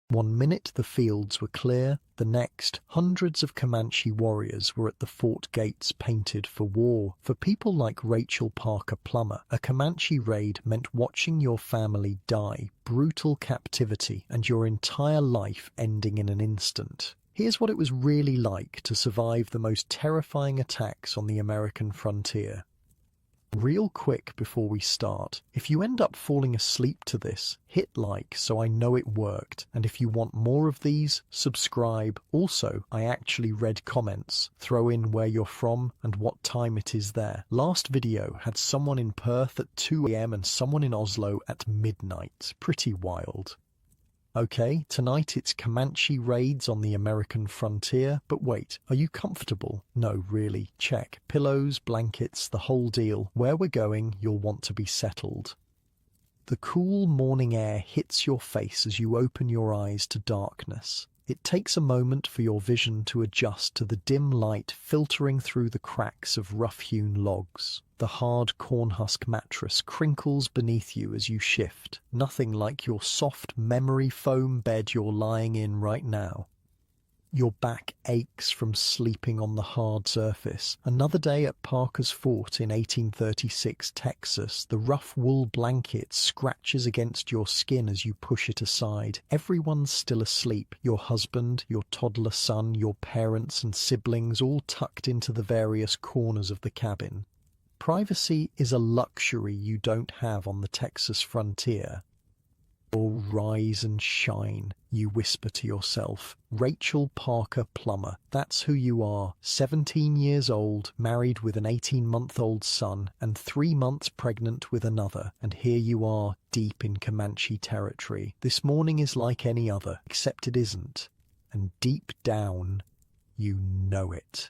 One minute the fields were clear, the next, hundreds of Comanche warriors were at the fort gates painted for war. For people like Rachel Parker Plummer, a Comanche raid meant watching your family die, brutal captivity, and your entire life ending in an instant. Here's what it was really like to survive the most terrifying attacks on the American frontier. Real quick before we start, if you end up falling asleep to this, hit like so I know it worked, and if you want more of these, subscribe. Also, I actually read comments. Throw in where you're from and what time it is there. Last video had someone in Perth at 2 AM and someone in Oslo at midnight. Pretty wild. Okay, tonight it's Comanche raids on the American frontier, but wait, are you comfortable? No, really, check. Pillows, blankets, the whole deal. Where we're going, you'll want to be settled. The cool morning air hits your face as you open your eyes to darkness. It takes a moment for your vision to adjust to the dim light filtering through the cracks of rough-hewn logs. The hard cornhusk mattress crinkles beneath you as you shift, nothing like your soft memory foam bed you're lying in right now. Your back aches from sleeping on the hard surface. Another day at Parker's Fort in 1836 Texas, the rough wool blanket scratches against your skin as you push it aside. Everyone's still asleep. Your husband, your toddler son, your parents and siblings all tucked into the various corners of the cabin. Privacy is a luxury you don't have on the Texas frontier. Oh, rise and shine, you whisper to yourself. Rachel Parker Plummer, that's who you are. 17 years old, married with an 18-month-old son, and 3 months pregnant with another. And here you are, deep in Comanche territory. This morning is like any other, except it isn't. And deep down, you know it.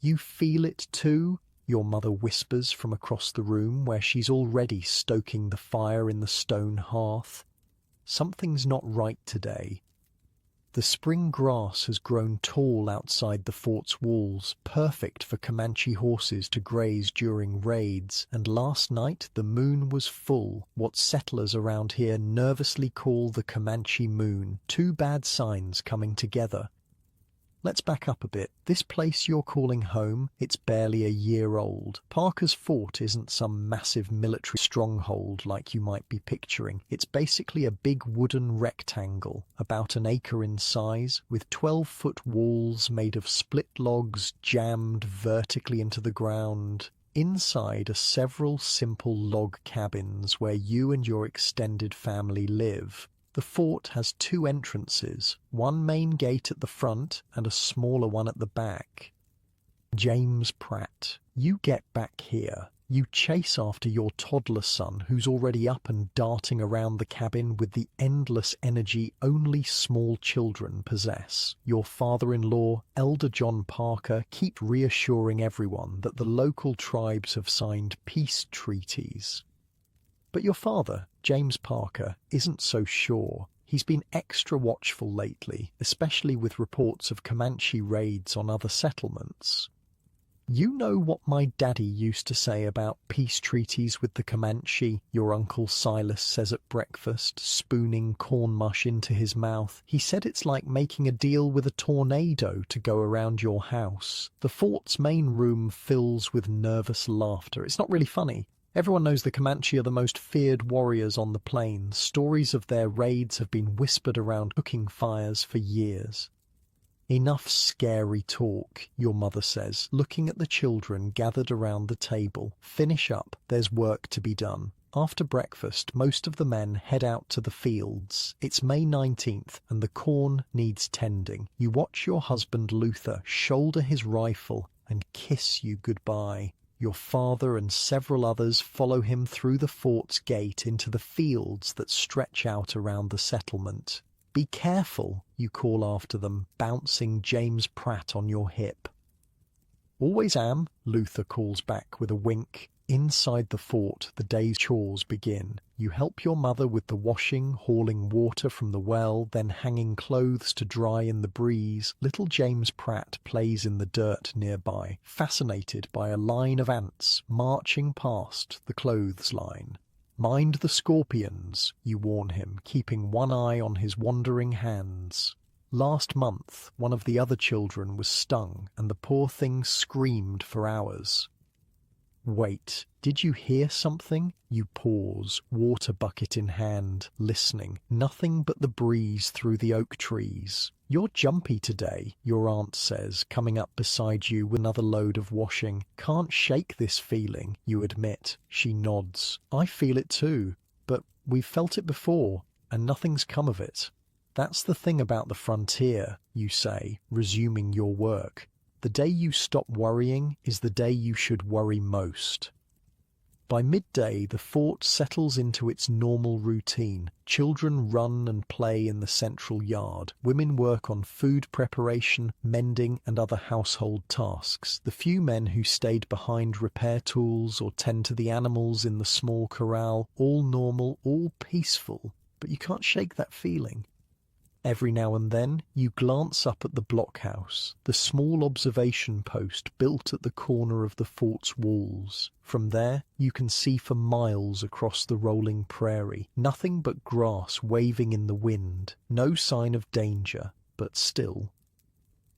You feel it too? Your mother whispers from across the room where she's already stoking the fire in the stone hearth. Something's not right today. The spring grass has grown tall outside the fort's walls, perfect for Comanche horses to graze during raids, and last night the moon was full, what settlers around here nervously call the Comanche moon. Two bad signs coming together. Let's back up a bit. This place you're calling home, it's barely a year old. Parker's Fort isn't some massive military stronghold like you might be picturing. It's basically a big wooden rectangle, about an acre in size, with 12-foot walls made of split logs jammed vertically into the ground. Inside are several simple log cabins where you and your extended family live. The fort has 2 entrances, one main gate at the front and a smaller one at the back. James Pratt, you get back here. You chase after your toddler son who's already up and darting around the cabin with the endless energy only small children possess. Your father-in-law, Elder John Parker, keep reassuring everyone that the local tribes have signed peace treaties. But your father, James Parker, isn't so sure. He's been extra watchful lately, especially with reports of Comanche raids on other settlements. You know what my daddy used to say about peace treaties with the Comanche, your Uncle Silas says at breakfast, spooning corn mush into his mouth. He said it's like making a deal with a tornado to go around your house. The fort's main room fills with nervous laughter. It's not really funny. Everyone knows the Comanche are the most feared warriors on the plains. Stories of their raids have been whispered around cooking fires for years. Enough scary talk, your mother says, looking at the children gathered around the table. Finish up, there's work to be done. After breakfast, most of the men head out to the fields. It's May 19th, and the corn needs tending. You watch your husband Luther shoulder his rifle and kiss you goodbye. Your father and several others follow him through the fort's gate into the fields that stretch out around the settlement. Be careful, you call after them, bouncing James Pratt on your hip. Always am, Luther calls back with a wink. Inside the fort, the day's chores begin. You help your mother with the washing, hauling water from the well, then hanging clothes to dry in the breeze. Little James Pratt plays in the dirt nearby, fascinated by a line of ants marching past the clothes line. Mind the scorpions, you warn him, keeping one eye on his wandering hands. Last month, one of the other children was stung, and the poor thing screamed for hours. Wait, did you hear something? You pause, water bucket in hand, listening. Nothing but the breeze through the oak trees. You're jumpy today, your aunt says, coming up beside you with another load of washing. Can't shake this feeling, you admit. She nods. I feel it too, but we've felt it before, and nothing's come of it. That's the thing about the frontier, you say, resuming your work. The day you stop worrying is the day you should worry most. By midday, the fort settles into its normal routine. Children run and play in the central yard. Women work on food preparation, mending, and other household tasks. The few men who stayed behind repair tools or tend to the animals in the small corral, all normal, all peaceful. But you can't shake that feeling. Every now and then, you glance up at the blockhouse, the small observation post built at the corner of the fort's walls. From there, you can see for miles across the rolling prairie, nothing but grass waving in the wind, no sign of danger, but still.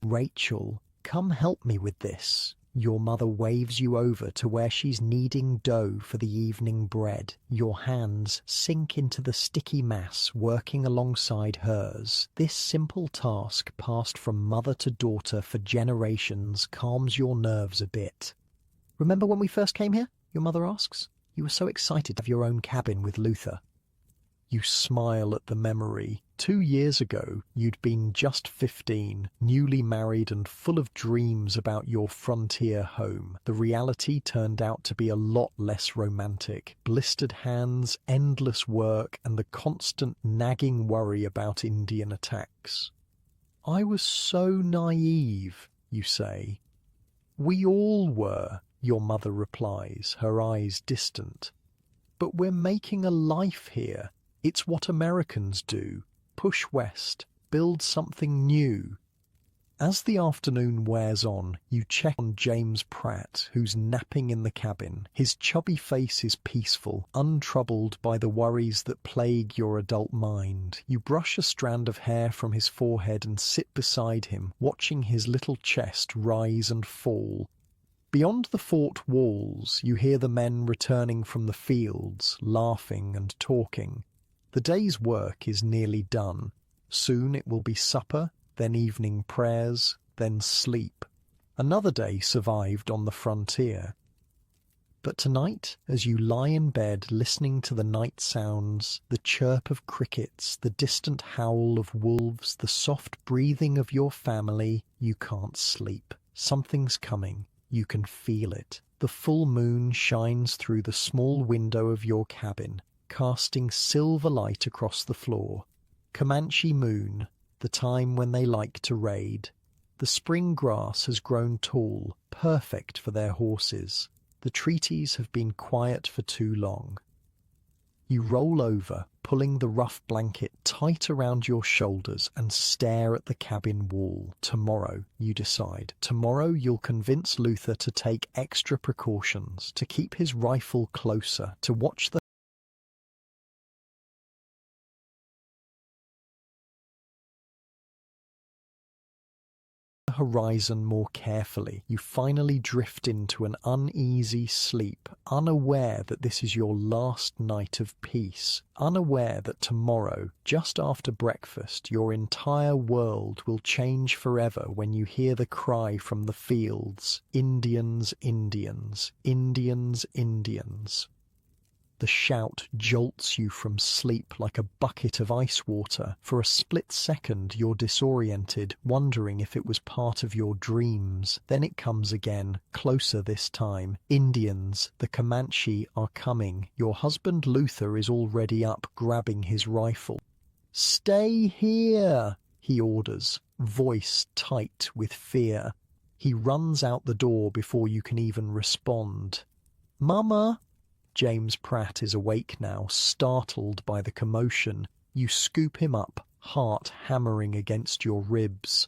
Rachel, come help me with this. Your mother waves you over to where she's kneading dough for the evening bread. Your hands sink into the sticky mass, working alongside hers. This simple task, passed from mother to daughter for generations, calms your nerves a bit. Remember when we first came here? Your mother asks. You were so excited to have your own cabin with Luther. You smile at the memory. 2 years ago, you'd been just 15, newly married and full of dreams about your frontier home. The reality turned out to be a lot less romantic. Blistered hands, endless work, and the constant nagging worry about Indian attacks. I was so naive, you say. We all were, your mother replies, her eyes distant. But we're making a life here. It's what Americans do. Push west, build something new. As the afternoon wears on, you check on James Pratt, who's napping in the cabin. His chubby face is peaceful, untroubled by the worries that plague your adult mind. You brush a strand of hair from his forehead and sit beside him, watching his little chest rise and fall. Beyond the fort walls, you hear the men returning from the fields, laughing and talking. The day's work is nearly done. Soon it will be supper, then evening prayers, then sleep. Another day survived on the frontier. But tonight, as you lie in bed listening to the night sounds, the chirp of crickets, the distant howl of wolves, the soft breathing of your family, you can't sleep. Something's coming. You can feel it. The full moon shines through the small window of your cabin, casting silver light across the floor. Comanche moon, the time when they like to raid. The spring grass has grown tall, perfect for their horses. The treaties have been quiet for too long. You roll over, pulling the rough blanket tight around your shoulders and stare at the cabin wall. Tomorrow, you decide. Tomorrow you'll convince Luther to take extra precautions, to keep his rifle closer, to watch the horizon more carefully. You finally drift into an uneasy sleep, unaware that this is your last night of peace, unaware that tomorrow, just after breakfast, your entire world will change forever when you hear the cry from the fields, Indians, Indians, Indians, Indians. The shout jolts you from sleep like a bucket of ice water. For a split second you're disoriented, wondering if it was part of your dreams. Then it comes again, closer this time. Indians, the Comanche, are coming. Your husband Luther is already up, grabbing his rifle. "Stay here," he orders, voice tight with fear. He runs out the door before you can even respond. "Mama!" James Pratt is awake now, startled by the commotion. You scoop him up, heart hammering against your ribs.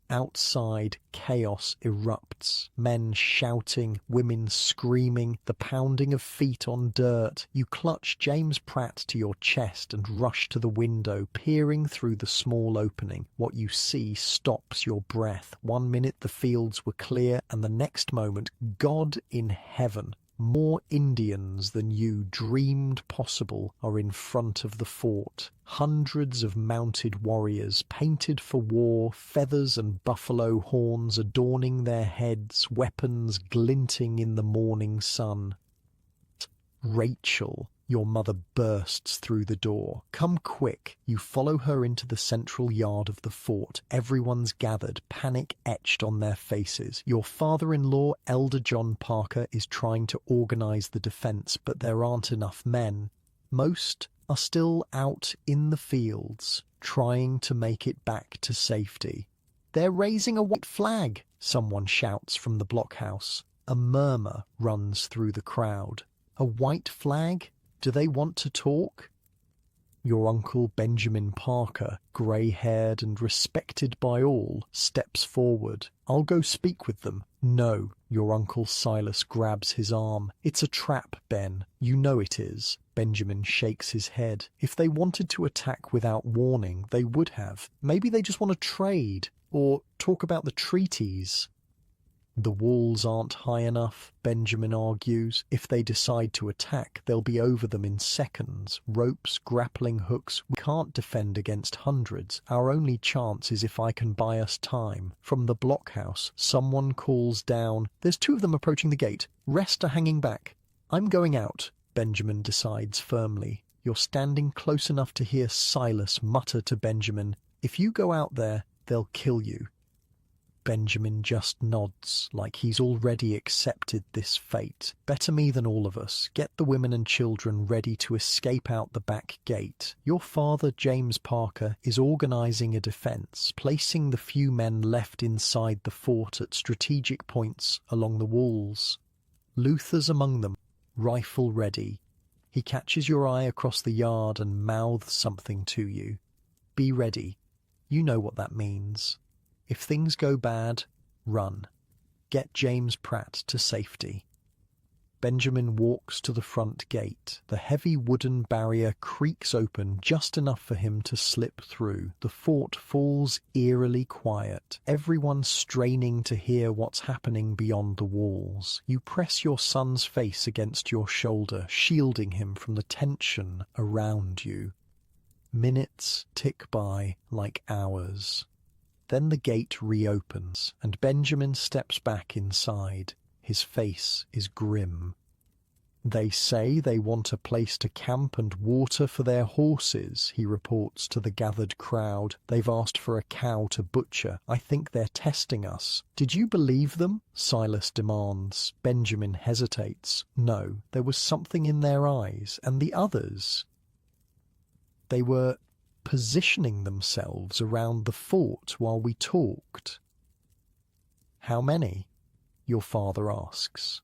Outside, chaos erupts. Men shouting, women screaming, the pounding of feet on dirt. You clutch James Pratt to your chest and rush to the window, peering through the small opening. What you see stops your breath. 1 minute the fields were clear, and the next moment, God in heaven, more Indians than you dreamed possible are in front of the fort. Hundreds of mounted warriors, painted for war, feathers and buffalo horns adorning their heads, weapons glinting in the morning sun. Rachel, your mother bursts through the door. Come quick. You follow her into the central yard of the fort. Everyone's gathered, panic etched on their faces. Your father-in-law, Elder John Parker, is trying to organize the defense, but there aren't enough men. Most are still out in the fields, trying to make it back to safety. They're raising a white flag, someone shouts from the blockhouse. A murmur runs through the crowd. A white flag? Do they want to talk? Your uncle Benjamin Parker, grey-haired and respected by all, steps forward. I'll go speak with them. No, your uncle Silas grabs his arm. It's a trap, Ben. You know it is. Benjamin shakes his head. If they wanted to attack without warning, they would have. Maybe they just want to trade, or talk about the treaties. The walls aren't high enough, Benjamin argues. If they decide to attack, they'll be over them in seconds. Ropes, grappling hooks. We can't defend against hundreds. Our only chance is if I can buy us time. From the blockhouse, someone calls down. There's 2 of them approaching the gate. Rest are hanging back. I'm going out, Benjamin decides firmly. You're standing close enough to hear Silas mutter to Benjamin, if you go out there, they'll kill you. Benjamin just nods, like he's already accepted this fate. Better me than all of us. Get the women and children ready to escape out the back gate. Your father, James Parker, is organizing a defense, placing the few men left inside the fort at strategic points along the walls. Luther's among them, rifle ready. He catches your eye across the yard and mouths something to you. Be ready. You know what that means. If things go bad, run. Get James Pratt to safety. Benjamin walks to the front gate. The heavy wooden barrier creaks open just enough for him to slip through. The fort falls eerily quiet, everyone straining to hear what's happening beyond the walls. You press your son's face against your shoulder, shielding him from the tension around you. Minutes tick by like hours. Then the gate reopens, and Benjamin steps back inside. His face is grim. They say they want a place to camp and water for their horses, he reports to the gathered crowd. They've asked for a cow to butcher. I think they're testing us. Did you believe them? Silas demands. Benjamin hesitates. No, there was something in their eyes. And the others? They were positioning themselves around the fort while we talked. How many? Your father asks.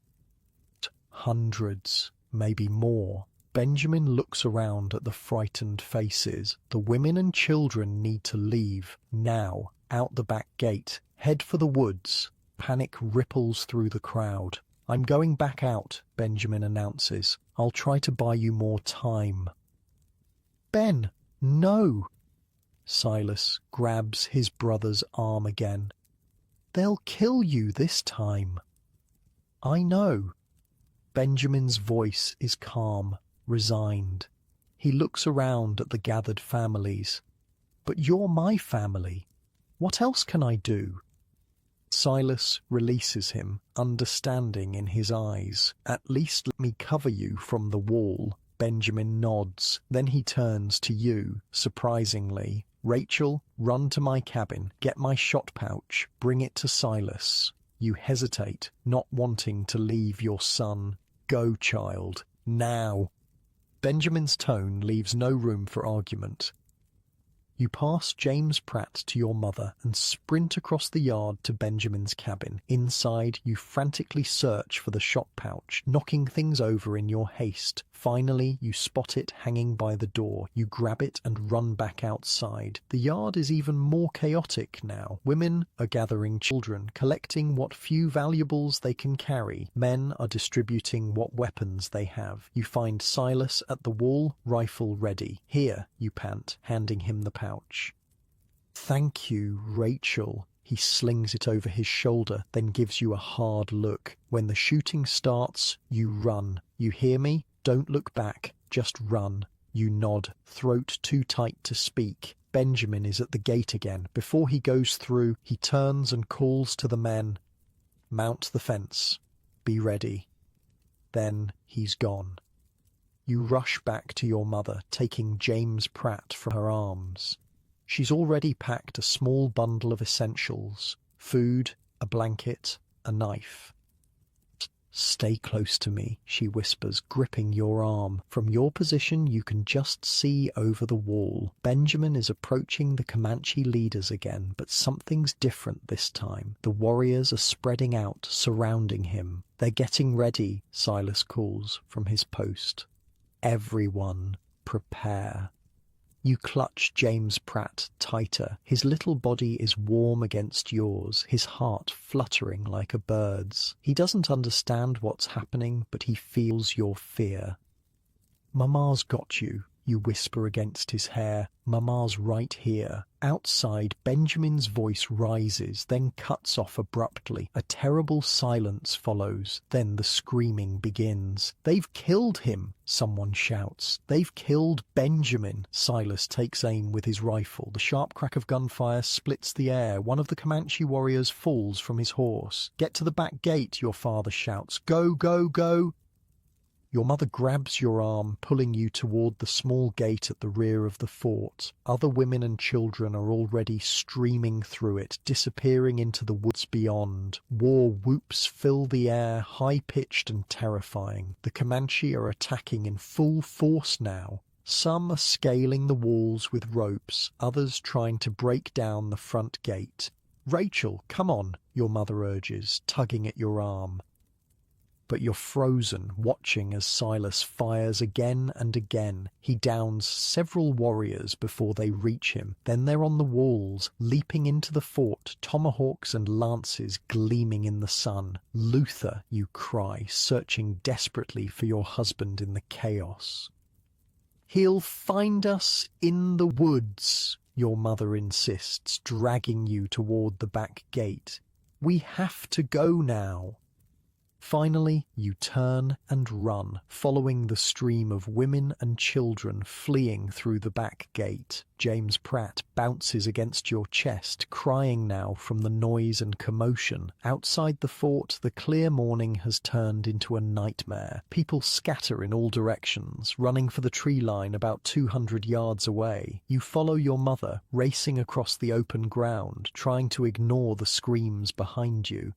Hundreds, maybe more. Benjamin looks around at the frightened faces. The women and children need to leave, now, out the back gate. Head for the woods. Panic ripples through the crowd. I'm going back out, Benjamin announces. I'll try to buy you more time. Ben! No! Silas grabs his brother's arm again. They'll kill you this time. I know. Benjamin's voice is calm, resigned. He looks around at the gathered families. But you're my family. What else can I do? Silas releases him, understanding in his eyes. At least let me cover you from the wall. Benjamin nods. Then he turns to you, surprisingly. Rachel, run to my cabin. Get my shot pouch. Bring it to Silas. You hesitate, not wanting to leave your son. Go, child. Now. Benjamin's tone leaves no room for argument. You pass James Pratt to your mother and sprint across the yard to Benjamin's cabin. Inside, you frantically search for the shop pouch, knocking things over in your haste. Finally, you spot it hanging by the door. You grab it and run back outside. The yard is even more chaotic now. Women are gathering children, collecting what few valuables they can carry. Men are distributing what weapons they have. You find Silas at the wall, rifle ready. "Here," you pant, handing him the pouch. "Thank you, Rachel." He slings it over his shoulder, then gives you a hard look. When the shooting starts, you run. "You hear me? Don't look back. Just run." You nod, throat too tight to speak. Benjamin is at the gate again. Before he goes through, he turns and calls to the men, "Mount the fence. Be ready." Then he's gone. You rush back to your mother, taking James Pratt from her arms. She's already packed a small bundle of essentials: food, a blanket, a knife. "Stay close to me," she whispers, gripping your arm. From your position, you can just see over the wall. Benjamin is approaching the Comanche leaders again, but something's different this time. The warriors are spreading out, surrounding him. "They're getting ready," Silas calls from his post. "Everyone, prepare." You clutch James Pratt tighter. His little body is warm against yours, his heart fluttering like a bird's. He doesn't understand what's happening, but he feels your fear. "Mama's got you," you whisper against his hair. "Mama's right here." Outside, Benjamin's voice rises, then cuts off abruptly. A terrible silence follows. Then the screaming begins. "They've killed him!" someone shouts. "They've killed Benjamin!" Silas takes aim with his rifle. The sharp crack of gunfire splits the air. One of the Comanche warriors falls from his horse. "Get to the back gate," your father shouts. "Go, go, go!" Your mother grabs your arm, pulling you toward the small gate at the rear of the fort. Other women and children are already streaming through it, disappearing into the woods beyond. War whoops fill the air, high-pitched and terrifying. The Comanche are attacking in full force now. Some are scaling the walls with ropes, others trying to break down the front gate. "Rachel, come on," your mother urges, tugging at your arm. But you're frozen, watching as Silas fires again and again. He downs several warriors before they reach him. Then they're on the walls, leaping into the fort, tomahawks and lances gleaming in the sun. "Luther," you cry, searching desperately for your husband in the chaos. "He'll find us in the woods," your mother insists, dragging you toward the back gate. "We have to go now." Finally, you turn and run, following the stream of women and children fleeing through the back gate. James Pratt bounces against your chest, crying now from the noise and commotion. Outside the fort, the clear morning has turned into a nightmare. People scatter in all directions, running for the tree line about 200 yards away. You follow your mother, racing across the open ground, trying to ignore the screams behind you.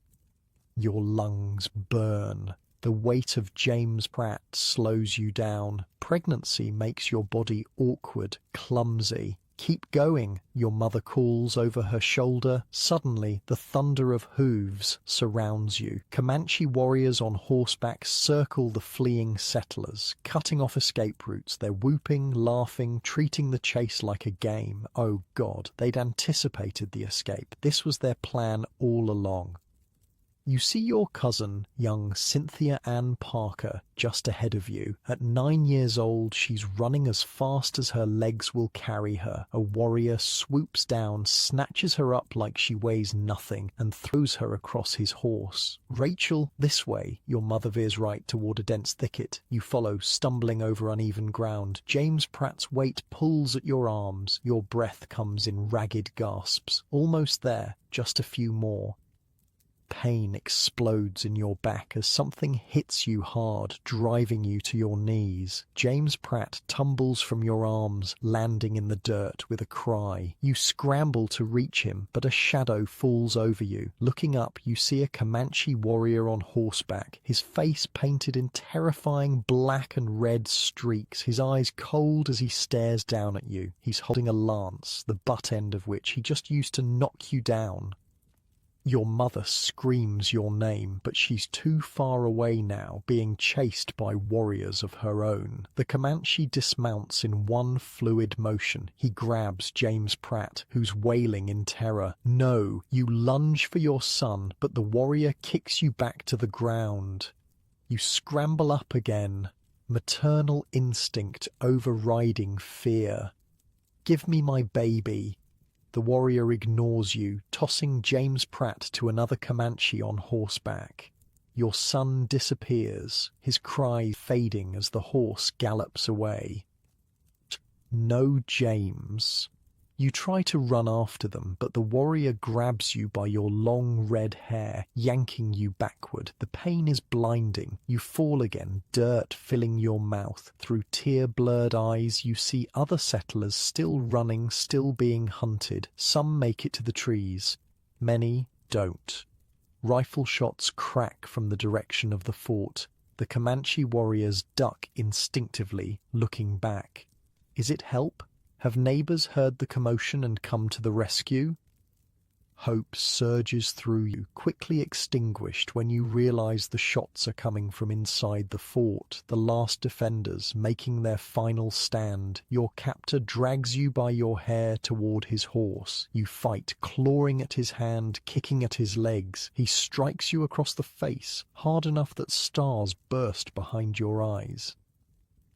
Your lungs burn. The weight of James Pratt slows you down. Pregnancy makes your body awkward, clumsy. "Keep going," your mother calls over her shoulder. Suddenly, the thunder of hooves surrounds you. Comanche warriors on horseback circle the fleeing settlers, cutting off escape routes. They're whooping, laughing, treating the chase like a game. Oh God, they'd anticipated the escape. This was their plan all along. You see your cousin, young Cynthia Ann Parker, just ahead of you. At 9 years old, she's running as fast as her legs will carry her. A warrior swoops down, snatches her up like she weighs nothing, and throws her across his horse. "Rachel, this way." Your mother veers right toward a dense thicket. You follow, stumbling over uneven ground. James Pratt's weight pulls at your arms. Your breath comes in ragged gasps. Almost there, just a few more. Pain explodes in your back as something hits you hard, driving you to your knees. James Pratt tumbles from your arms, landing in the dirt with a cry. You scramble to reach him, but a shadow falls over you. Looking up, you see a Comanche warrior on horseback, his face painted in terrifying black and red streaks, his eyes cold as he stares down at you. He's holding a lance, the butt end of which he just used to knock you down. Your mother screams your name, but she's too far away now, being chased by warriors of her own. The Comanche dismounts in one fluid motion. He grabs James Pratt, who's wailing in terror. No, you lunge for your son, but the warrior kicks you back to the ground. You scramble up again, maternal instinct overriding fear. "Give me my baby." The warrior ignores you, tossing James Pratt to another Comanche on horseback. Your son disappears, his cry fading as the horse gallops away. No James. You try to run after them, but the warrior grabs you by your long red hair, yanking you backward. The pain is blinding. You fall again, dirt filling your mouth. Through tear-blurred eyes, you see other settlers still running, still being hunted. Some make it to the trees. Many don't. Rifle shots crack from the direction of the fort. The Comanche warriors duck instinctively, looking back. Is it help? Have neighbors heard the commotion and come to the rescue? Hope surges through you, quickly extinguished when you realize the shots are coming from inside the fort, the last defenders making their final stand. Your captor drags you by your hair toward his horse. You fight, clawing at his hand, kicking at his legs. He strikes you across the face, hard enough that stars burst behind your eyes.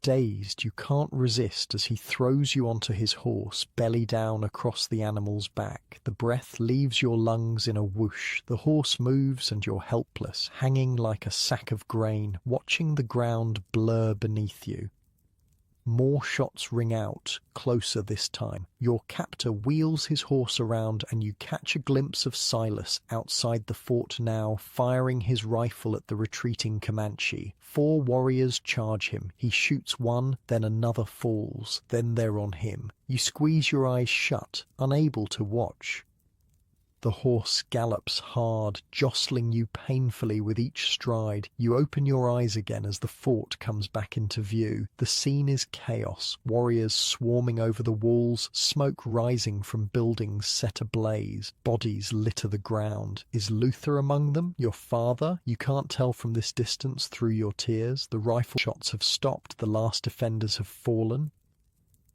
Dazed, you can't resist as he throws you onto his horse, belly down across the animal's back. The breath leaves your lungs in a whoosh. The horse moves and you're helpless, hanging like a sack of grain, watching the ground blur beneath you. More shots ring out, closer this time. Your captor wheels his horse around and you catch a glimpse of Silas outside the fort now, firing his rifle at the retreating Comanche. 4 warriors charge him. He shoots one, then another falls. Then they're on him. You squeeze your eyes shut, unable to watch. The horse gallops hard, jostling you painfully with each stride. You open your eyes again as the fort comes back into view. The scene is chaos, warriors swarming over the walls, smoke rising from buildings set ablaze. Bodies litter the ground. Is Luther among them? Your father? You can't tell from this distance through your tears. The rifle shots have stopped. The last defenders have fallen.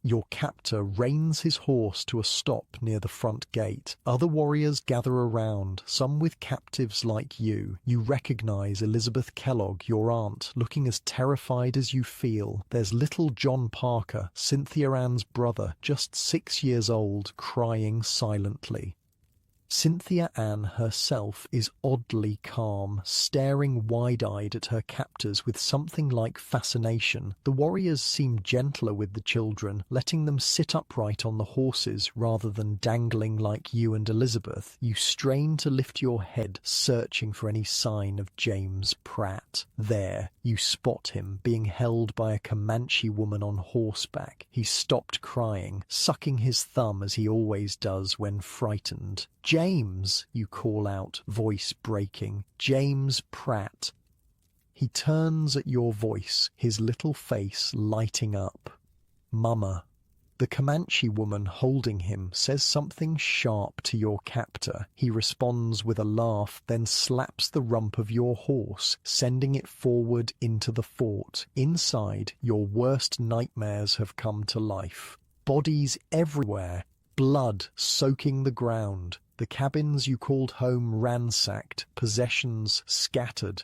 Your captor reins his horse to a stop near the front gate. Other warriors gather around, some with captives like you. You recognize Elizabeth Kellogg, your aunt, looking as terrified as you feel. There's little John Parker, Cynthia Ann's brother, just 6 years old, crying silently. Cynthia Ann herself is oddly calm, staring wide-eyed at her captors with something like fascination. The warriors seem gentler with the children, letting them sit upright on the horses rather than dangling like you and Elizabeth. You strain to lift your head, searching for any sign of James Pratt. There, you spot him, being held by a Comanche woman on horseback. He's stopped crying, sucking his thumb as he always does when frightened. "James," you call out, voice breaking. "James Pratt." He turns at your voice, his little face lighting up. "Mama." The Comanche woman holding him says something sharp to your captor. He responds with a laugh, then slaps the rump of your horse, sending it forward into the fort. Inside, your worst nightmares have come to life. Bodies everywhere, blood soaking the ground. The cabins you called home ransacked, possessions scattered.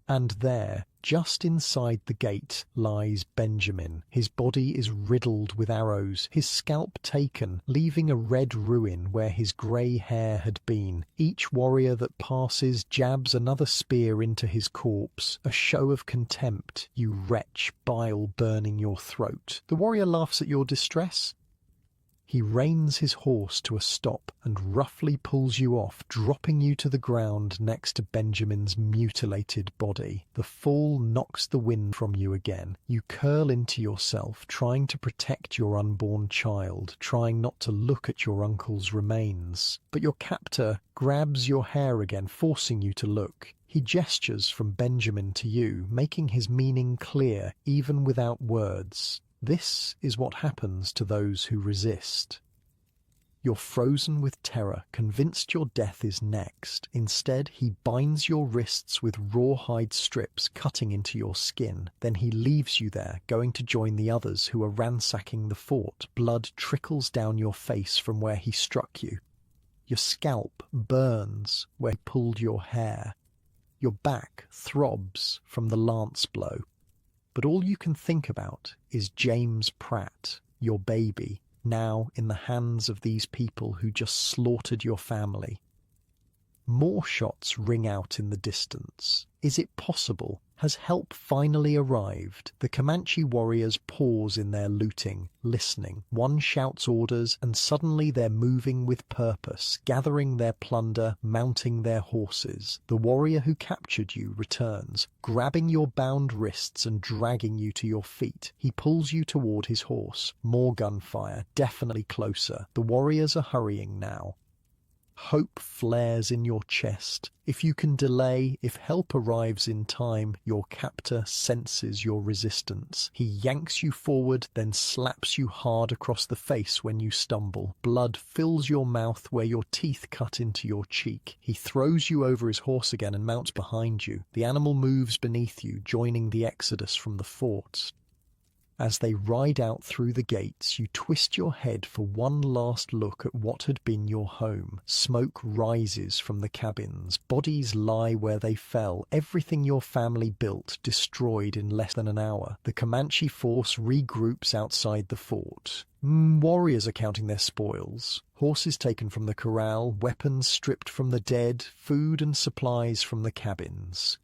And there, just inside the gate, lies Benjamin. His body is riddled with arrows, his scalp taken, leaving a red ruin where his grey hair had been. Each warrior that passes jabs another spear into his corpse, a show of contempt. You wretch, bile burning your throat. The warrior laughs at your distress. He reins his horse to a stop and roughly pulls you off, dropping you to the ground next to Benjamin's mutilated body. The fall knocks the wind from you again. You curl into yourself, trying to protect your unborn child, trying not to look at your uncle's remains. But your captor grabs your hair again, forcing you to look. He gestures from Benjamin to you, making his meaning clear, even without words. This is what happens to those who resist. You're frozen with terror, convinced your death is next. Instead, he binds your wrists with rawhide strips cutting into your skin. Then he leaves you there, going to join the others who are ransacking the fort. Blood trickles down your face from where he struck you. Your scalp burns where he pulled your hair. Your back throbs from the lance blow. But all you can think about is James Pratt, your baby, now in the hands of these people who just slaughtered your family. More shots ring out in the distance. Is it possible? Has help finally arrived? The Comanche warriors pause in their looting, listening. One shouts orders, and suddenly they're moving with purpose, gathering their plunder, mounting their horses. The warrior who captured you returns, grabbing your bound wrists and dragging you to your feet. He pulls you toward his horse. More gunfire, definitely closer. The warriors are hurrying now. Hope flares in your chest. If you can delay, if help arrives in time, your captor senses your resistance. He yanks you forward, then slaps you hard across the face when you stumble. Blood fills your mouth where your teeth cut into your cheek. He throws you over his horse again and mounts behind you. The animal moves beneath you, joining the exodus from the fort. As they ride out through the gates, you twist your head for one last look at what had been your home. Smoke rises from the cabins. Bodies lie where they fell. Everything your family built destroyed in less than an hour. The Comanche force regroups outside the fort. Warriors are counting their spoils. Horses taken from the corral, weapons stripped from the dead, food and supplies from the cabins.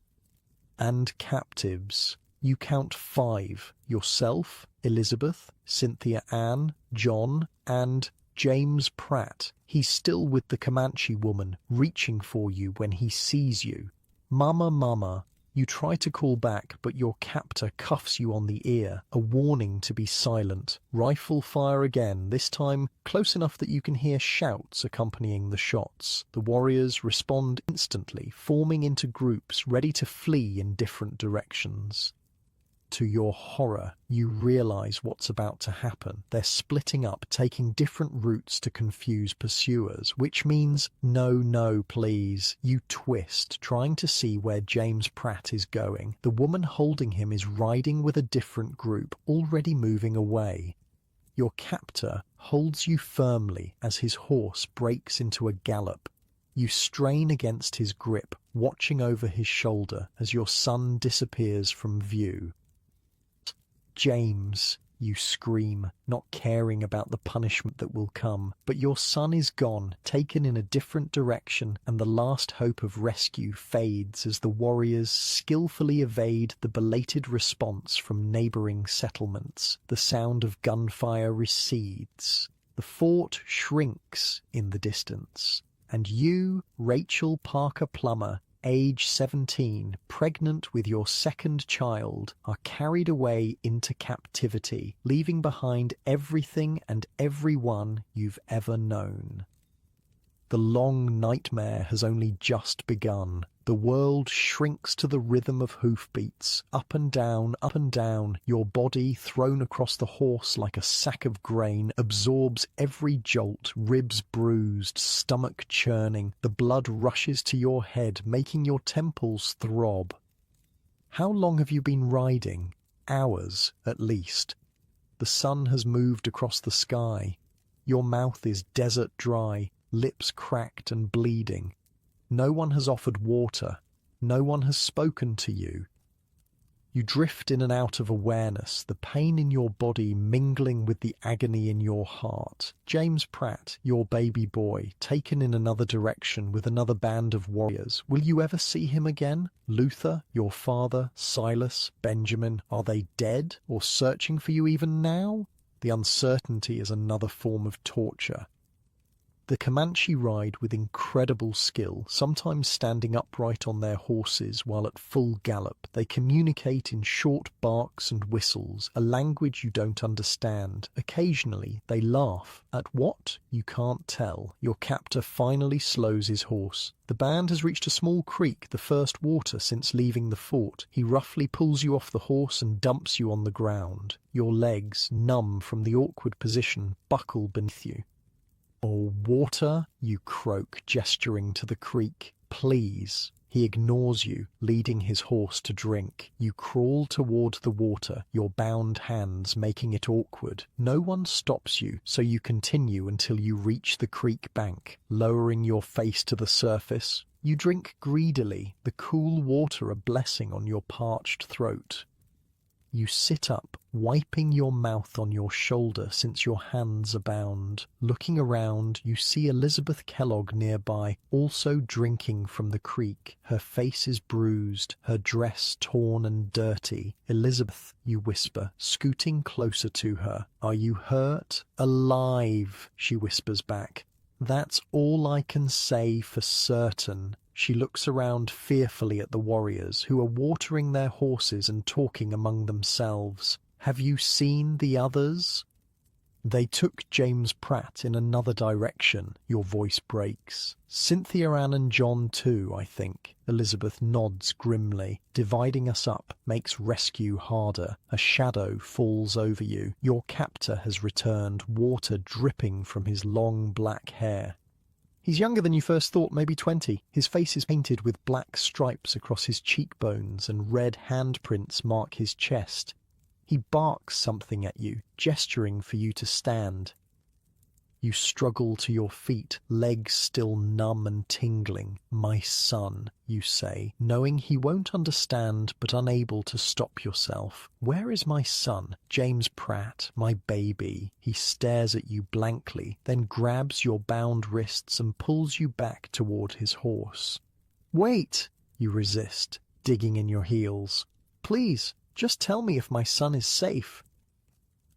And captives. You count 5. Yourself, Elizabeth, Cynthia Ann, John, and James Pratt. He's still with the Comanche woman, reaching for you when he sees you. Mama, mama. You try to call back, but your captor cuffs you on the ear, a warning to be silent. Rifle fire again, this time close enough that you can hear shouts accompanying the shots. The warriors respond instantly, forming into groups, ready to flee in different directions. To your horror, you realize what's about to happen. They're splitting up, taking different routes to confuse pursuers, which means, no, no, please. You twist, trying to see where James Pratt is going. The woman holding him is riding with a different group, already moving away. Your captor holds you firmly as his horse breaks into a gallop. You strain against his grip, watching over his shoulder as your son disappears from view. James, you scream, not caring about the punishment that will come. But your son is gone, taken in a different direction, and the last hope of rescue fades as the warriors skillfully evade the belated response from neighboring settlements. The sound of gunfire recedes. The fort shrinks in the distance. And you, Rachel Parker Plummer, age 17, pregnant with your second child, are carried away into captivity, leaving behind everything and everyone you've ever known. The long nightmare has only just begun. The world shrinks to the rhythm of hoofbeats, up and down, your body thrown across the horse like a sack of grain, absorbs every jolt, ribs bruised, stomach churning, the blood rushes to your head, making your temples throb. How long have you been riding? Hours, at least. The sun has moved across the sky. Your mouth is desert dry, lips cracked and bleeding. No one has offered water. No one has spoken to you. You drift in and out of awareness, the pain in your body mingling with the agony in your heart. James Pratt, your baby boy, taken in another direction with another band of warriors. Will you ever see him again? Luther, your father, Silas, Benjamin, are they dead or searching for you even now? The uncertainty is another form of torture. The Comanche ride with incredible skill, sometimes standing upright on their horses while at full gallop. They communicate in short barks and whistles, a language you don't understand. Occasionally, they laugh. At what? You can't tell. Your captor finally slows his horse. The band has reached a small creek, the first water since leaving the fort. He roughly pulls you off the horse and dumps you on the ground. Your legs, numb from the awkward position, buckle beneath you. "Oh, water," you croak, gesturing to the creek. "Please." He ignores you, leading his horse to drink. You crawl toward the water, your bound hands making it awkward. No one stops you, so you continue until you reach the creek bank. Lowering your face to the surface, you drink greedily, the cool water a blessing on your parched throat. You sit up, wiping your mouth on your shoulder since your hands are bound. Looking around, you see Elizabeth Kellogg nearby, also drinking from the creek. Her face is bruised, her dress torn and dirty. "Elizabeth," you whisper, scooting closer to her. "Are you hurt?" "Alive," she whispers back. "That's all I can say for certain." She looks around fearfully at the warriors, who are watering their horses and talking among themselves. "Have you seen the others?" "They took James Pratt in another direction," your voice breaks. "Cynthia Ann and John too, I think." Elizabeth nods grimly. "Dividing us up makes rescue harder." A shadow falls over you. Your captor has returned, water dripping from his long black hair. He's younger than you first thought, maybe 20. His face is painted with black stripes across his cheekbones and red handprints mark his chest. He barks something at you, gesturing for you to stand. You struggle to your feet, legs still numb and tingling. "My son," you say, knowing he won't understand but unable to stop yourself. "Where is my son? James Pratt, my baby." He stares at you blankly, then grabs your bound wrists and pulls you back toward his horse. "Wait!" you resist, digging in your heels. "Please, just tell me if my son is safe."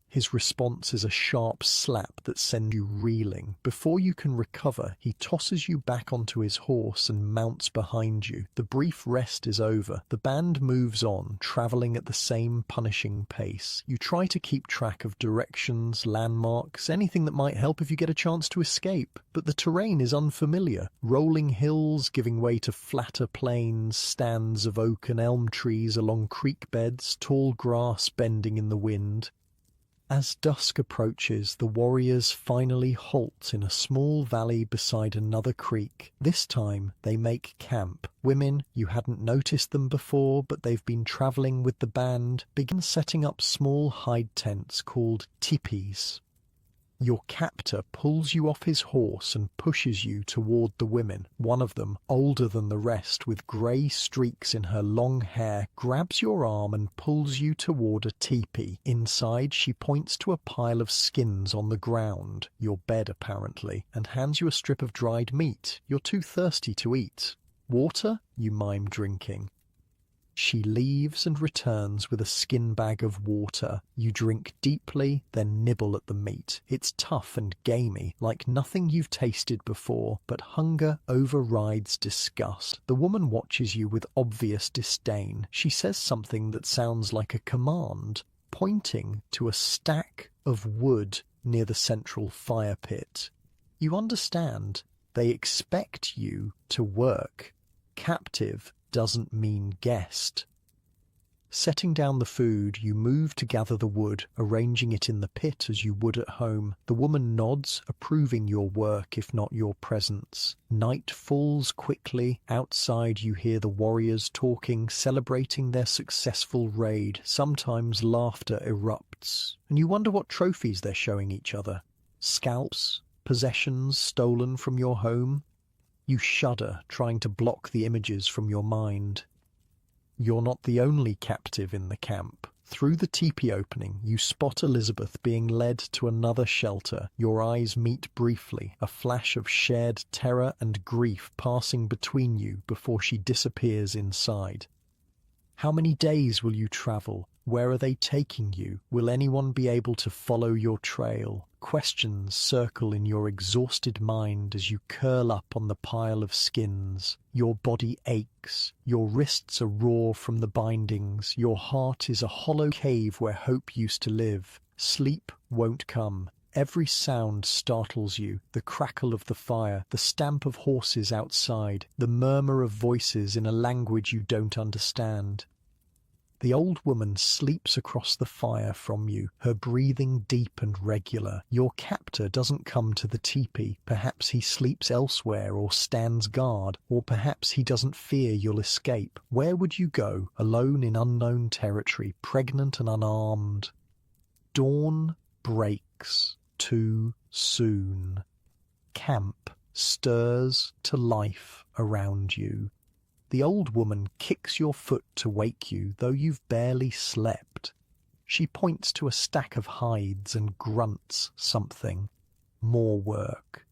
His response is a sharp slap that sends you reeling. Before you can recover, he tosses you back onto his horse and mounts behind you. The brief rest is over. The band moves on, traveling at the same punishing pace. You try to keep track of directions, landmarks, anything that might help if you get a chance to escape. But the terrain is unfamiliar. Rolling hills giving way to flatter plains, stands of oak and elm trees along creek beds, tall grass bending in the wind. As dusk approaches, the warriors finally halt in a small valley beside another creek. This time, they make camp. Women, you hadn't noticed them before, but they've been traveling with the band, begin setting up small hide tents called teepees. Your captor pulls you off his horse and pushes you toward the women. One of them, older than the rest with grey streaks in her long hair, grabs your arm and pulls you toward a teepee. Inside, she points to a pile of skins on the ground, your bed apparently, and hands you a strip of dried meat. You're too thirsty to eat. "Water?" you mime drinking. She leaves and returns with a skin bag of water. You drink deeply, then nibble at the meat. It's tough and gamey, like nothing you've tasted before, but hunger overrides disgust. The woman watches you with obvious disdain. She says something that sounds like a command, pointing to a stack of wood near the central fire pit. You understand. They expect you to work. Captive doesn't mean guest. Setting down the food, you move to gather the wood, arranging it in the pit as you would at home. The woman nods, approving your work if not your presence. Night falls quickly. Outside you hear the warriors talking, celebrating their successful raid. Sometimes laughter erupts, and you wonder what trophies they're showing each other. Scalps? Possessions stolen from your home? You shudder, trying to block the images from your mind. You're not the only captive in the camp. Through the teepee opening, you spot Elizabeth being led to another shelter. Your eyes meet briefly, a flash of shared terror and grief passing between you before she disappears inside. "How many days will you travel?" Where are they taking you? Will anyone be able to follow your trail? Questions circle in your exhausted mind as you curl up on the pile of skins. Your body aches, your wrists are raw from the bindings, your heart is a hollow cave where hope used to live. Sleep won't come. Every sound startles you, the crackle of the fire, the stamp of horses outside, the murmur of voices in a language you don't understand. The old woman sleeps across the fire from you, her breathing deep and regular. Your captor doesn't come to the teepee. Perhaps he sleeps elsewhere or stands guard, or perhaps he doesn't fear you'll escape. Where would you go, alone in unknown territory, pregnant and unarmed? Dawn breaks too soon. Camp stirs to life around you. The old woman kicks your foot to wake you, though you've barely slept. She points to a stack of hides and grunts something. More work.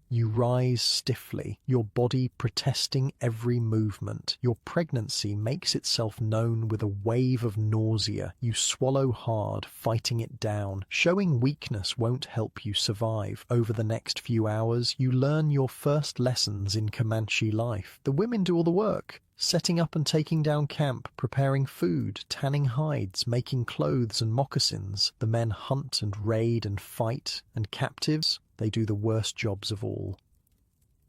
You rise stiffly, your body protesting every movement. Your pregnancy makes itself known with a wave of nausea. You swallow hard, fighting it down. Showing weakness won't help you survive. Over the next few hours, you learn your first lessons in Comanche life. The women do all the work. Setting up and taking down camp, preparing food, tanning hides, making clothes and moccasins. The men hunt and raid and fight, and captives, they do the worst jobs of all.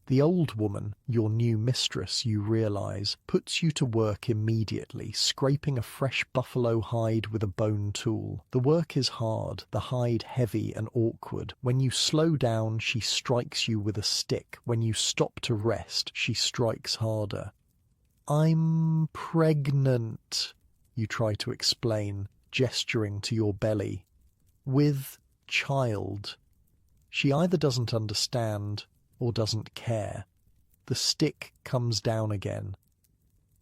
The old woman, your new mistress, you realize, puts you to work immediately, scraping a fresh buffalo hide with a bone tool. The work is hard, the hide heavy and awkward. When you slow down, she strikes you with a stick. When you stop to rest, she strikes harder. I'm pregnant, you try to explain, gesturing to your belly. With child. She either doesn't understand or doesn't care. The stick comes down again.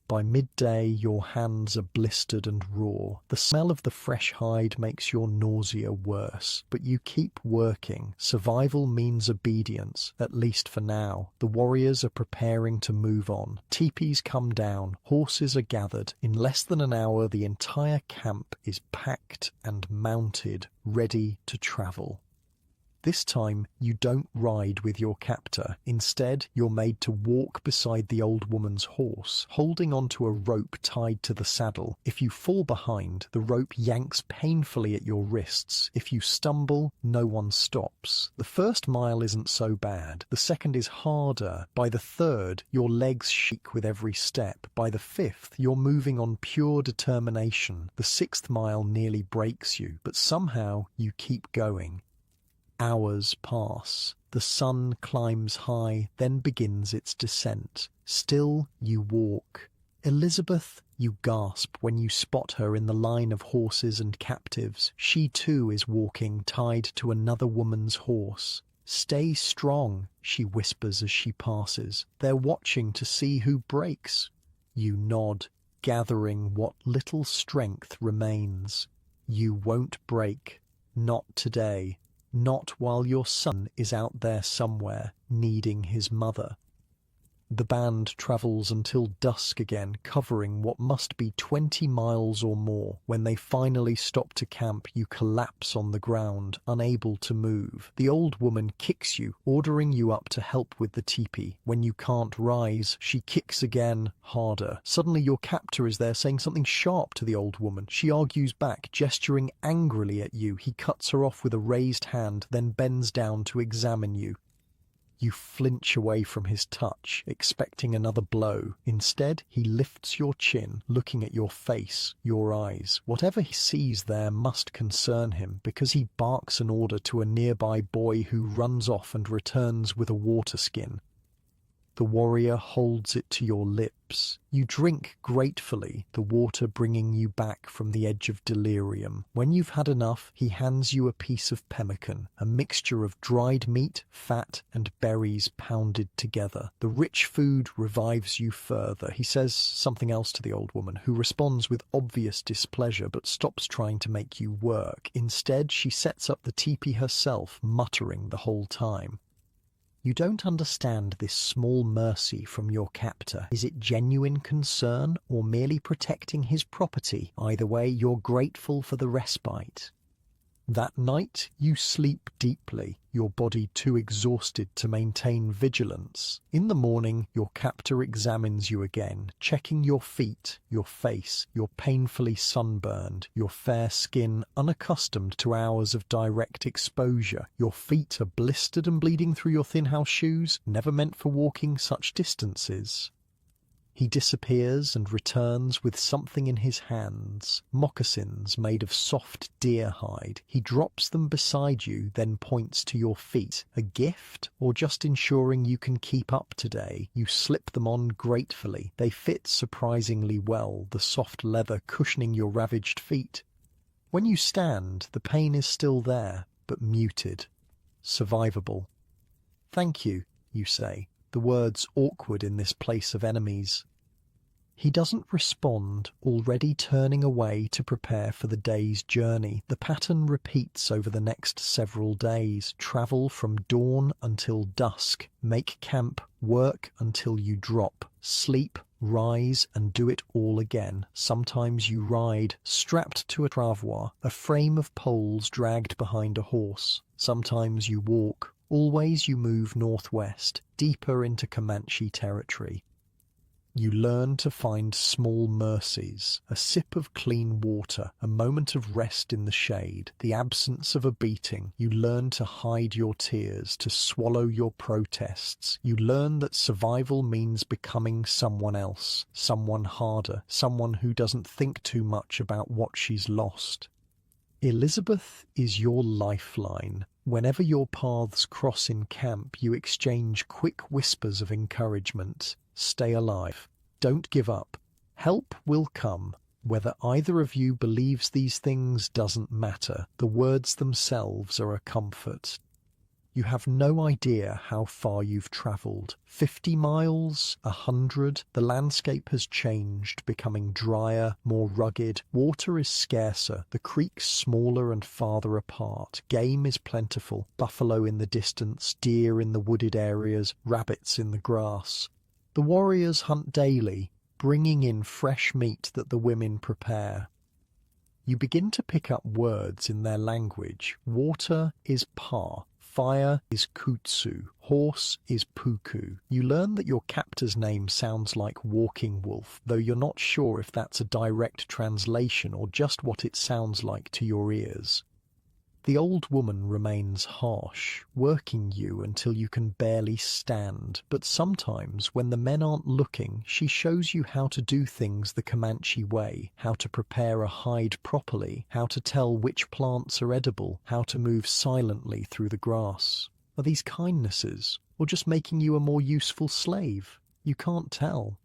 By midday, your hands are blistered and raw. The smell of the fresh hide makes your nausea worse, but you keep working. Survival means obedience, at least for now. The warriors are preparing to move on. Teepees come down. Horses are gathered. In less than an hour, the entire camp is packed and mounted, ready to travel. This time, you don't ride with your captor. Instead, you're made to walk beside the old woman's horse, holding onto a rope tied to the saddle. If you fall behind, the rope yanks painfully at your wrists. If you stumble, no one stops. The first mile isn't so bad. The second is harder. By the third, your legs shake with every step. By the fifth, you're moving on pure determination. The 6th mile nearly breaks you, but somehow you keep going. Hours pass. The sun climbs high, then begins its descent. Still, you walk. Elizabeth, you gasp when you spot her in the line of horses and captives. She too is walking, tied to another woman's horse. Stay strong, she whispers as she passes. They're watching to see who breaks. You nod, gathering what little strength remains. You won't break. Not today. Not while your son is out there somewhere, needing his mother. The band travels until dusk again, covering what must be 20 miles or more. When they finally stop to camp, you collapse on the ground, unable to move. The old woman kicks you, ordering you up to help with the teepee. When you can't rise, she kicks again, harder. Suddenly your captor is there saying something sharp to the old woman. She argues back, gesturing angrily at you. He cuts her off with a raised hand, then bends down to examine you. You flinch away from his touch, expecting another blow. Instead, he lifts your chin, looking at your face, your eyes. Whatever he sees there must concern him, because he barks an order to a nearby boy who runs off and returns with a water skin. The warrior holds it to your lips. You drink gratefully, the water bringing you back from the edge of delirium. When you've had enough, he hands you a piece of pemmican, a mixture of dried meat, fat, and berries pounded together. The rich food revives you further. He says something else to the old woman, who responds with obvious displeasure but stops trying to make you work. Instead, she sets up the teepee herself, muttering the whole time. You don't understand this small mercy from your captor. Is it genuine concern or merely protecting his property? Either way, you're grateful for the respite. That night, you sleep deeply, your body too exhausted to maintain vigilance. In the morning, your captor examines you again, checking your feet, your face. You're painfully sunburned, your fair skin unaccustomed to hours of direct exposure. Your feet are blistered and bleeding through your thin house shoes, never meant for walking such distances. He disappears and returns with something in his hands, moccasins made of soft deer hide. He drops them beside you, then points to your feet. A gift, or just ensuring you can keep up today? You slip them on gratefully. They fit surprisingly well, the soft leather cushioning your ravaged feet. When you stand, the pain is still there, but muted, survivable. "Thank you," you say, the words awkward in this place of enemies. He doesn't respond, already turning away to prepare for the day's journey. The pattern repeats over the next several days. Travel from dawn until dusk. Make camp, work until you drop. Sleep, rise, and do it all again. Sometimes you ride, strapped to a travois, a frame of poles dragged behind a horse. Sometimes you walk. Always you move northwest, deeper into Comanche territory. You learn to find small mercies, a sip of clean water, a moment of rest in the shade, the absence of a beating. You learn to hide your tears, to swallow your protests. You learn that survival means becoming someone else, someone harder, someone who doesn't think too much about what she's lost. Elizabeth is your lifeline. Whenever your paths cross in camp, you exchange quick whispers of encouragement. Stay alive. Don't give up. Help will come. Whether either of you believes these things doesn't matter. The words themselves are a comfort. You have no idea how far you've travelled. 50 miles? 100? The landscape has changed, becoming drier, more rugged. Water is scarcer, the creeks smaller and farther apart. Game is plentiful. Buffalo in the distance, deer in the wooded areas, rabbits in the grass. The warriors hunt daily, bringing in fresh meat that the women prepare. You begin to pick up words in their language. Water is pa. Fire is kutsu, horse is puku. You learn that your captor's name sounds like walking wolf, though you're not sure if that's a direct translation or just what it sounds like to your ears. The old woman remains harsh, working you until you can barely stand, but sometimes, when the men aren't looking, she shows you how to do things the Comanche way, how to prepare a hide properly, how to tell which plants are edible, how to move silently through the grass. Are these kindnesses, or just making you a more useful slave? You can't tell.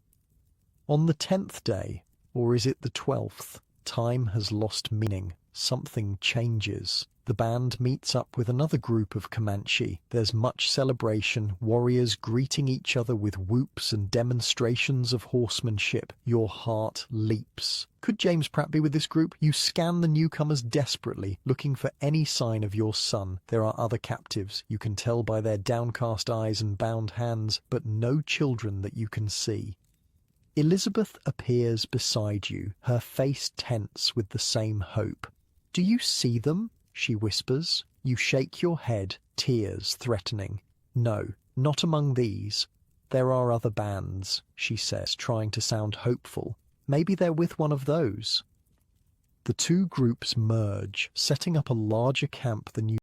On the 10th day, or is it the 12th, time has lost meaning. Something changes. The band meets up with another group of Comanche. There's much celebration, warriors greeting each other with whoops and demonstrations of horsemanship. Your heart leaps. Could James Pratt be with this group? You scan the newcomers desperately, looking for any sign of your son. There are other captives, you can tell by their downcast eyes and bound hands, but no children that you can see. Elizabeth appears beside you, her face tense with the same hope. "Do you see them?" she whispers. You shake your head, tears threatening. "No, not among these. There are other bands," she says, trying to sound hopeful. "Maybe they're with one of those." The two groups merge, setting up a larger camp than you've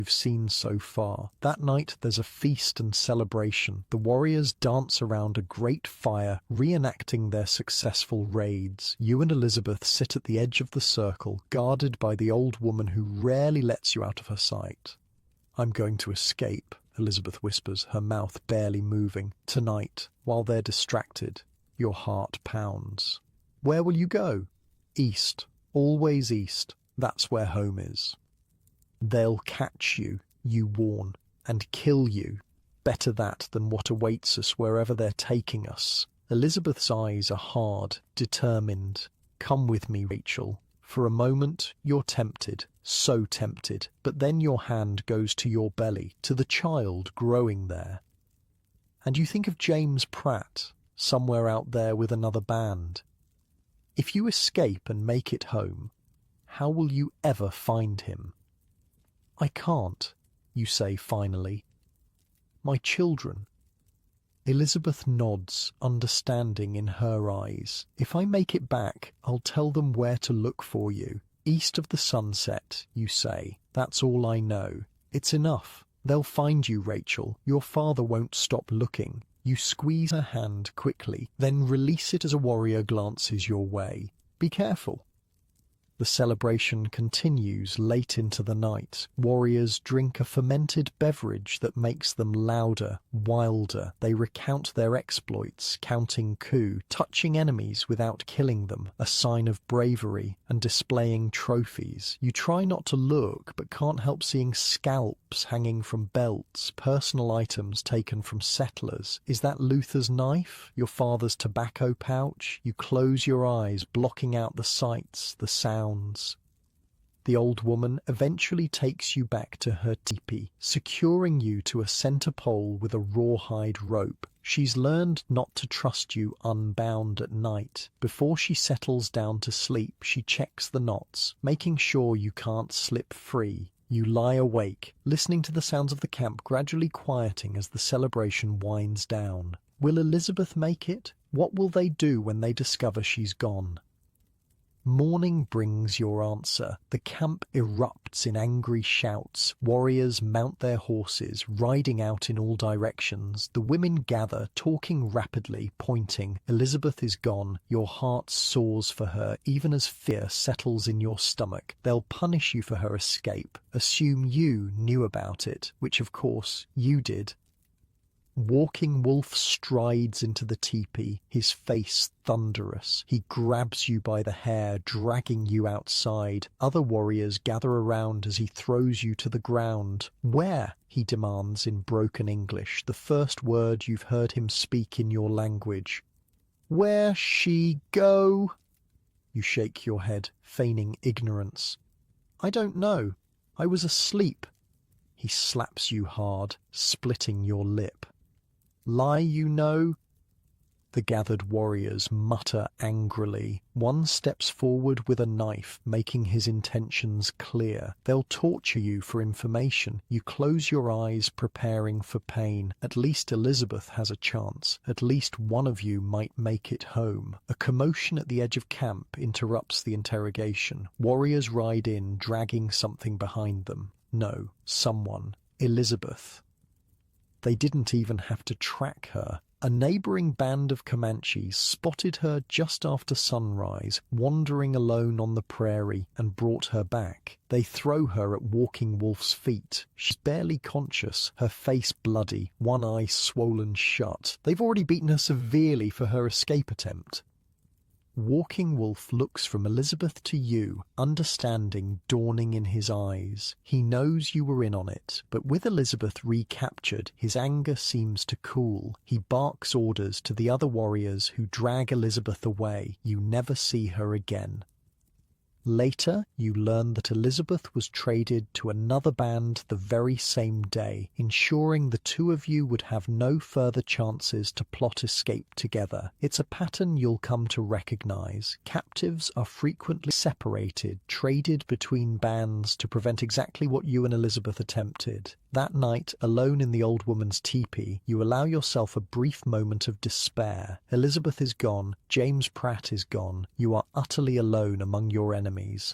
seen so far. That night there's a feast and celebration. The warriors dance around a great fire, reenacting their successful raids. You and Elizabeth sit at the edge of the circle, guarded by the old woman who rarely lets you out of her sight. "I'm going to escape," Elizabeth whispers, her mouth barely moving. "Tonight, while they're distracted." Your heart pounds. "Where will you go?" "East. Always east. That's where home is." "They'll catch you," you warn, "and kill you. Better that than what awaits us wherever they're taking us." Elizabeth's eyes are hard, determined. Come with me, Rachel. For a moment, you're tempted, so tempted, but then your hand goes to your belly, to the child growing there. And you think of James Pratt, somewhere out there with another band. If you escape and make it home, how will you ever find him? I can't, you say finally. My children. Elizabeth nods, understanding in her eyes. If I make it back, I'll tell them where to look for you. East of the sunset, you say. That's all I know. It's enough. They'll find you, Rachel. Your father won't stop looking. You squeeze her hand quickly, then release it as a warrior glances your way. Be careful. The celebration continues late into the night. Warriors drink a fermented beverage that makes them louder, wilder. They recount their exploits, counting coup, touching enemies without killing them, a sign of bravery, and displaying trophies. You try not to look, but can't help seeing scalps hanging from belts, personal items taken from settlers. Is that Luther's knife? Your father's tobacco pouch? You close your eyes, blocking out the sights, the sounds. The old woman eventually takes you back to her teepee, securing you to a center pole with a rawhide rope. She's learned not to trust you unbound at night. Before she settles down to sleep, she checks the knots, making sure you can't slip free. You lie awake, listening to the sounds of the camp gradually quieting as the celebration winds down. Will Elizabeth make it? What will they do when they discover she's gone? Morning brings your answer. The camp erupts in angry shouts. Warriors mount their horses, riding out in all directions. The women gather, talking rapidly, pointing. Elizabeth is gone. Your heart soars for her, even as fear settles in your stomach. They'll punish you for her escape. Assume you knew about it, which of course you did. Walking Wolf strides into the teepee, his face thunderous. He grabs you by the hair, dragging you outside. Other warriors gather around as he throws you to the ground. Where? He demands in broken English, the first word you've heard him speak in your language. Where she go? You shake your head, feigning ignorance. I don't know. I was asleep. He slaps you hard, splitting your lip. Lie, you know? The gathered warriors mutter angrily. One steps forward with a knife, making his intentions clear. They'll torture you for information. You close your eyes, preparing for pain. At least Elizabeth has a chance. At least one of you might make it home. A commotion at the edge of camp interrupts the interrogation. Warriors ride in, dragging something behind them. No, someone. Elizabeth. They didn't even have to track her. A neighbouring band of Comanches spotted her just after sunrise, wandering alone on the prairie, and brought her back. They throw her at Walking Wolf's feet. She's barely conscious, her face bloody, one eye swollen shut. They've already beaten her severely for her escape attempt. Walking Wolf looks from Elizabeth to you, understanding dawning in his eyes. He knows you were in on it, but with Elizabeth recaptured, his anger seems to cool. He barks orders to the other warriors who drag Elizabeth away. You never see her again. Later, you learn that Elizabeth was traded to another band the very same day, ensuring the two of you would have no further chances to plot escape together. It's a pattern you'll come to recognize. Captives are frequently separated, traded between bands to prevent exactly what you and Elizabeth attempted. That night, alone in the old woman's teepee, you allow yourself a brief moment of despair. Elizabeth is gone, James Pratt is gone, you are utterly alone among your enemies.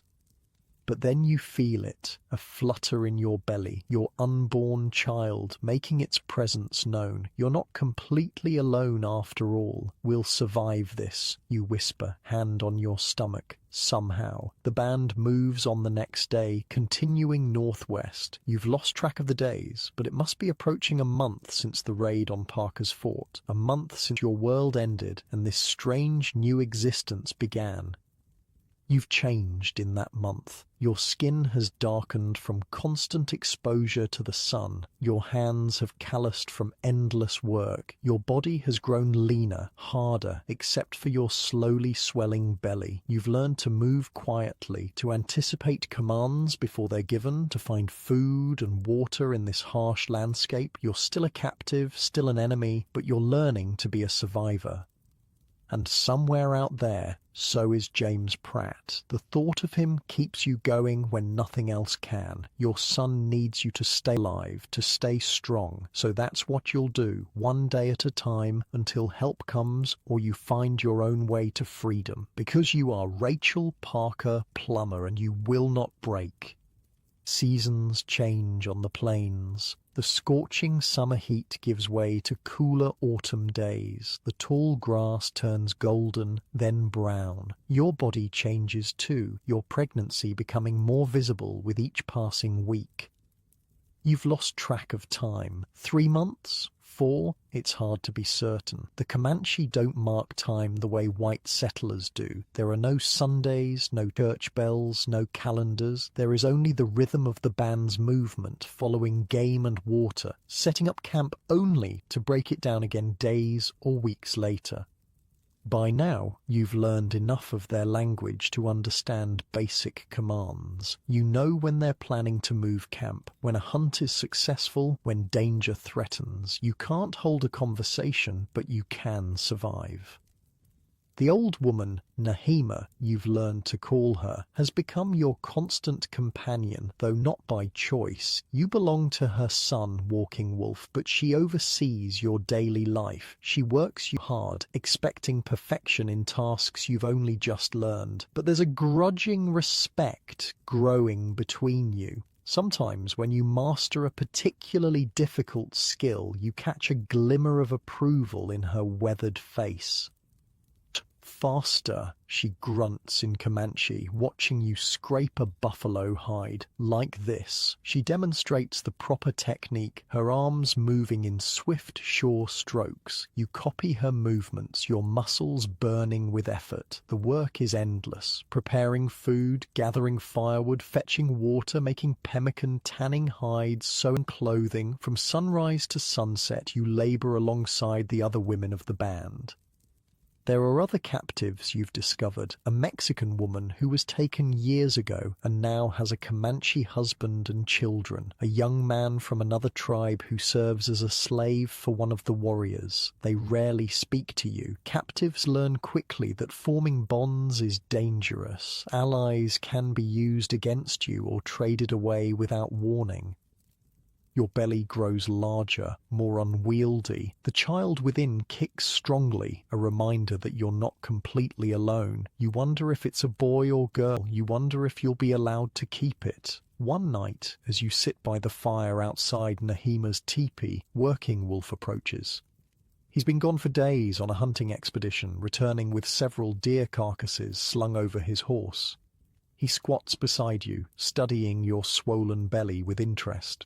But then you feel it, a flutter in your belly, your unborn child making its presence known. You're not completely alone after all. We'll survive this, you whisper, hand on your stomach. Somehow. The band moves on the next day, continuing northwest. You've lost track of the days, but it must be approaching a month since the raid on Parker's Fort. A month since your world ended and this strange new existence began. You've changed in that month. Your skin has darkened from constant exposure to the sun. Your hands have calloused from endless work. Your body has grown leaner, harder, except for your slowly swelling belly. You've learned to move quietly, to anticipate commands before they're given, to find food and water in this harsh landscape. You're still a captive, still an enemy, but you're learning to be a survivor. And somewhere out there, so is James Pratt. The thought of him keeps you going when nothing else can. Your son needs you to stay alive, to stay strong. So that's what you'll do, one day at a time, until help comes or you find your own way to freedom. Because you are Rachel Parker Plummer and you will not break. Seasons change on the plains. The scorching summer heat gives way to cooler autumn days. The tall grass turns golden, then brown. Your body changes too, your pregnancy becoming more visible with each passing week. You've lost track of time. 3 months? 4? It's hard to be certain. The Comanche don't mark time the way white settlers do. There are no Sundays, no church bells, no calendars. There is only the rhythm of the band's movement, following game and water, setting up camp only to break it down again days or weeks later. By now, you've learned enough of their language to understand basic commands. You know when they're planning to move camp, when a hunt is successful, when danger threatens. You can't hold a conversation, but you can survive. The old woman, Nahima, you've learned to call her, has become your constant companion, though not by choice. You belong to her son, Walking Wolf, but she oversees your daily life. She works you hard, expecting perfection in tasks you've only just learned. But there's a grudging respect growing between you. Sometimes when you master a particularly difficult skill, you catch a glimmer of approval in her weathered face. Faster, she grunts in Comanche, watching you scrape a buffalo hide. Like this. She demonstrates the proper technique, her arms moving in swift, sure strokes. You copy her movements, your muscles burning with effort. The work is endless. Preparing food, gathering firewood, fetching water, making pemmican, tanning hides, sewing clothing. From sunrise to sunset, you labor alongside the other women of the band. There are other captives you've discovered, a Mexican woman who was taken years ago and now has a Comanche husband and children, a young man from another tribe who serves as a slave for one of the warriors. They rarely speak to you. Captives learn quickly that forming bonds is dangerous. Allies can be used against you or traded away without warning. Your belly grows larger, more unwieldy. The child within kicks strongly, a reminder that you're not completely alone. You wonder if it's a boy or girl. You wonder if you'll be allowed to keep it. One night, as you sit by the fire outside Nahima's teepee, Working Wolf approaches. He's been gone for days on a hunting expedition, returning with several deer carcasses slung over his horse. He squats beside you, studying your swollen belly with interest.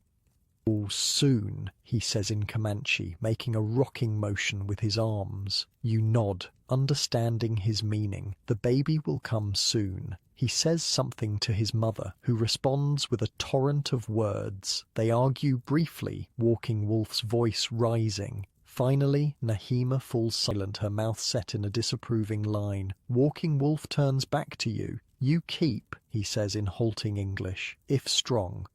Soon, he says in Comanche, making a rocking motion with his arms. You nod, understanding his meaning. The baby will come soon. He says something to his mother, who responds with a torrent of words. They argue briefly, Walking Wolf's voice rising. Finally, Nahima falls silent, her mouth set in a disapproving line. Walking Wolf turns back to you. You keep, he says in halting English, if strong.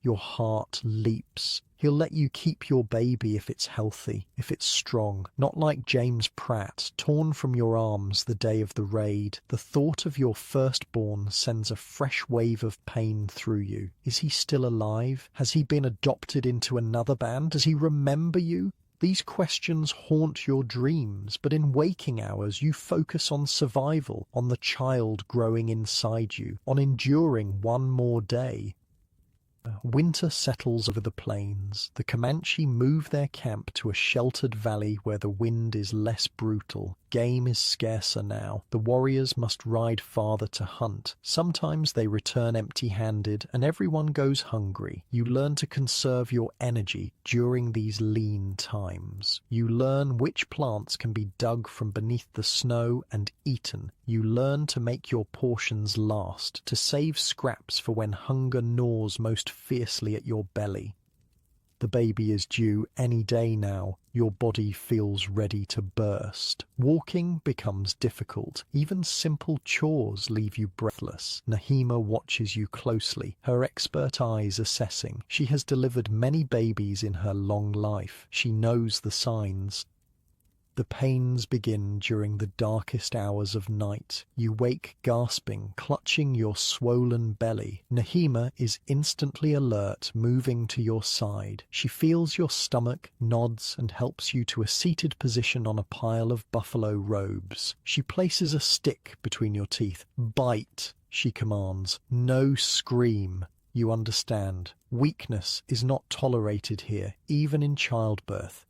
Your heart leaps. He'll let you keep your baby if it's healthy, if it's strong. Not like James Pratt, torn from your arms the day of the raid. The thought of your firstborn sends a fresh wave of pain through you. Is he still alive? Has he been adopted into another band? Does he remember you? These questions haunt your dreams, but in waking hours you focus on survival, on the child growing inside you, on enduring one more day. Winter settles over the plains. The Comanche move their camp to a sheltered valley where the wind is less brutal. Game is scarcer now. The warriors must ride farther to hunt. Sometimes they return empty-handed, and everyone goes hungry. You learn to conserve your energy during these lean times. You learn which plants can be dug from beneath the snow and eaten. You learn to make your portions last, to save scraps for when hunger gnaws most fiercely at your belly. The baby is due any day now. Your body feels ready to burst. Walking becomes difficult. Even simple chores leave you breathless. Nahima watches you closely, her expert eyes assessing. She has delivered many babies in her long life. She knows the signs. The pains begin during the darkest hours of night. You wake gasping, clutching your swollen belly. Nahima is instantly alert, moving to your side. She feels your stomach, nods, and helps you to a seated position on a pile of buffalo robes. She places a stick between your teeth. "Bite," she commands. "No scream." You understand. Weakness is not tolerated here, even in childbirth.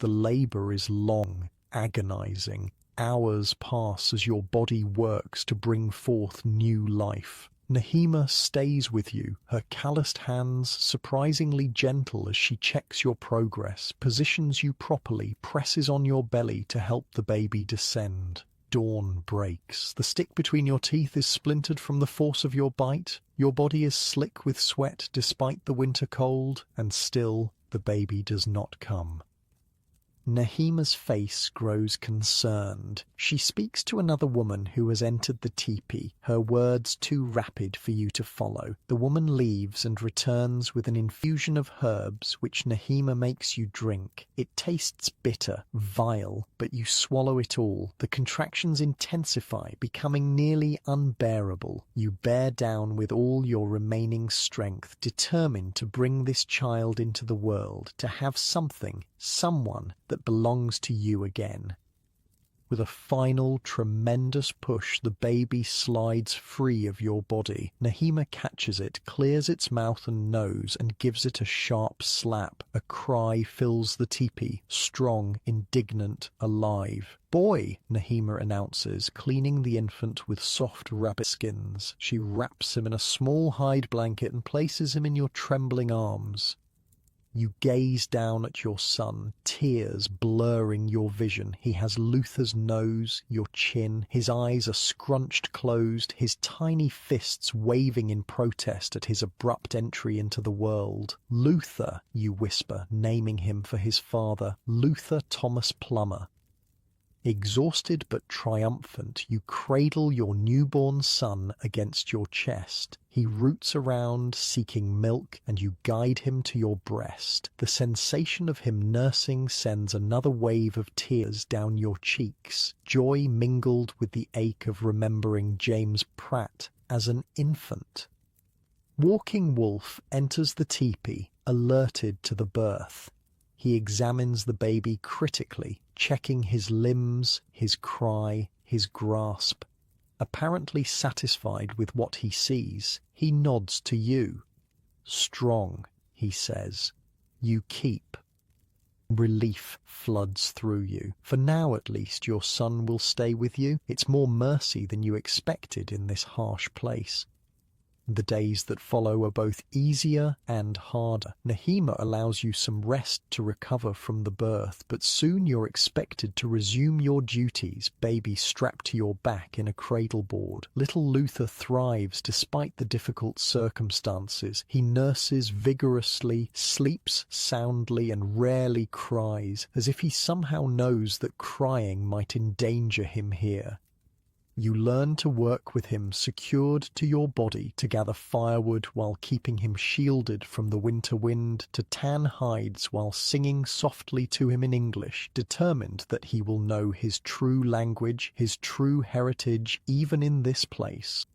The labor is long, agonizing. Hours pass as your body works to bring forth new life. Nahima stays with you, her calloused hands surprisingly gentle as she checks your progress, positions you properly, presses on your belly to help the baby descend. Dawn breaks. The stick between your teeth is splintered from the force of your bite. Your body is slick with sweat despite the winter cold, and still the baby does not come. Nahima's face grows concerned. She speaks to another woman who has entered the teepee, her words too rapid for you to follow. The woman leaves and returns with an infusion of herbs which Nahima makes you drink. It tastes bitter, vile, but you swallow it all. The contractions intensify, becoming nearly unbearable. You bear down with all your remaining strength, determined to bring this child into the world, to have something, someone that belongs to you again. With a final tremendous push, the baby slides free of your body. Nahima catches it, clears its mouth and nose, and gives it a sharp slap. A cry fills the teepee, strong, indignant, alive. "Boy," Nahima announces, cleaning the infant with soft rabbit skins. She wraps him in a small hide blanket and places him in your trembling arms. You gaze down at your son, tears blurring your vision. He has Luther's nose, your chin. His eyes are scrunched closed, his tiny fists waving in protest at his abrupt entry into the world. "Luther," you whisper, naming him for his father. "Luther Thomas Plummer." Exhausted but triumphant, you cradle your newborn son against your chest. He roots around, seeking milk, and you guide him to your breast. The sensation of him nursing sends another wave of tears down your cheeks, joy mingled with the ache of remembering James Pratt as an infant. Walking Wolf enters the teepee, alerted to the birth. He examines the baby critically, checking his limbs, his cry, his grasp. Apparently satisfied with what he sees, he nods to you. "Strong," he says. You keep. Relief floods through you. For now at least your son will stay with you. It's more mercy than you expected in this harsh place. The days that follow are both easier and harder. Nahima allows you some rest to recover from the birth, but soon you're expected to resume your duties, baby strapped to your back in a cradle board. Little Luther thrives despite the difficult circumstances. He nurses vigorously, sleeps soundly, and rarely cries, as if he somehow knows that crying might endanger him here. You learn to work with him secured to your body, to gather firewood while keeping him shielded from the winter wind, to tan hides while singing softly to him in English, determined that he will know his true language, his true heritage, even in this place.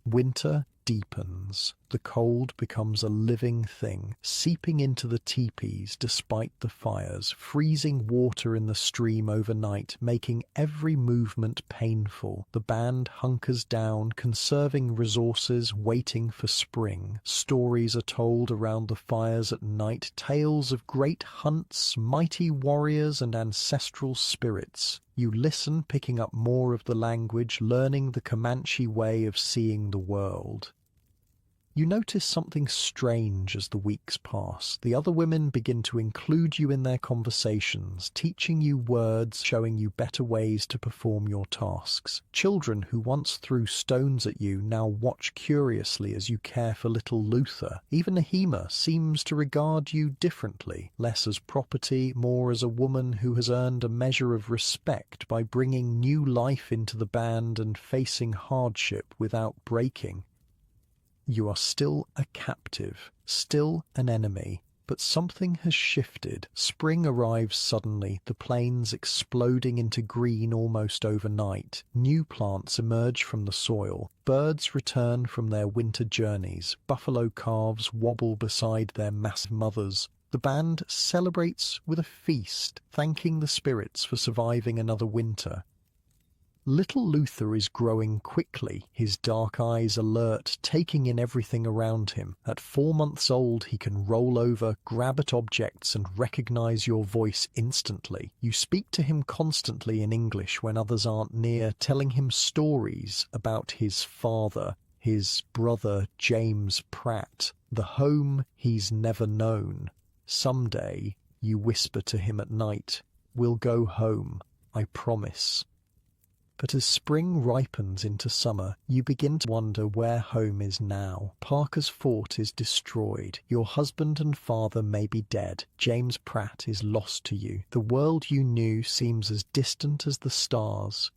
Winter deepens. The cold becomes a living thing, seeping into the teepees despite the fires, freezing water in the stream overnight, making every movement painful. The band hunkers down, conserving resources, waiting for spring. Stories are told around the fires at night, tales of great hunts, mighty warriors, and ancestral spirits. You listen, picking up more of the language, learning the Comanche way of seeing the world. You notice something strange as the weeks pass. The other women begin to include you in their conversations, teaching you words, showing you better ways to perform your tasks. Children who once threw stones at you now watch curiously as you care for little Luther. Even Nahima seems to regard you differently, less as property, more as a woman who has earned a measure of respect by bringing new life into the band and facing hardship without breaking. You are still a captive, still an enemy, but something has shifted. Spring arrives suddenly, the plains exploding into green almost overnight. New plants emerge from the soil. Birds return from their winter journeys. Buffalo calves wobble beside their massive mothers. The band celebrates with a feast, thanking the spirits for surviving another winter. Little Luther is growing quickly, his dark eyes alert, taking in everything around him. At 4 months old, he can roll over, grab at objects, and recognize your voice instantly. You speak to him constantly in English when others aren't near, telling him stories about his father, his brother James Pratt, the home he's never known. Someday, you whisper to him at night, "We'll go home, I promise." But as spring ripens into summer, you begin to wonder where home is now. Parker's fort is destroyed. Your husband and father may be dead. James Pratt is lost to you. The world you knew seems as distant as the stars.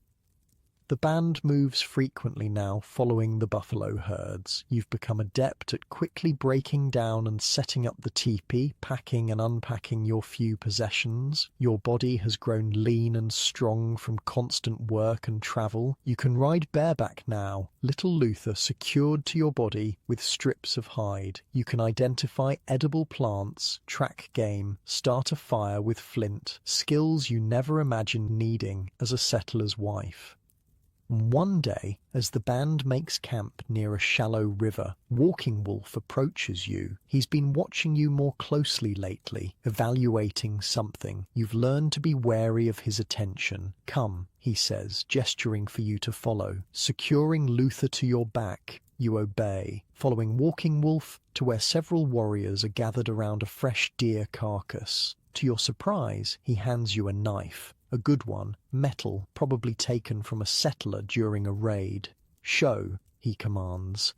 The band moves frequently now, following the buffalo herds. You've become adept at quickly breaking down and setting up the teepee, packing and unpacking your few possessions. Your body has grown lean and strong from constant work and travel. You can ride bareback now, little Luther secured to your body with strips of hide. You can identify edible plants, track game, start a fire with flint, skills you never imagined needing as a settler's wife. One day, as the band makes camp near a shallow river, Walking Wolf approaches you. He's been watching you more closely lately, evaluating something. You've learned to be wary of his attention. "Come," he says, gesturing for you to follow. Securing Luther to your back, you obey, following Walking Wolf to where several warriors are gathered around a fresh deer carcass. To your surprise, he hands you a knife. A good one, metal, probably taken from a settler during a raid. "Show," he commands.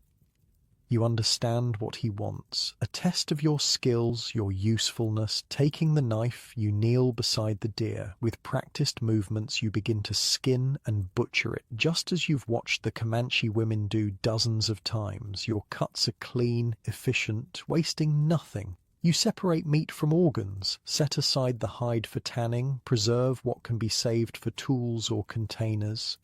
You understand what he wants. A test of your skills, your usefulness. Taking the knife, you kneel beside the deer. With practiced movements, you begin to skin and butcher it, just as you've watched the Comanche women do dozens of times. Your cuts are clean, efficient, wasting nothing. You separate meat from organs, set aside the hide for tanning, preserve what can be saved for tools or containers.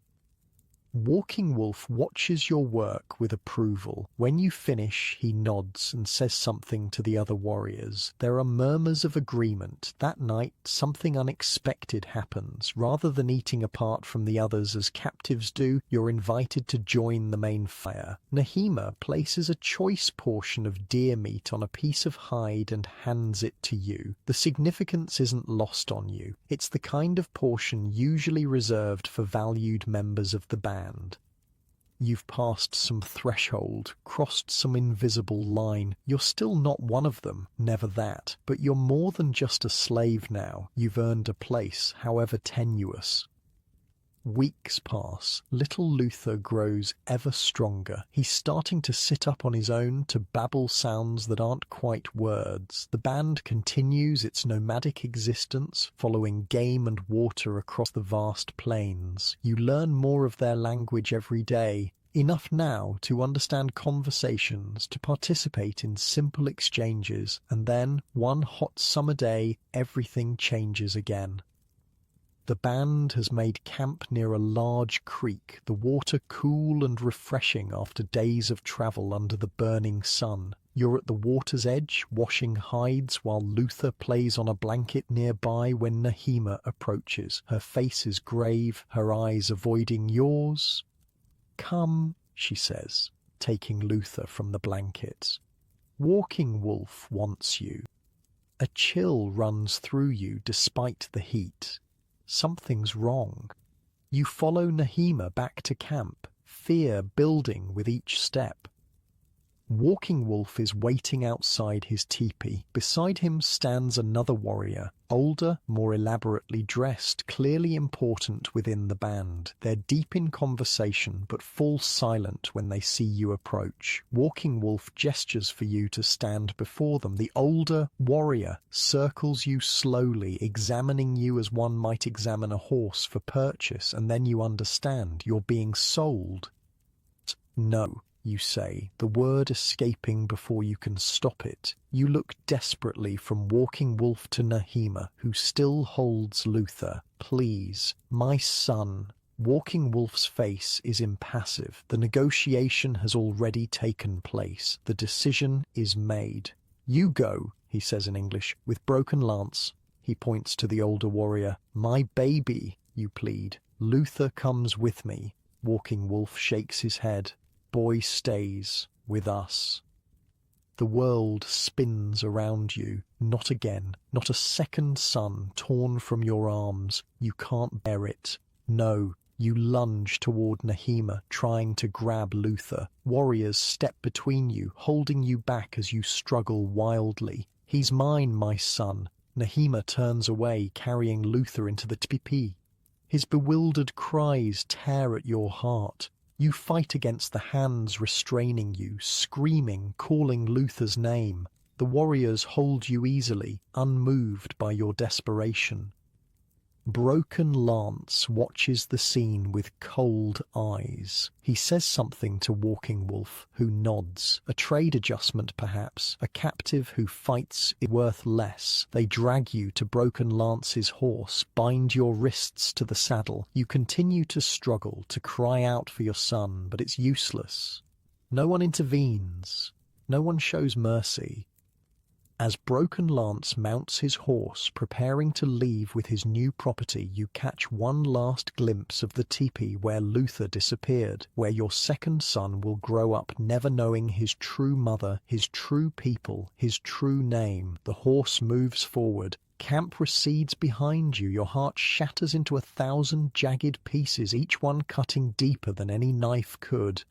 Walking Wolf watches your work with approval. When you finish, he nods and says something to the other warriors. There are murmurs of agreement. That night, something unexpected happens. Rather than eating apart from the others as captives do, you're invited to join the main fire. Nahima places a choice portion of deer meat on a piece of hide and hands it to you. The significance isn't lost on you. It's the kind of portion usually reserved for valued members of the band. You've passed some threshold, crossed some invisible line. You're still not one of them, never that. But you're more than just a slave now. You've earned a place, however tenuous. Weeks pass. Little Luther grows ever stronger. He's starting to sit up on his own, to babble sounds that aren't quite words. The band continues its nomadic existence, following game and water across the vast plains. You learn more of their language every day, enough now to understand conversations, to participate in simple exchanges, and then, one hot summer day, everything changes again. The band has made camp near a large creek, the water cool and refreshing after days of travel under the burning sun. You're at the water's edge, washing hides while Luther plays on a blanket nearby when Nahima approaches. Her face is grave, her eyes avoiding yours. "Come," she says, taking Luther from the blankets. "Walking Wolf wants you." A chill runs through you despite the heat. something's wrong. You follow Nahima back to camp, fear building with each step. Walking Wolf is waiting outside his teepee. Beside him stands another warrior, older, more elaborately dressed, clearly important within the band. They're deep in conversation, but fall silent when they see you approach. Walking Wolf gestures for you to stand before them. The older warrior circles you slowly, examining you as one might examine a horse for purchase, and then you understand you're being sold. No, you say, the word escaping before you can stop it. You look desperately from Walking Wolf to Nahima, who still holds Luther. Please, my son. Walking Wolf's face is impassive. The negotiation has already taken place. The decision is made. You go, he says in English, with broken lance. He points to the older warrior. My baby, you plead. Luther comes with me. Walking Wolf shakes his head. Boy stays with us. The world spins around you. Not again. Not a second son torn from your arms. You can't bear it. No. You lunge toward Nahima, trying to grab Luther. Warriors step between you, holding you back as you struggle wildly. He's mine, my son. Nahima turns away, carrying Luther into the teepee. His bewildered cries tear at your heart. You fight against the hands restraining you, screaming, calling Luther's name. The warriors hold you easily, unmoved by your desperation. Broken Lance watches the scene with cold eyes. He says something to Walking Wolf, who nods. A trade adjustment, perhaps. A captive who fights is worth less. They drag you to Broken Lance's horse, bind your wrists to the saddle. You continue to struggle, to cry out for your son, but it's useless. No one intervenes. No one shows mercy. As Broken Lance mounts his horse, preparing to leave with his new property, you catch one last glimpse of the teepee where Luther disappeared, where your second son will grow up never knowing his true mother, his true people, his true name. The horse moves forward. Camp recedes behind you. Your heart shatters into 1,000 jagged pieces, each one cutting deeper than any knife could.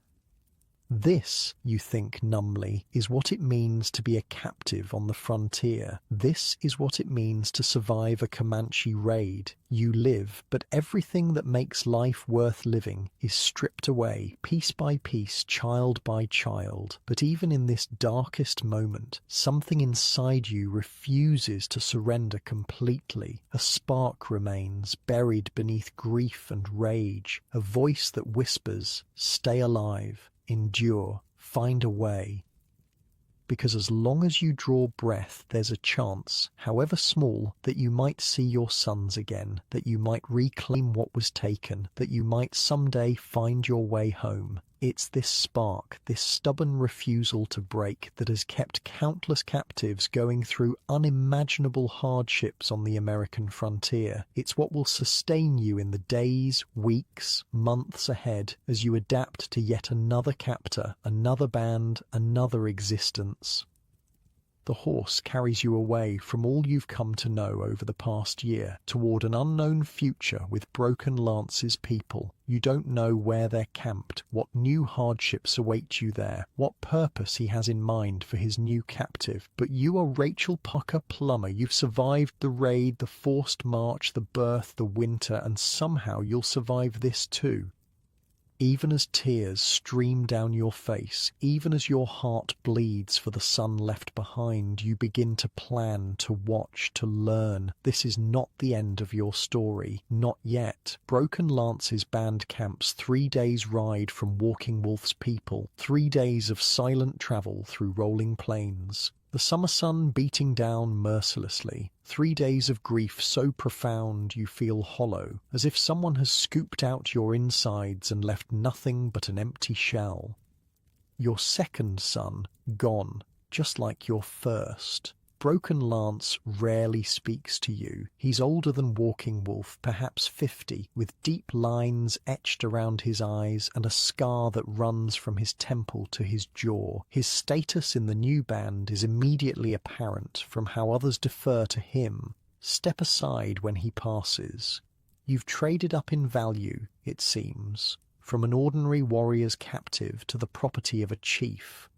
This, you think numbly, is what it means to be a captive on the frontier. This is what it means to survive a Comanche raid. You live, but everything that makes life worth living is stripped away, piece by piece, child by child. But even in this darkest moment, something inside you refuses to surrender completely. A spark remains, buried beneath grief and rage, a voice that whispers, "Stay alive. Endure, find a way." Because as long as you draw breath, there's a chance, however small, that you might see your sons again, that you might reclaim what was taken, that you might someday find your way home. It's this spark, this stubborn refusal to break, that has kept countless captives going through unimaginable hardships on the American frontier. It's what will sustain you in the days, weeks, months ahead as you adapt to yet another captor, another band, another existence. The horse carries you away from all you've come to know over the past year, toward an unknown future with Broken Lance's people. You don't know where they're camped, what new hardships await you there, what purpose he has in mind for his new captive. But you are Rachel Parker Plummer. You've survived the raid, the forced march, the birth, the winter, and somehow you'll survive this too. Even as tears stream down your face, even as your heart bleeds for the son left behind, you begin to plan, to watch, to learn. This is not the end of your story. Not yet. Broken Lance's band camps 3 days' ride from Walking Wolf's people, 3 days of silent travel through rolling plains. The summer sun beating down mercilessly. 3 days of grief so profound you feel hollow, as if someone has scooped out your insides and left nothing but an empty shell. Your second son gone, just like your first. Broken Lance rarely speaks to you. He's older than Walking Wolf, perhaps 50, with deep lines etched around his eyes and a scar that runs from his temple to his jaw. His status in the new band is immediately apparent from how others defer to him, step aside when he passes. You've traded up in value, it seems, from an ordinary warrior's captive to the property of a chief.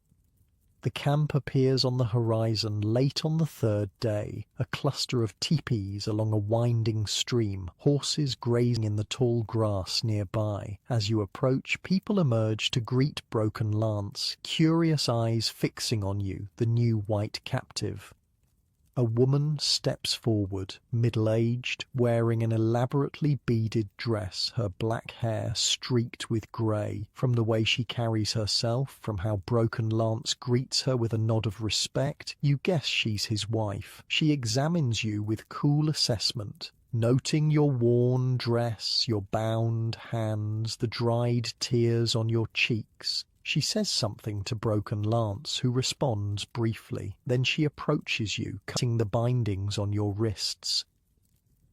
The camp appears on the horizon late on the third day, a cluster of teepees along a winding stream, horses grazing in the tall grass nearby. As you approach, people emerge to greet Broken Lance, curious eyes fixing on you, the new white captive. A woman steps forward, middle-aged, wearing an elaborately beaded dress, her black hair streaked with grey. From the way she carries herself, from how Broken Lance greets her with a nod of respect, you guess she's his wife. She examines you with cool assessment, noting your worn dress, your bound hands, the dried tears on your cheeks. She says something to Broken Lance, who responds briefly. Then she approaches you, cutting the bindings on your wrists.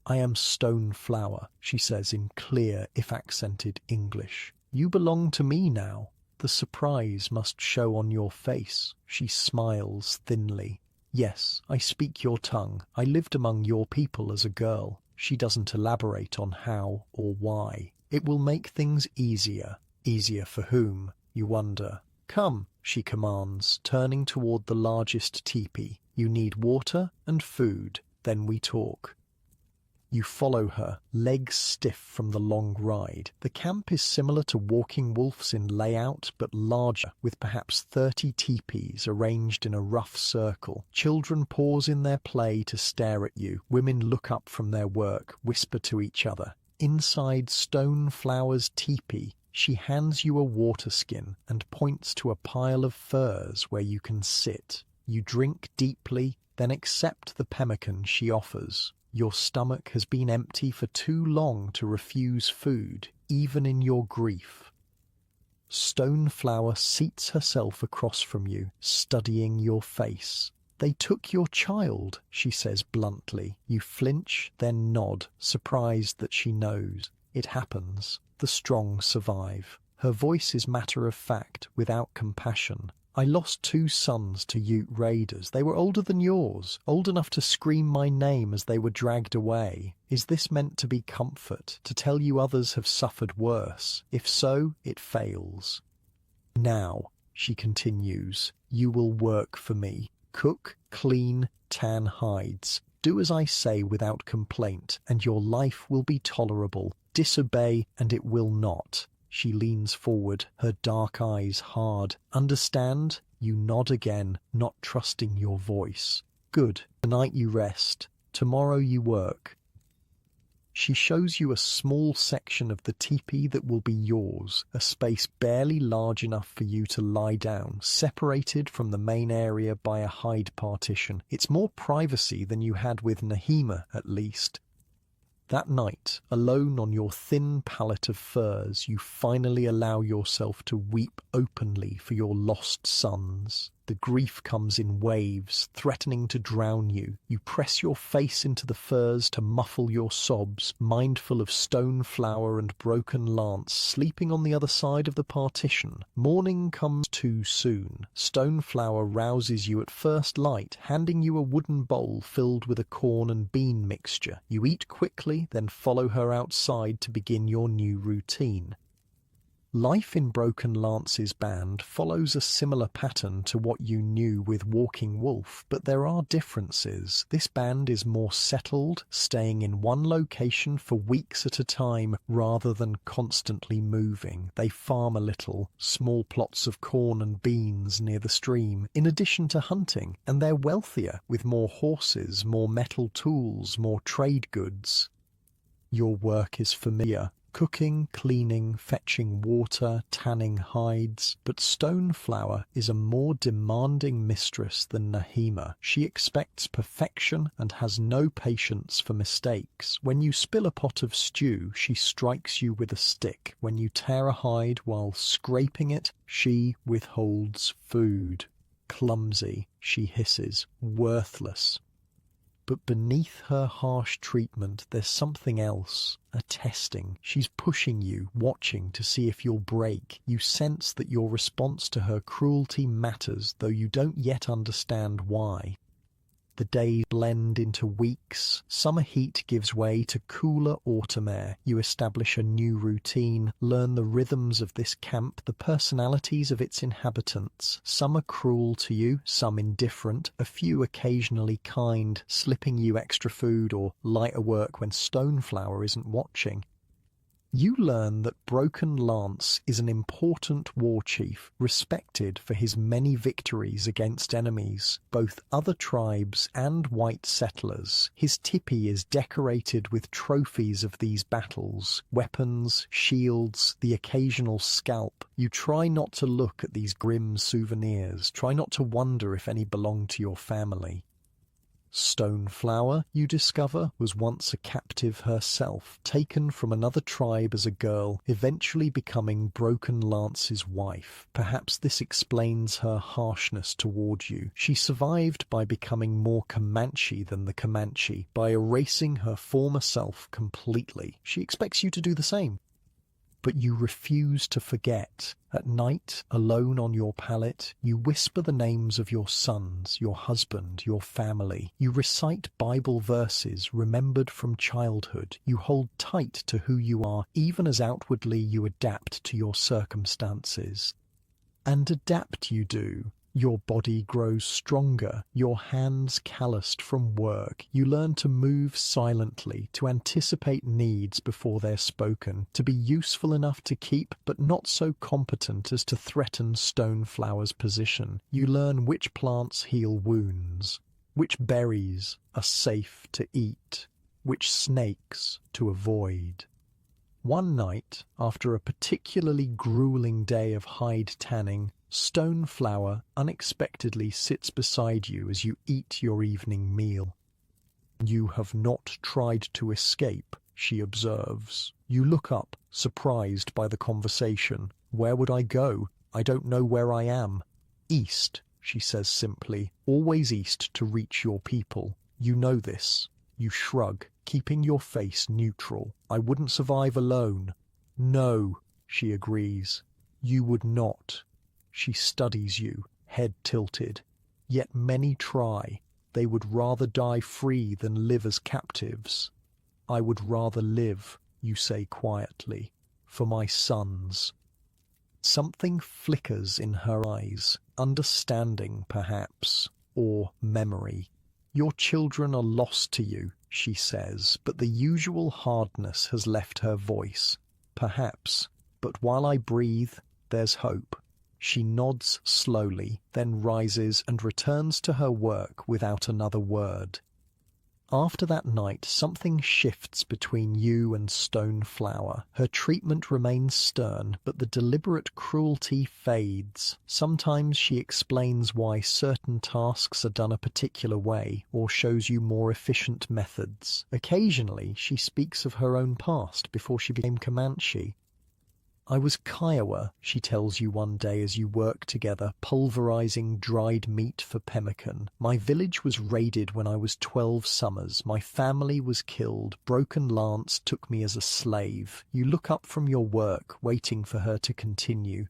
"I am Stone Flower," she says in clear, if accented English. "You belong to me now." The surprise must show on your face. She smiles thinly. "Yes, I speak your tongue. I lived among your people as a girl." She doesn't elaborate on how or why. It will make things easier. Easier for whom? You wonder. "Come," she commands, turning toward the largest teepee. "You need water and food, then we talk." You follow her, legs stiff from the long ride. The camp is similar to Walking Wolf's in layout, but larger, with perhaps 30 teepees arranged in a rough circle. Children pause in their play to stare at you. Women look up from their work, whisper to each other. Inside Stone Flower's teepee, she hands you a water skin and points to a pile of furs where you can sit. You drink deeply, then accept the pemmican she offers. Your stomach has been empty for too long to refuse food, even in your grief. Stone Flower seats herself across from you, studying your face. "They took your child," she says bluntly. You flinch, then nod, surprised that she knows. It happens. The strong survive. Her voice is matter-of-fact, without compassion. "I lost 2 sons to Ute raiders. They were older than yours, old enough to scream my name as they were dragged away. Is this meant to be comfort, to tell you others have suffered worse? If so, it fails. Now," she continues, "you will work for me. Cook, clean, tan hides. Do as I say without complaint, and your life will be tolerable. Disobey, and it will not." She leans forward, her dark eyes hard. "Understand?" You nod again, not trusting your voice. "Good. Tonight you rest. Tomorrow you work." She shows you a small section of the teepee that will be yours, a space barely large enough for you to lie down, separated from the main area by a hide partition. It's more privacy than you had with Nahima, at least. That night, alone on your thin pallet of furs, you finally allow yourself to weep openly for your lost sons. The grief comes in waves, threatening to drown you. You press your face into the furs to muffle your sobs, mindful of Stone Flower and Broken Lance sleeping on the other side of the partition. Morning comes too soon. Stone Flower rouses you at first light, handing you a wooden bowl filled with a corn and bean mixture. You eat quickly, then follow her outside to begin your new routine. Life in Broken Lance's band follows a similar pattern to what you knew with Walking Wolf, but there are differences. This band is more settled, staying in one location for weeks at a time rather than constantly moving. They farm a little, small plots of corn and beans near the stream, in addition to hunting, and they're wealthier, with more horses, more metal tools, more trade goods. Your work is familiar. Cooking, cleaning, fetching water, tanning hides. But Stone Flower is a more demanding mistress than Nahima. She expects perfection and has no patience for mistakes. When you spill a pot of stew, she strikes you with a stick. When you tear a hide while scraping it, she withholds food. Clumsy, she hisses. Worthless. But beneath her harsh treatment, there's something else, a testing. She's pushing you, watching to see if you'll break. You sense that your response to her cruelty matters, though you don't yet understand why. The days blend into weeks. Summer heat gives way to cooler autumn air. You establish a new routine, learn the rhythms of this camp, the personalities of its inhabitants. Some are cruel to you, some indifferent, a few occasionally kind, slipping you extra food or lighter work when Stoneflower isn't watching. You learn that Broken Lance is an important war chief, respected for his many victories against enemies, both other tribes and white settlers. His tipi is decorated with trophies of these battles, weapons, shields, the occasional scalp. You try not to look at these grim souvenirs, try not to wonder if any belong to your family. Stoneflower, you discover, was once a captive herself, taken from another tribe as a girl, eventually becoming Broken Lance's wife. Perhaps this explains her harshness toward you. She survived by becoming more Comanche than the Comanche, by erasing her former self completely. She expects you to do the same. But you refuse to forget. At night, alone on your pallet, you whisper the names of your sons, your husband, your family. You recite Bible verses remembered from childhood. You hold tight to who you are, even as outwardly you adapt to your circumstances. And adapt you do. Your body grows stronger, your hands calloused from work. You learn to move silently, to anticipate needs before they're spoken, to be useful enough to keep, but not so competent as to threaten Stoneflower's position. You learn which plants heal wounds, which berries are safe to eat, which snakes to avoid. One night, after a particularly grueling day of hide tanning, Stoneflower unexpectedly sits beside you as you eat your evening meal. "You have not tried to escape," she observes. You look up, surprised by the conversation. "Where would I go? I don't know where I am." "East," she says simply. "Always east to reach your people. You know this." You shrug, keeping your face neutral. "I wouldn't survive alone." "No," she agrees. "You would not." She studies you, head tilted. "Yet many try. They would rather die free than live as captives." "I would rather live," you say quietly, "for my sons." Something flickers in her eyes, understanding perhaps, or memory. "Your children are lost to you," she says, but the usual hardness has left her voice. "Perhaps, but while I breathe, there's hope." She nods slowly, then rises and returns to her work without another word. After that night, something shifts between you and Stoneflower. Her treatment remains stern, but the deliberate cruelty fades. Sometimes she explains why certain tasks are done a particular way, or shows you more efficient methods. Occasionally, she speaks of her own past before she became Comanche. "I was Kiowa," she tells you one day as you work together, pulverizing dried meat for pemmican. "My village was raided when I was 12 summers. My family was killed. Broken Lance took me as a slave." You look up from your work, waiting for her to continue.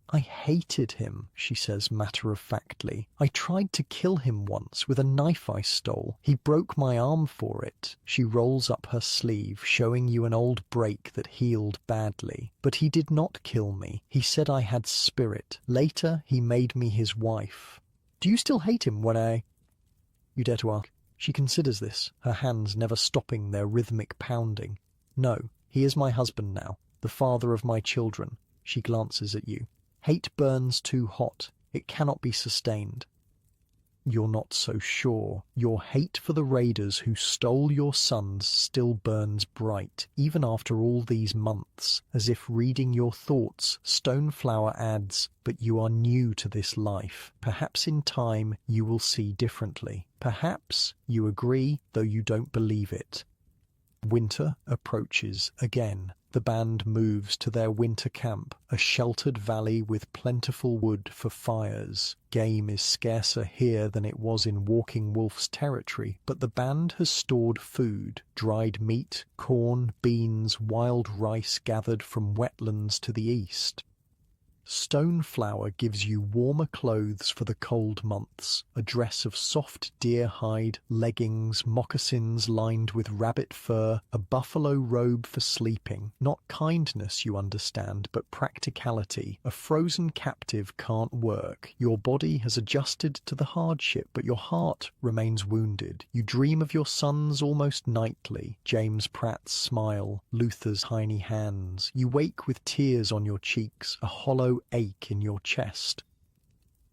"I hated him," she says matter-of-factly. "I tried to kill him once with a knife I stole. He broke my arm for it." She rolls up her sleeve, showing you an old break that healed badly. "But he did not kill me. He said I had spirit. Later, he made me his wife." "Do you still hate him when I—" You dare to ask. She considers this, her hands never stopping their rhythmic pounding. "No, he is my husband now, the father of my children." She glances at you. "Hate burns too hot. It cannot be sustained." You're not so sure. Your hate for the raiders who stole your sons still burns bright, even after all these months. As if reading your thoughts, Stoneflower adds, "But you are new to this life. Perhaps in time you will see differently." Perhaps you agree, though you don't believe it. Winter approaches again. The band moves to their winter camp, a sheltered valley with plentiful wood for fires. Game is scarcer here than it was in Walking Wolf's territory, but the band has stored food, dried meat, corn, beans, wild rice gathered from wetlands to the east. Stoneflower gives you warmer clothes for the cold months, a dress of soft deer hide, leggings, moccasins lined with rabbit fur, a buffalo robe for sleeping. Not kindness, you understand, but practicality. A frozen captive can't work. Your body has adjusted to the hardship, but your heart remains wounded. You dream of your sons almost nightly. James Pratt's smile, Luther's tiny hands. You wake with tears on your cheeks, a hollow ache in your chest.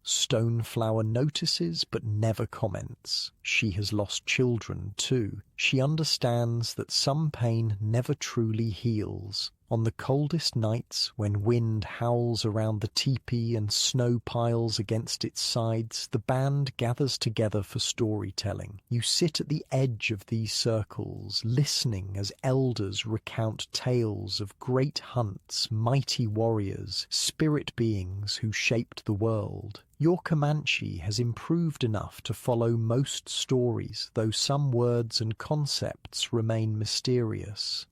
Stoneflower notices but never comments. She has lost children too. She understands that some pain never truly heals. On the coldest nights, when wind howls around the teepee and snow piles against its sides, the band gathers together for storytelling. You sit at the edge of these circles, listening as elders recount tales of great hunts, mighty warriors, spirit beings who shaped the world. Your Comanche has improved enough to follow most stories, though some words and concepts remain mysterious.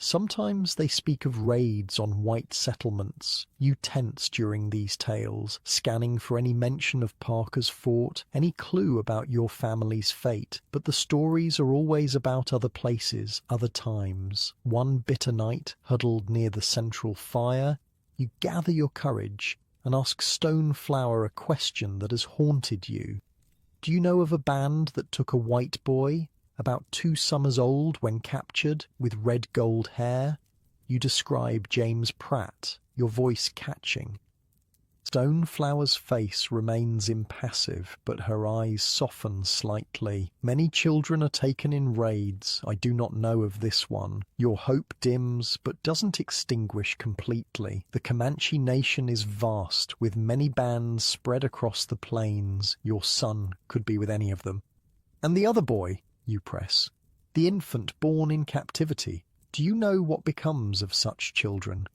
Sometimes they speak of raids on white settlements. You tense during these tales, scanning for any mention of Parker's Fort, any clue about your family's fate. But the stories are always about other places, other times. One bitter night, huddled near the central fire, you gather your courage and ask Stoneflower a question that has haunted you. Do you know of a band that took a white boy, about 2 summers old when captured, with red gold hair? You describe James Pratt, your voice catching. Stoneflower's face remains impassive, but her eyes soften slightly. Many children are taken in raids. I do not know of this one. Your hope dims, but doesn't extinguish completely. The Comanche nation is vast, with many bands spread across the plains. Your son could be with any of them. And the other boy, you press. The infant born in captivity. Do you know what becomes of such children?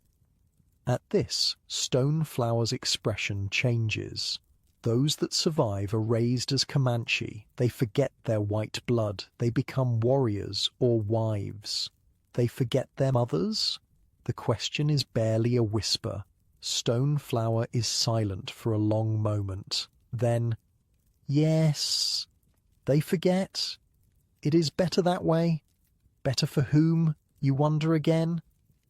At this, Stoneflower's expression changes. Those that survive are raised as Comanche. They forget their white blood. They become warriors or wives. They forget their mothers? The question is barely a whisper. Stoneflower is silent for a long moment. Then, yes, they forget. It is better that way. Better for whom, you wonder again?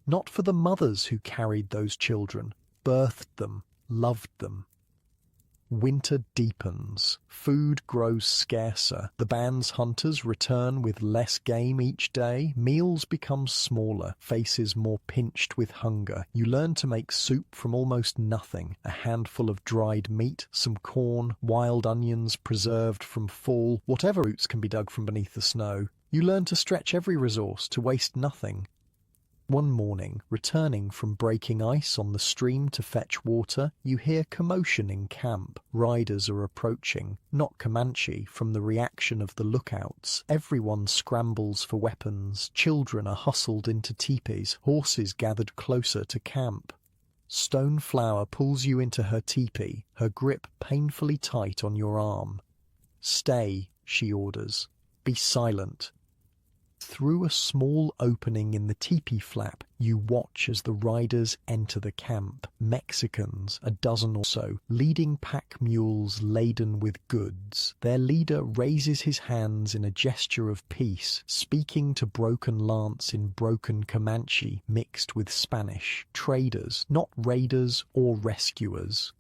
Not for the mothers who carried those children, birthed them, loved them. Winter deepens. Food grows scarcer. The band's hunters return with less game each day. Meals become smaller, faces more pinched with hunger. You learn to make soup from almost nothing. A handful of dried meat, some corn, wild onions preserved from fall, whatever roots can be dug from beneath the snow. You learn to stretch every resource, to waste nothing. One morning, returning from breaking ice on the stream to fetch water, you hear commotion in camp. Riders are approaching, not Comanche, from the reaction of the lookouts. Everyone scrambles for weapons. Children are hustled into teepees, horses gathered closer to camp. Stoneflower pulls you into her teepee, her grip painfully tight on your arm. "Stay," she orders. "Be silent." Through a small opening in the teepee flap, you watch as the riders enter the camp. Mexicans, a dozen or so, leading pack mules laden with goods. Their leader raises his hands in a gesture of peace, speaking to broken lance in broken Comanche mixed with Spanish. Traders, not raiders or rescuers.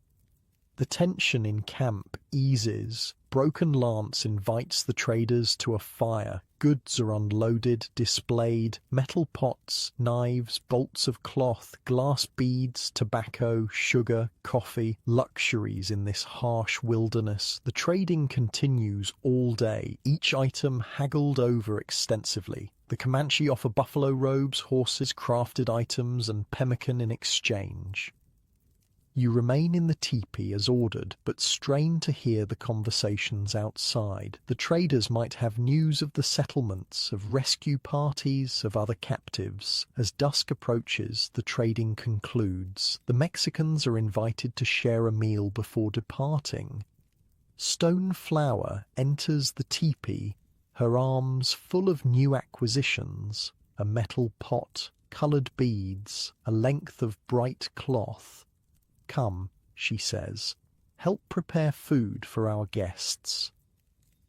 The tension in camp eases. Broken Lance invites the traders to a fire. Goods are unloaded, displayed. Metal pots, knives, bolts of cloth, glass beads, tobacco, sugar, coffee. Luxuries in this harsh wilderness. The trading continues all day, each item haggled over extensively. The Comanche offer buffalo robes, horses, crafted items, and pemmican in exchange. You remain in the teepee as ordered, but strain to hear the conversations outside. The traders might have news of the settlements, of rescue parties, of other captives. As dusk approaches, the trading concludes. The Mexicans are invited to share a meal before departing. Stoneflower enters the teepee, her arms full of new acquisitions, a metal pot, coloured beads, a length of bright cloth. "Come," she says. "Help prepare food for our guests."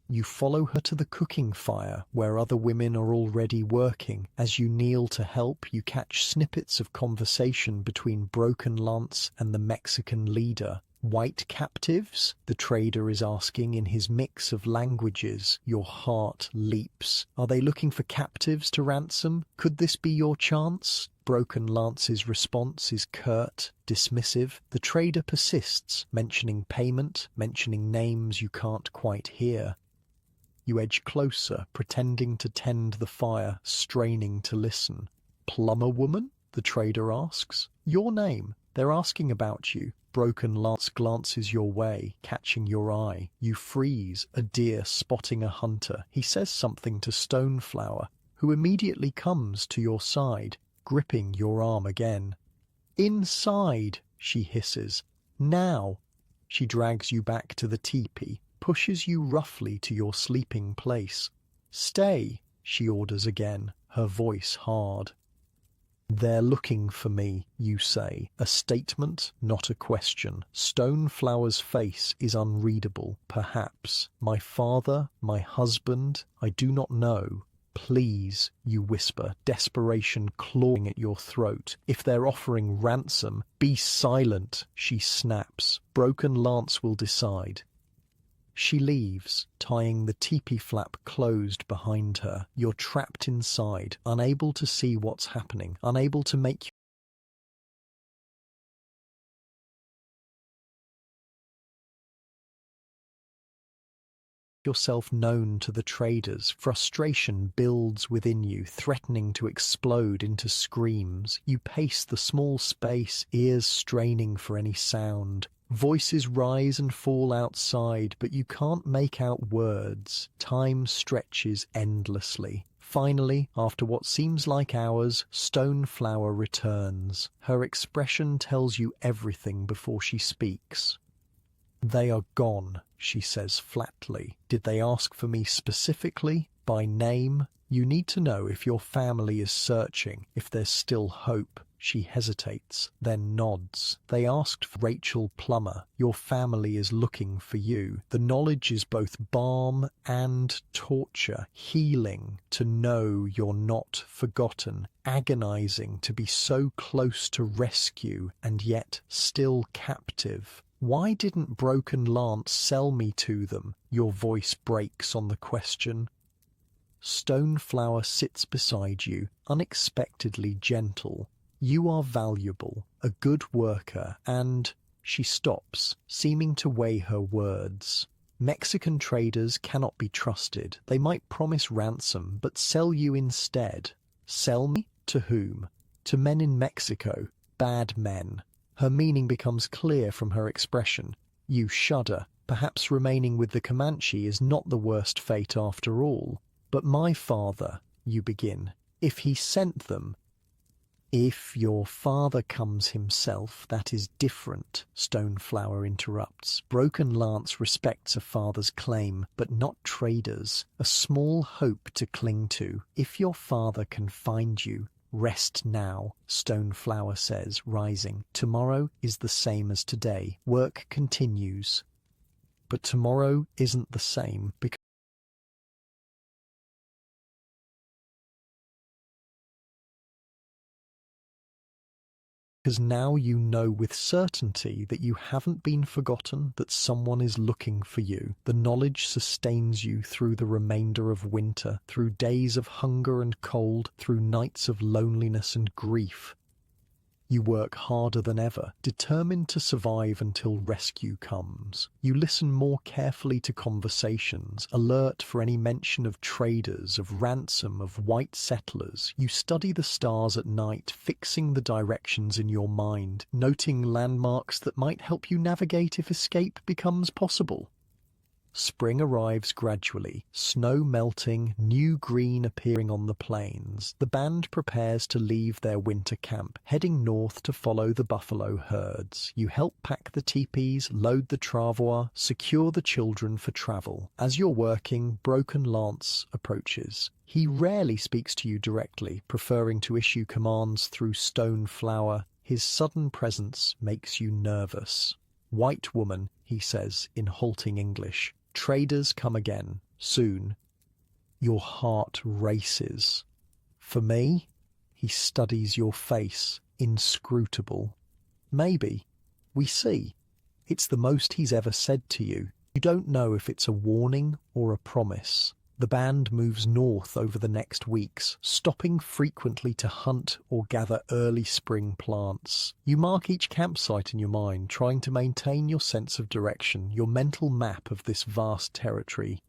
You follow her to the cooking fire, where other women are already working. As you kneel to help, you catch snippets of conversation between Broken Lance and the Mexican leader. "White captives?" the trader is asking in his mix of languages. Your heart leaps. Are they looking for captives to ransom? Could this be your chance? Broken Lance's response is curt, dismissive. The trader persists, mentioning payment, mentioning names you can't quite hear. You edge closer, pretending to tend the fire, straining to listen. "Plumber woman?" the trader asks. "Your name. They're asking about you." Broken Lance glances your way, catching your eye. You freeze, a deer spotting a hunter. He says something to Stoneflower, who immediately comes to your side, gripping your arm again. "Inside," she hisses. "Now." She drags you back to the teepee, pushes you roughly to your sleeping place. "Stay," she orders again, her voice hard. "They're looking for me," you say, a statement, not a question. Stoneflower's face is unreadable. "Perhaps. My father, my husband, I do not know." "Please," you whisper, desperation clawing at your throat. "If they're offering ransom, be silent," she snaps. Broken Lance will decide. She leaves, tying the teepee flap closed behind her. You're trapped inside, unable to see what's happening, unable to make yourself known to the traders. Frustration builds within you, threatening to explode into screams. You pace the small space, ears straining for any sound. Voices rise and fall outside, but you can't make out words. Time stretches endlessly. Finally, after what seems like hours, Stoneflower returns. Her expression tells you everything before she speaks. "They are gone," she says flatly. "Did they ask for me specifically? By name? You need to know if your family is searching, if there's still hope." She hesitates, then nods. "They asked for Rachel Plummer. Your family is looking for you." The knowledge is both balm and torture, healing to know you're not forgotten, agonizing to be so close to rescue and yet still captive. "Why didn't Broken Lance sell me to them?" Your voice breaks on the question. Stoneflower sits beside you, unexpectedly gentle. "You are valuable, a good worker, and—" She stops, seeming to weigh her words. "Mexican traders cannot be trusted. They might promise ransom, but sell you instead." "Sell me? To whom?" "To men in Mexico. Bad men." Her meaning becomes clear from her expression. You shudder. Perhaps remaining with the Comanche is not the worst fate after all. "But my father," you begin, "if he sent them—" "If your father comes himself, that is different," Stoneflower interrupts. Broken Lance respects a father's claim, but not traders. A small hope to cling to. "If your father can find you, rest now," Stoneflower says, rising. "Tomorrow is the same as today. Work continues." But tomorrow isn't the same, because now you know with certainty that you haven't been forgotten, that someone is looking for you. The knowledge sustains you through the remainder of winter, through days of hunger and cold, through nights of loneliness and grief. You work harder than ever, determined to survive until rescue comes. You listen more carefully to conversations, alert for any mention of traders, of ransom, of white settlers. You study the stars at night, fixing the directions in your mind, noting landmarks that might help you navigate if escape becomes possible. Spring arrives gradually, snow melting, new green appearing on the plains. The band prepares to leave their winter camp, heading north to follow the buffalo herds. You help pack the teepees, load the travois, secure the children for travel. As you're working, Broken Lance approaches. He rarely speaks to you directly, preferring to issue commands through Stoneflower. His sudden presence makes you nervous. "White woman," he says in halting English. "Traders come again, soon." Your heart races. "For me?" He studies your face, inscrutable. "Maybe. We see." It's the most he's ever said to you. You don't know if it's a warning or a promise. The band moves north over the next weeks, stopping frequently to hunt or gather early spring plants. You mark each campsite in your mind, trying to maintain your sense of direction, your mental map of this vast territory.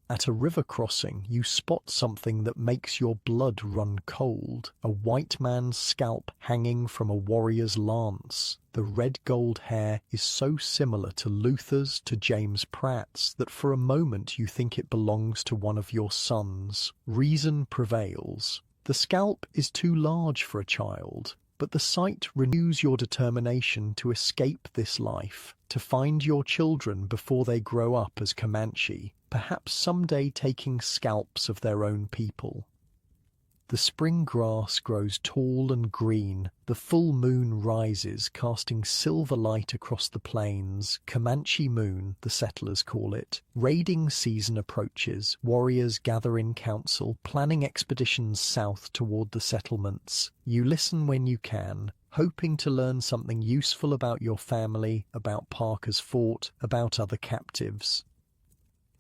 At a river crossing, you spot something that makes your blood run cold. A white man's scalp hanging from a warrior's lance. The red gold hair is so similar to Luther's, to James Pratt's, that for a moment you think it belongs to one of your sons. Reason prevails. The scalp is too large for a child, but the sight renews your determination to escape this life, to find your children before they grow up as Comanche, perhaps someday taking scalps of their own people. The spring grass grows tall and green. The full moon rises, casting silver light across the plains. Comanche moon, the settlers call it. Raiding season approaches. Warriors gather in council, planning expeditions south toward the settlements. You listen when you can, hoping to learn something useful about your family, about Parker's fort, about other captives.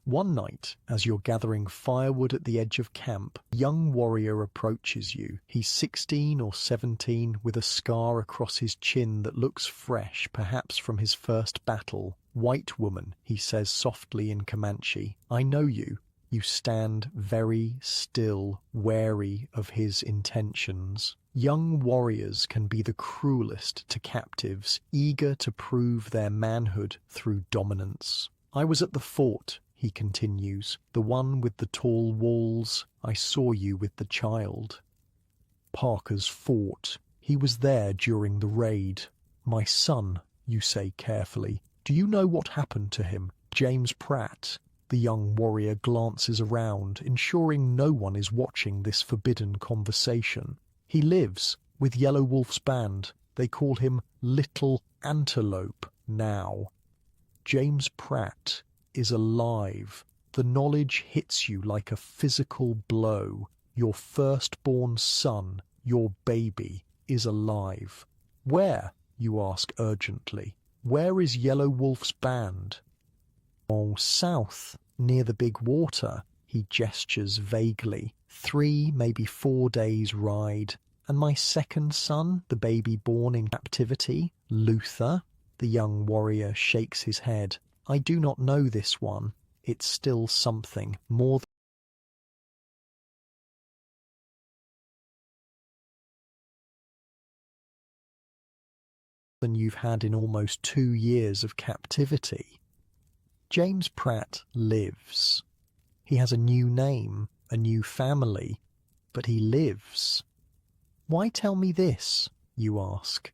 One night, as you're gathering firewood at the edge of camp, a young warrior approaches you. He's 16 or 17, with a scar across his chin that looks fresh, perhaps from his first battle. "White woman," he says softly in Comanche, "I know you." You stand very still, wary of his intentions. Young warriors can be the cruelest to captives, eager to prove their manhood through dominance. "I was at the fort," he continues, "the one with the tall walls. I saw you with the child." Parker's fort. He was there during the raid. "My son," you say carefully. "Do you know what happened to him? James Pratt." The young warrior glances around, ensuring no one is watching this forbidden conversation. "He lives with Yellow Wolf's band. They call him Little Antelope now." James Pratt is alive. The knowledge hits you like a physical blow. Your firstborn son, your baby, is alive. "Where?" you ask urgently. "Where is Yellow Wolf's band?" "Oh, south, near the big water," he gestures vaguely. 3, maybe 4 days' ride. "And my second son, the baby born in captivity, Luther?" The young warrior shakes his head. "I do not know this one. It's still something more than you've had in almost 2 years of captivity." James Pratt lives. He has a new name, a new family, but he lives. "Why tell me this?" you ask.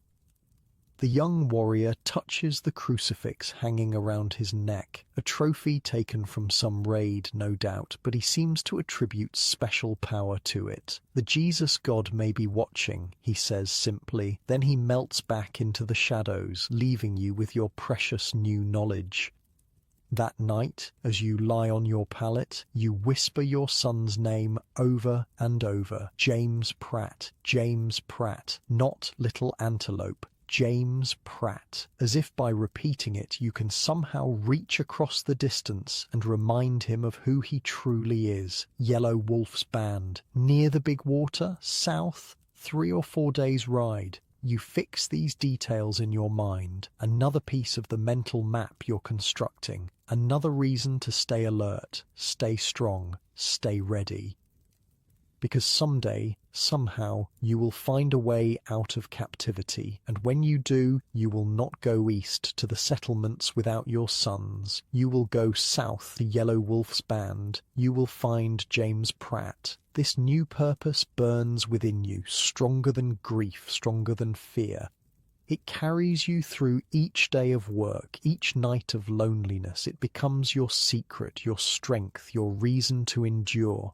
The young warrior touches the crucifix hanging around his neck, a trophy taken from some raid, no doubt, but he seems to attribute special power to it. "The Jesus God may be watching," he says simply. Then he melts back into the shadows, leaving you with your precious new knowledge. That night, as you lie on your pallet, you whisper your son's name over and over. James Pratt, James Pratt, not Little Antelope. James Pratt, as if by repeating it you can somehow reach across the distance and remind him of who he truly is. Yellow Wolf's band, near the big water, south, 3 or 4 days' ride. You fix these details in your mind, another piece of the mental map you're constructing, another reason to stay alert, stay strong, stay ready. Because someday, somehow, you will find a way out of captivity, and when you do, you will not go east to the settlements without your sons. You will go south to Yellow Wolf's band. You will find James Pratt. This new purpose burns within you, stronger than grief, stronger than fear. It carries you through each day of work, each night of loneliness. It becomes your secret, your strength, your reason to endure.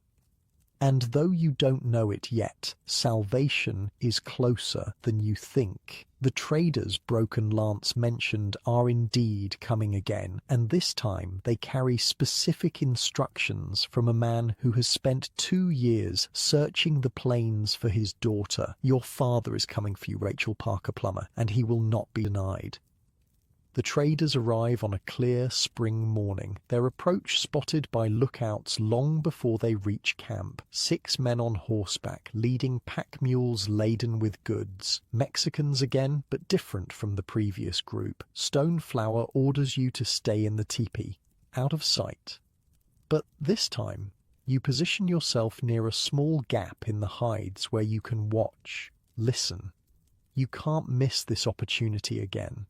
And though you don't know it yet, salvation is closer than you think. The traders Broken Lance mentioned are indeed coming again, and this time they carry specific instructions from a man who has spent 2 years searching the plains for his daughter. Your father is coming for you, Rachel Parker Plummer, and he will not be denied. The traders arrive on a clear spring morning, their approach spotted by lookouts long before they reach camp. 6 men on horseback, leading pack mules laden with goods. Mexicans again, but different from the previous group. Stoneflower orders you to stay in the teepee, out of sight. But this time, you position yourself near a small gap in the hides where you can watch, listen. You can't miss this opportunity again.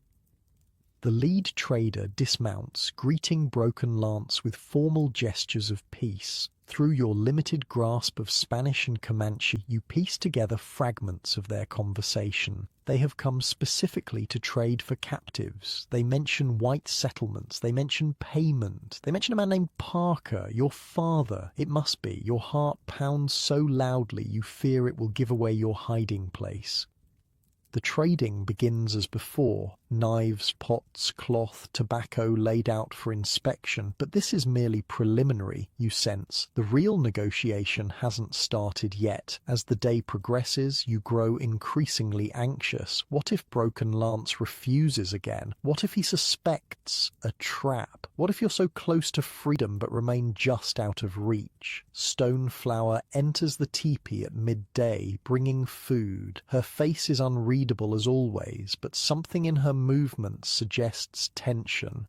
The lead trader dismounts, greeting Broken Lance with formal gestures of peace. Through your limited grasp of Spanish and Comanche, you piece together fragments of their conversation. They have come specifically to trade for captives. They mention white settlements. They mention payment. They mention a man named Parker, your father. It must be. Your heart pounds so loudly you fear it will give away your hiding place. The trading begins as before, knives, pots, cloth, tobacco laid out for inspection, but this is merely preliminary, you sense. The real negotiation hasn't started yet. As the day progresses, you grow increasingly anxious. What if Broken Lance refuses again? What if he suspects a trap? What if you're so close to freedom but remain just out of reach? Stoneflower enters the teepee at midday, bringing food. Her face is unreadable as always, but something in her movements suggests tension.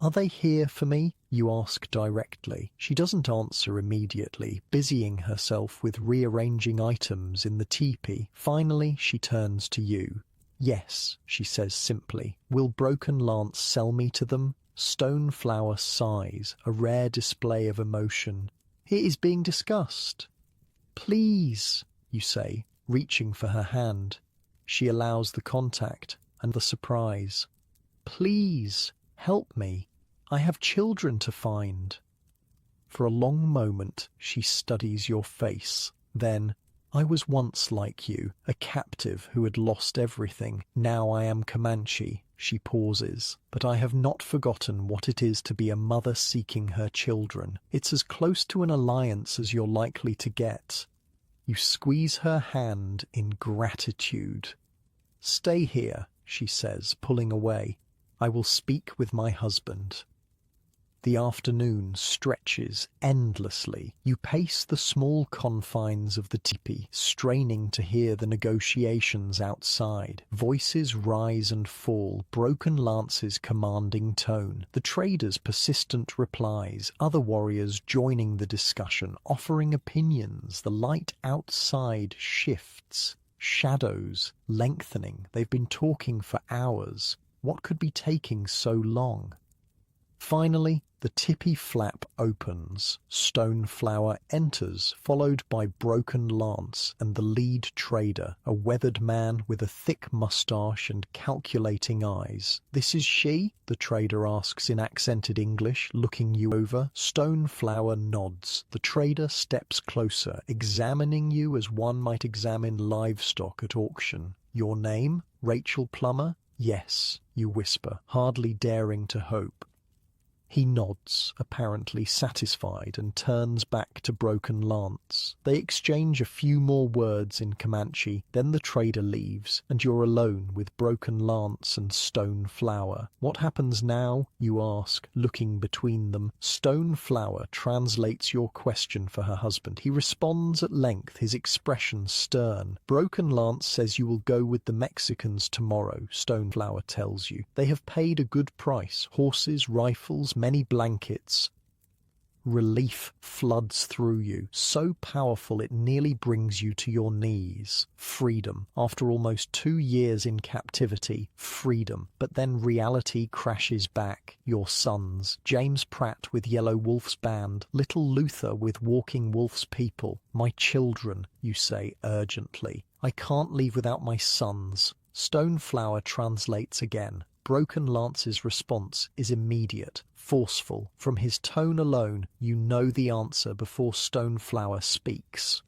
"Are they here for me?" you ask directly. She doesn't answer immediately, busying herself with rearranging items in the teepee. Finally, she turns to you. "Yes," she says simply. "Will Broken Lance sell me to them?" Stoneflower sighs, a rare display of emotion. "It is being discussed." "Please," you say, reaching for her hand. She allows the contact and the surprise. "Please, help me. I have children to find." For a long moment she studies your face. Then, "I was once like you, a captive who had lost everything. Now I am Comanche." She pauses. "But I have not forgotten what it is to be a mother seeking her children. It's as close to an alliance as you're likely to get." You squeeze her hand in gratitude. "Stay here," she says, pulling away. "I will speak with my husband." The afternoon stretches endlessly. You pace the small confines of the teepee, straining to hear the negotiations outside. Voices rise and fall, Broken Lance's commanding tone, the traders' persistent replies, other warriors joining the discussion, offering opinions. The light outside shifts. Shadows lengthening. They've been talking for hours. What could be taking so long? Finally, the tippy flap opens. Stoneflower enters, followed by Broken Lance and the lead trader, a weathered man with a thick mustache and calculating eyes. "This is she?" the trader asks in accented English, looking you over. Stoneflower nods. The trader steps closer, examining you as one might examine livestock at auction. "Your name? Rachel Plummer?" "Yes," you whisper, hardly daring to hope. He nods, apparently satisfied, and turns back to Broken Lance. They exchange a few more words in Comanche, then the trader leaves, and you're alone with Broken Lance and Stoneflower. What happens now, you ask, looking between them. Stoneflower translates your question for her husband. He responds at length, his expression stern. Broken Lance says you will go with the Mexicans tomorrow, Stoneflower tells you. They have paid a good price, horses, rifles, many blankets. Relief floods through you, so powerful it nearly brings you to your knees. Freedom. After almost 2 years in captivity, freedom. But then reality crashes back. Your sons. James Pratt with Yellow Wolf's band. Little Luther with Walking Wolf's people. "My children," you say urgently. "I can't leave without my sons." Stoneflower translates again. Broken Lance's response is immediate, forceful. From his tone alone, you know the answer before Stoneflower speaks.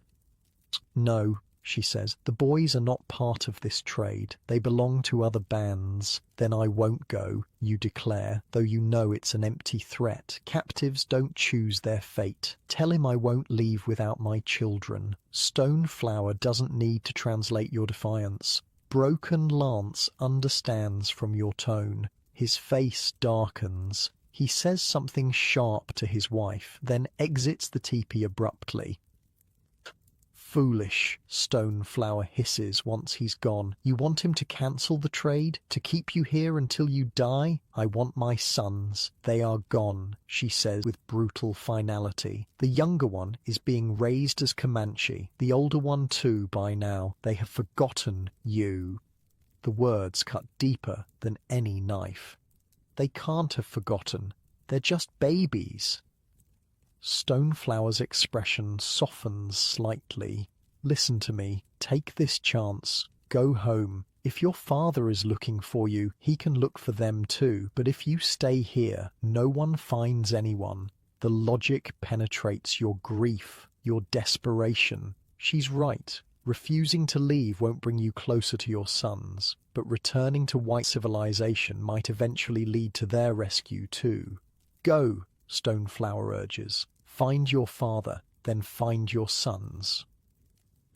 "No," she says, "the boys are not part of this trade. They belong to other bands." "Then I won't go," you declare, though you know it's an empty threat. Captives don't choose their fate. "Tell him I won't leave without my children." Stoneflower doesn't need to translate your defiance. Broken Lance understands from your tone. His face darkens. He says something sharp to his wife, then exits the teepee abruptly. "Foolish," Stoneflower hisses once he's gone. "You want him to cancel the trade? To keep you here until you die? I want my sons. They are gone," she says with brutal finality. "The younger one is being raised as Comanche. The older one too by now. They have forgotten you." The words cut deeper than any knife. They can't have forgotten. They're just babies. Stoneflower's expression softens slightly. "Listen to me. Take this chance. Go home. If your father is looking for you, he can look for them too. But if you stay here, no one finds anyone." The logic penetrates your grief, your desperation. She's right. Refusing to leave won't bring you closer to your sons, but returning to white civilization might eventually lead to their rescue too. "Go," Stoneflower urges. "Find your father, then find your sons."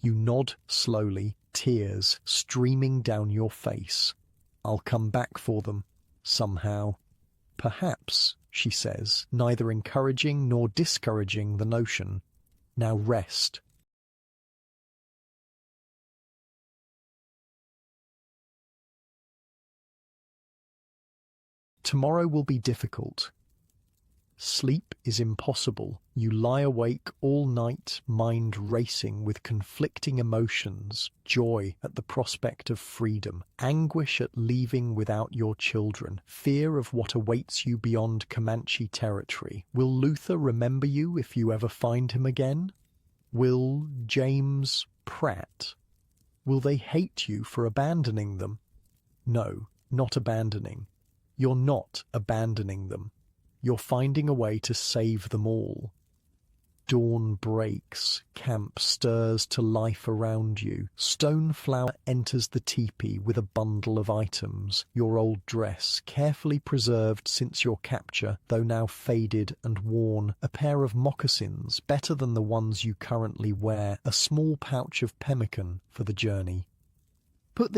You nod slowly, tears streaming down your face. "I'll come back for them, somehow." "Perhaps," she says, neither encouraging nor discouraging the notion. "Now rest." Tomorrow will be difficult. Sleep is impossible. You lie awake all night, mind racing with conflicting emotions, joy at the prospect of freedom, anguish at leaving without your children, fear of what awaits you beyond Comanche territory. Will Luther remember you if you ever find him again? Will James Pratt? Will they hate you for abandoning them? No, not abandoning. You're not abandoning them. You're finding a way to save them all. Dawn breaks. Camp stirs to life around you. Stoneflower enters the teepee with a bundle of items. Your old dress, carefully preserved since your capture, though now faded and worn. A pair of moccasins, better than the ones you currently wear. A small pouch of pemmican for the journey. Put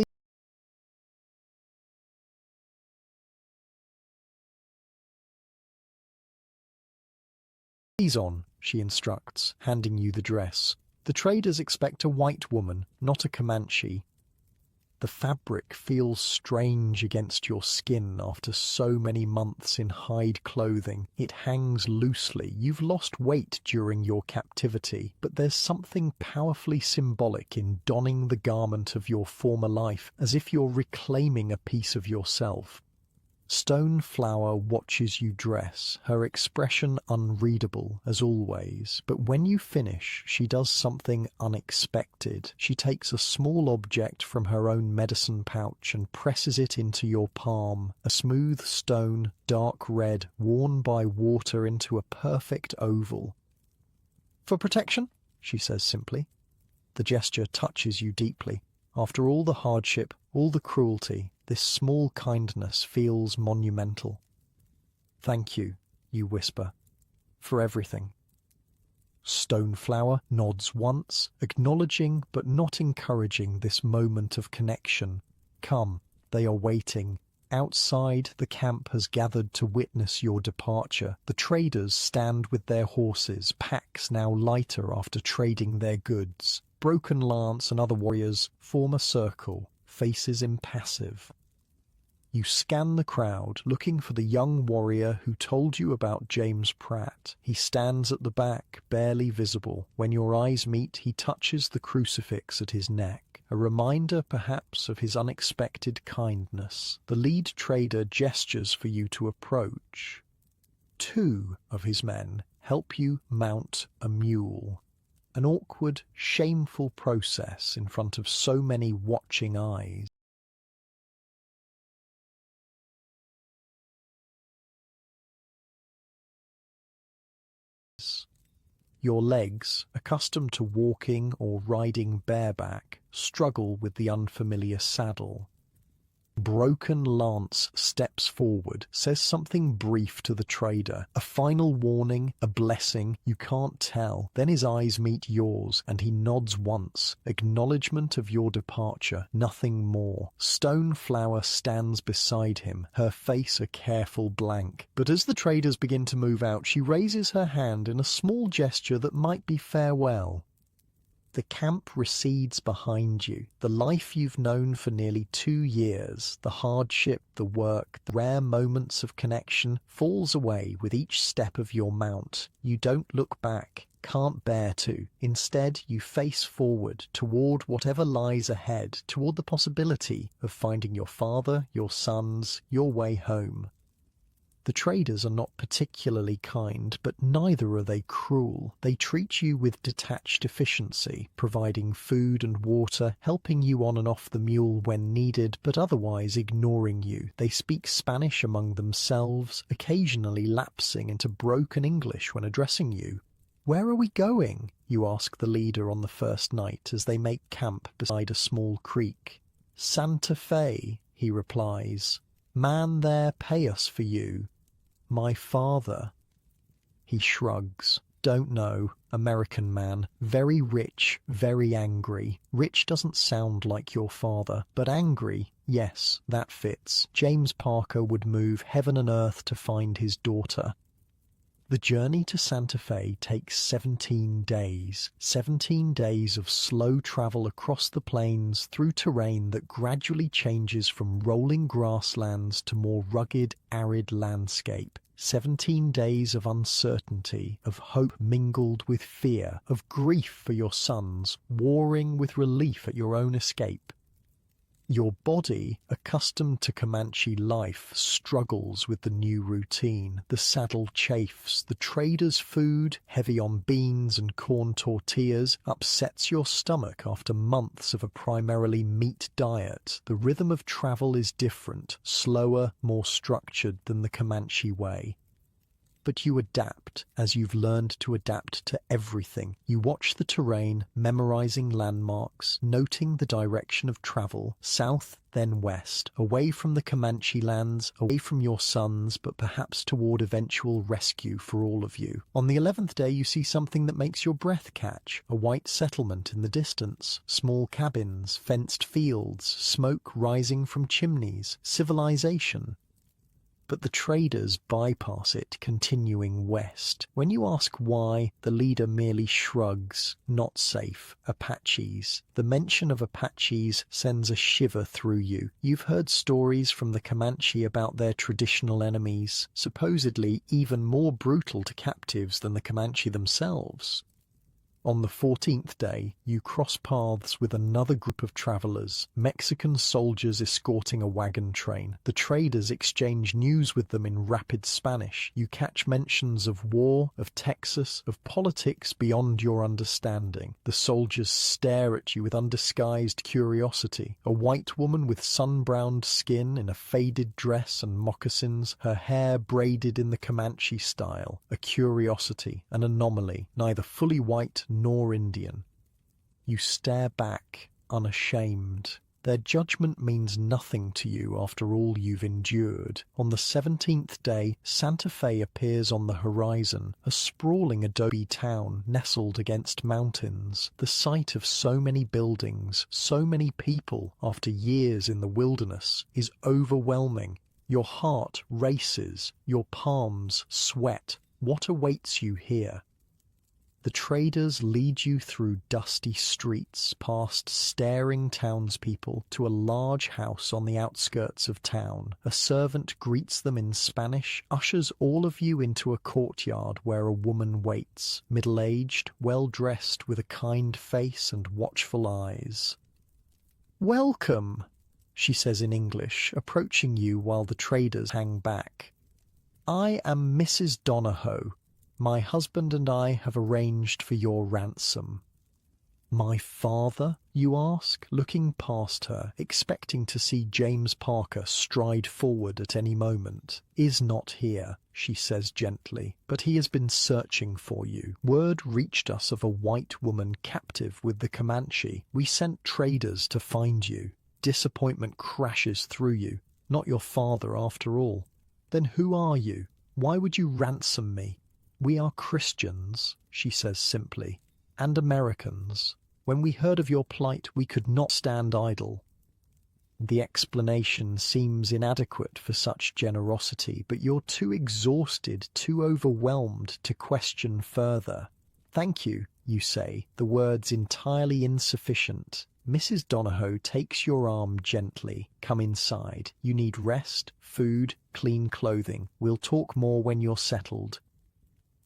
these on, she instructs, handing you the dress. The traders expect a white woman, not a Comanche. The fabric feels strange against your skin after so many months in hide clothing. It hangs loosely. You've lost weight during your captivity, but there's something powerfully symbolic in donning the garment of your former life, as if you're reclaiming a piece of yourself. Stoneflower watches you dress, her expression unreadable as always, but when you finish, she does something unexpected. She takes a small object from her own medicine pouch and presses it into your palm, a smooth stone, dark red, worn by water into a perfect oval. "For protection?" she says simply. The gesture touches you deeply. After all the hardship, all the cruelty, this small kindness feels monumental. "Thank you," you whisper, "for everything." Stoneflower nods once, acknowledging but not encouraging this moment of connection. Come, they are waiting. Outside, the camp has gathered to witness your departure. The traders stand with their horses, packs now lighter after trading their goods. Broken Lance and other warriors form a circle, faces impassive. You scan the crowd, looking for the young warrior who told you about James Pratt. He stands at the back, barely visible. When your eyes meet, he touches the crucifix at his neck, a reminder perhaps of his unexpected kindness. The lead trader gestures for you to approach. 2 of his men help you mount a mule. An awkward, shameful process in front of so many watching eyes. Your legs, accustomed to walking or riding bareback, struggle with the unfamiliar saddle. Broken Lance steps forward, says something brief to the trader, a final warning, a blessing, you can't tell. Then his eyes meet yours, and he nods once, acknowledgement of your departure, nothing more. Stoneflower stands beside him, her face a careful blank. But as the traders begin to move out, she raises her hand in a small gesture that might be farewell. The camp recedes behind you. The life you've known for nearly 2 years, the hardship, the work, the rare moments of connection, falls away with each step of your mount. You don't look back, can't bear to. Instead, you face forward toward whatever lies ahead, toward the possibility of finding your father, your sons, your way home. The traders are not particularly kind, but neither are they cruel. They treat you with detached efficiency, providing food and water, helping you on and off the mule when needed, but otherwise ignoring you. They speak Spanish among themselves, occasionally lapsing into broken English when addressing you. "Where are we going?" you ask the leader on the first night as they make camp beside a small creek. "Santa Fe," he replies. "Man there pay us for you." "My father." He shrugs. "Don't know. American man. Very rich, very angry. Rich doesn't sound like your father, but angry, yes, that fits. James Parker would move heaven and earth to find his daughter." The journey to Santa Fe takes 17 days. 17 days of slow travel across the plains through terrain that gradually changes from rolling grasslands to more rugged, arid landscape. 17 days of uncertainty, of hope mingled with fear, of grief for your sons, warring with relief at your own escape. Your body, accustomed to Comanche life, struggles with the new routine. The saddle chafes. The trader's food, heavy on beans and corn tortillas, upsets your stomach after months of a primarily meat diet. The rhythm of travel is different, slower, more structured than the Comanche way. But you adapt, as you've learned to adapt to everything. You watch the terrain, memorizing landmarks, noting the direction of travel, south, then west, away from the Comanche lands, away from your sons, but perhaps toward eventual rescue for all of you. On the 11th day, you see something that makes your breath catch. A white settlement in the distance, small cabins, fenced fields, smoke rising from chimneys, civilization. But the traders bypass it, continuing west. When you ask why, the leader merely shrugs. Not safe. Apaches. The mention of Apaches sends a shiver through you. You've heard stories from the Comanche about their traditional enemies, supposedly even more brutal to captives than the Comanche themselves. On the 14th day, you cross paths with another group of travelers, Mexican soldiers escorting a wagon train. The traders exchange news with them in rapid Spanish. You catch mentions of war, of Texas, of politics beyond your understanding. The soldiers stare at you with undisguised curiosity. A white woman with sun-browned skin in a faded dress and moccasins, her hair braided in the Comanche style. A curiosity, an anomaly, neither fully white nor Indian. You stare back, unashamed. Their judgment means nothing to you after all you've endured. On the 17th day, Santa Fe appears on the horizon, a sprawling adobe town nestled against mountains, the site of so many buildings, so many people after years in the wilderness, is overwhelming. Your heart races, your palms sweat. What awaits you here? The traders lead you through dusty streets, past staring townspeople, to a large house on the outskirts of town. A servant greets them in Spanish, ushers all of you into a courtyard where a woman waits, middle-aged, well-dressed, with a kind face and watchful eyes. "Welcome," she says in English, approaching you while the traders hang back. "I am Mrs. Donahoe. My husband and I have arranged for your ransom." My father, you ask, looking past her, expecting to see James Parker stride forward at any moment. Is not here, she says gently, but he has been searching for you. Word reached us of a white woman captive with the Comanche. We sent traders to find you. Disappointment crashes through you. Not your father after all. Then who are you? Why would you ransom me? We are Christians, she says simply, and Americans. When we heard of your plight, we could not stand idle. The explanation seems inadequate for such generosity, but you're too exhausted, too overwhelmed to question further. Thank you, you say, the words entirely insufficient. Mrs. Donahoe takes your arm gently. Come inside. You need rest, food, clean clothing. We'll talk more when you're settled.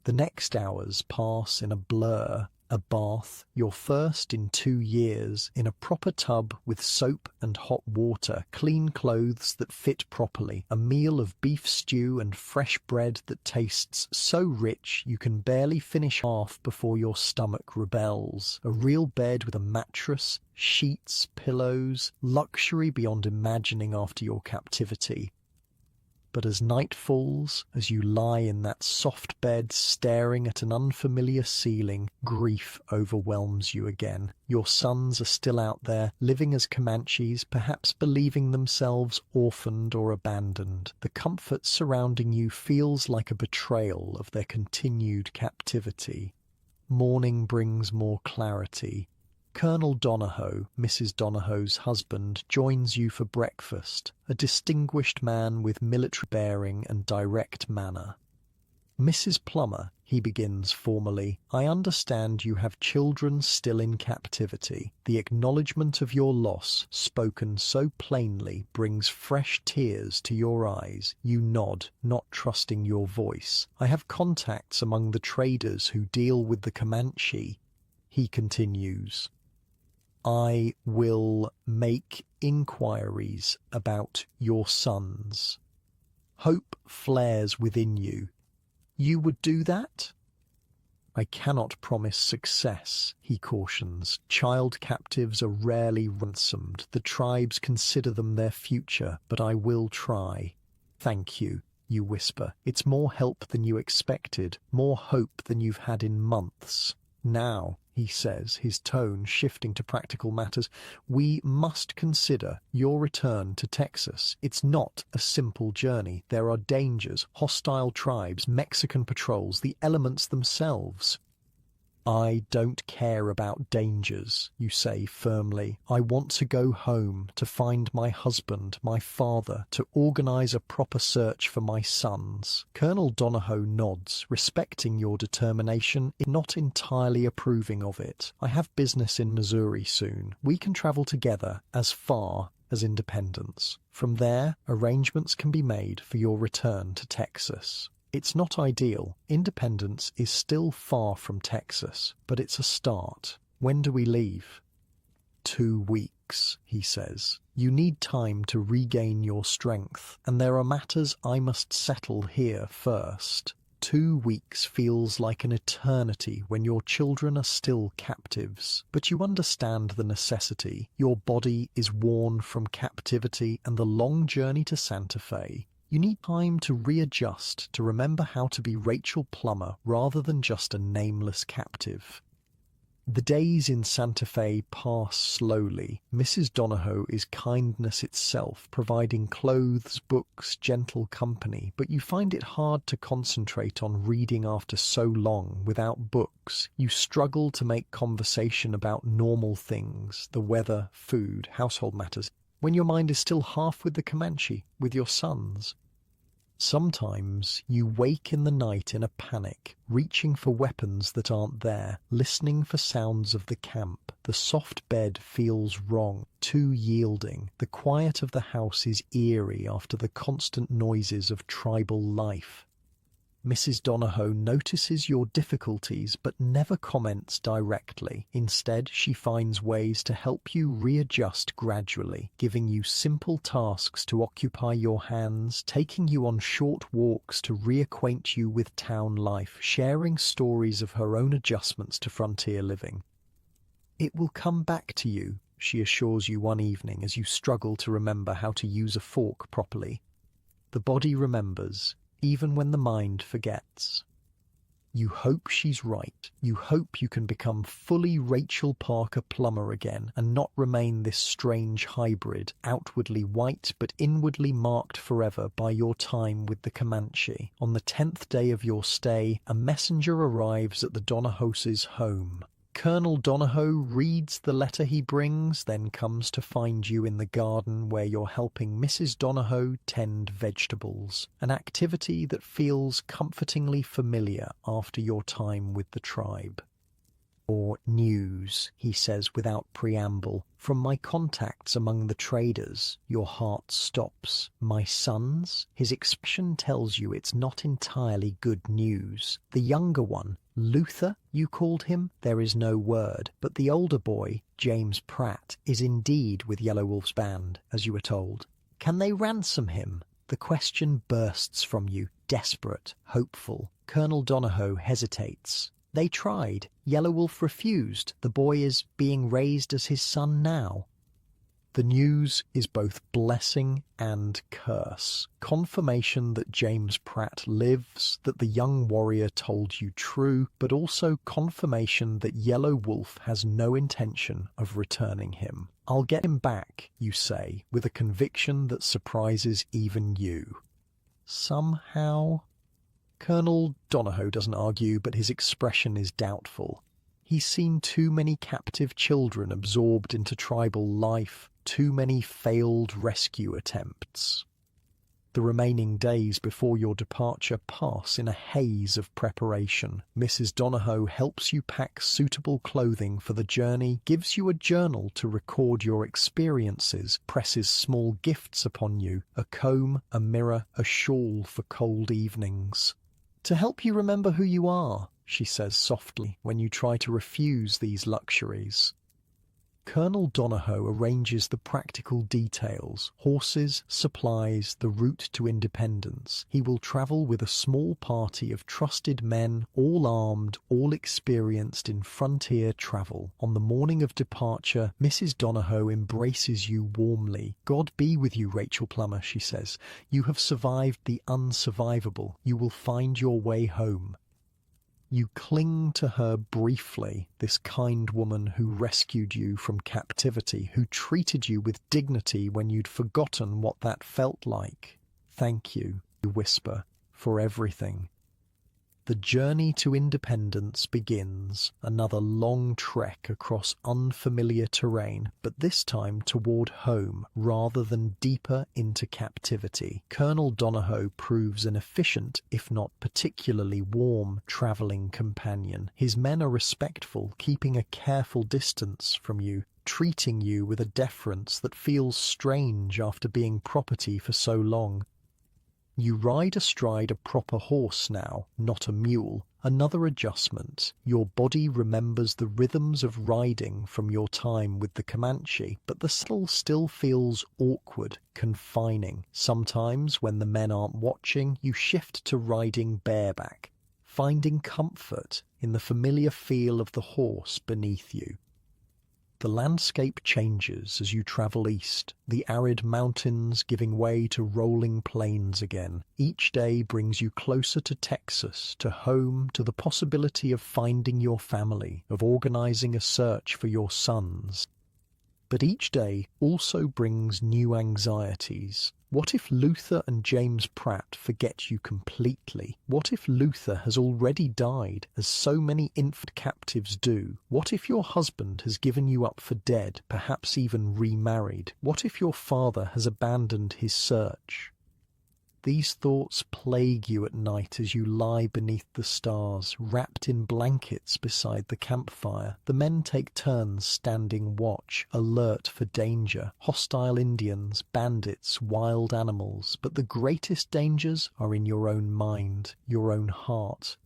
The next hours pass in a blur. A bath, your first in 2 years, in a proper tub with soap and hot water, clean clothes that fit properly, a meal of beef stew and fresh bread that tastes so rich you can barely finish half before your stomach rebels, a real bed with a mattress, sheets, pillows, luxury beyond imagining after your captivity. But as night falls, as you lie in that soft bed staring at an unfamiliar ceiling, grief overwhelms you again. Your sons are still out there, living as Comanches, perhaps believing themselves orphaned or abandoned. The comfort surrounding you feels like a betrayal of their continued captivity. Morning brings more clarity. Colonel Donahoe, Mrs. Donahoe's husband, joins you for breakfast, a distinguished man with military bearing and direct manner. Mrs. Plummer, he begins formally, I understand you have children still in captivity. The acknowledgement of your loss, spoken so plainly, brings fresh tears to your eyes. You nod, not trusting your voice. I have contacts among the traders who deal with the Comanche. He continues. I will make inquiries about your sons. Hope flares within you. You would do that? I cannot promise success, he cautions. Child captives are rarely ransomed. The tribes consider them their future, but I will try. Thank you, you whisper. It's more help than you expected, more hope than you've had in months. Now, he says, his tone shifting to practical matters, we must consider your return to Texas. It's not a simple journey. There are dangers, hostile tribes, Mexican patrols, the elements themselves. I don't care about dangers, you say firmly. I want to go home, to find my husband, my father, to organize a proper search for my sons. Colonel Donahoe nods, respecting your determination, not entirely approving of it. I have business in Missouri soon. We can travel together as far as Independence. From there, arrangements can be made for your return to Texas. It's not ideal. Independence is still far from Texas, but it's a start. When do we leave? 2 weeks, he says. You need time to regain your strength, and there are matters I must settle here first. 2 weeks feels like an eternity when your children are still captives, but you understand the necessity. Your body is worn from captivity and the long journey to Santa Fe. You need time to readjust, to remember how to be Rachel Plummer rather than just a nameless captive. The days in Santa Fe pass slowly. Mrs. Donahoe is kindness itself, providing clothes, books, gentle company, but you find it hard to concentrate on reading after so long without books. You struggle to make conversation about normal things, the weather, food, household matters, when your mind is still half with the Comanche, with your sons. Sometimes you wake in the night in a panic, reaching for weapons that aren't there, listening for sounds of the camp. The soft bed feels wrong, too yielding. The quiet of the house is eerie after the constant noises of tribal life. Mrs. Donahoe notices your difficulties but never comments directly. Instead, she finds ways to help you readjust gradually, giving you simple tasks to occupy your hands, taking you on short walks to reacquaint you with town life, sharing stories of her own adjustments to frontier living. It will come back to you, she assures you one evening as you struggle to remember how to use a fork properly. The body remembers, even when the mind forgets. You hope she's right. You hope you can become fully Rachel Parker Plummer again and not remain this strange hybrid, outwardly white but inwardly marked forever by your time with the Comanche. On the 10th day of your stay, a messenger arrives at the Donahoses' home. Colonel Donahoe reads the letter he brings, then comes to find you in the garden where you're helping Mrs. Donahoe tend vegetables, an activity that feels comfortingly familiar after your time with the tribe. Or news, he says without preamble. From my contacts among the traders, your heart stops. My sons? His expression tells you it's not entirely good news. The younger one, Luther, you called him? There is no word. But the older boy, James Pratt, is indeed with Yellow Wolf's band, as you were told. Can they ransom him? The question bursts from you, desperate, hopeful. Colonel Donahoe hesitates. They tried. Yellow Wolf refused. The boy is being raised as his son now. The news is both blessing and curse. Confirmation that James Pratt lives, that the young warrior told you true, but also confirmation that Yellow Wolf has no intention of returning him. I'll get him back, you say, with a conviction that surprises even you. Somehow... Colonel Donahoe doesn't argue, but his expression is doubtful. He's seen too many captive children absorbed into tribal life, too many failed rescue attempts. The remaining days before your departure pass in a haze of preparation. Mrs. Donahoe helps you pack suitable clothing for the journey, gives you a journal to record your experiences, presses small gifts upon you, a comb, a mirror, a shawl for cold evenings. To help you remember who you are, she says softly when you try to refuse these luxuries. Colonel Donahoe arranges the practical details, horses, supplies, the route to independence. He will travel with a small party of trusted men, all armed, all experienced in frontier travel. On the morning of departure, Mrs. Donahoe embraces you warmly. God be with you, Rachel Plummer, she says. You have survived the unsurvivable. You will find your way home. You cling to her briefly, this kind woman who rescued you from captivity, who treated you with dignity when you'd forgotten what that felt like. Thank you, you whisper, for everything. The journey to independence begins, another long trek across unfamiliar terrain, but this time toward home rather than deeper into captivity. Colonel Donahoe proves an efficient, if not particularly warm, travelling companion. His men are respectful, keeping a careful distance from you, treating you with a deference that feels strange after being property for so long. You ride astride a proper horse now, not a mule. Another adjustment. Your body remembers the rhythms of riding from your time with the Comanche, but the saddle still feels awkward, confining. Sometimes, when the men aren't watching, you shift to riding bareback, finding comfort in the familiar feel of the horse beneath you. The landscape changes as you travel east, the arid mountains giving way to rolling plains again. Each day brings you closer to Texas, to home, to the possibility of finding your family, of organizing a search for your sons. But each day also brings new anxieties. What if Luther and James Pratt forget you completely? What if Luther has already died, as so many infant captives do? What if your husband has given you up for dead, perhaps even remarried? What if your father has abandoned his search? These thoughts plague you at night as you lie beneath the stars, wrapped in blankets beside the campfire. The men take turns standing watch, alert for danger. Hostile Indians, bandits, wild animals. But the greatest dangers are in your own mind, your own heart.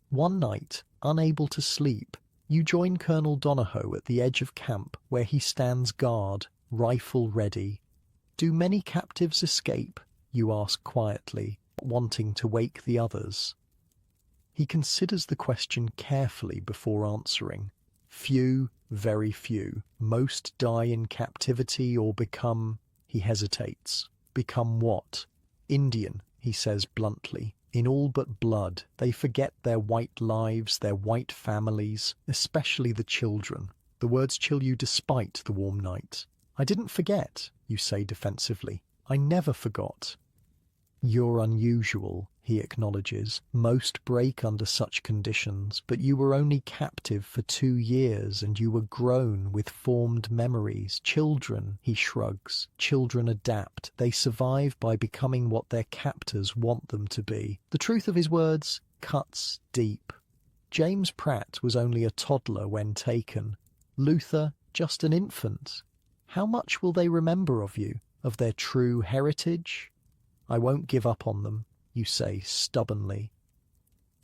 One night, unable to sleep, you join Colonel Donahoe at the edge of camp where he stands guard, rifle ready. Do many captives escape? You ask quietly, wanting to wake the others. He considers the question carefully before answering. Few, very few. Most die in captivity or become, he hesitates. Become what? Indian, he says bluntly. In all but blood, they forget their white lives, their white families, especially the children. The words chill you despite the warm night. I didn't forget, you say defensively. I never forgot. You're unusual, he acknowledges. Most break under such conditions, but you were only captive for 2 years and you were grown with formed memories. Children, he shrugs. Children adapt. They survive by becoming what their captors want them to be. The truth of his words cuts deep. James Pratt was only a toddler when taken. Luther, just an infant. How much will they remember of you, of their true heritage? I won't give up on them, you say stubbornly.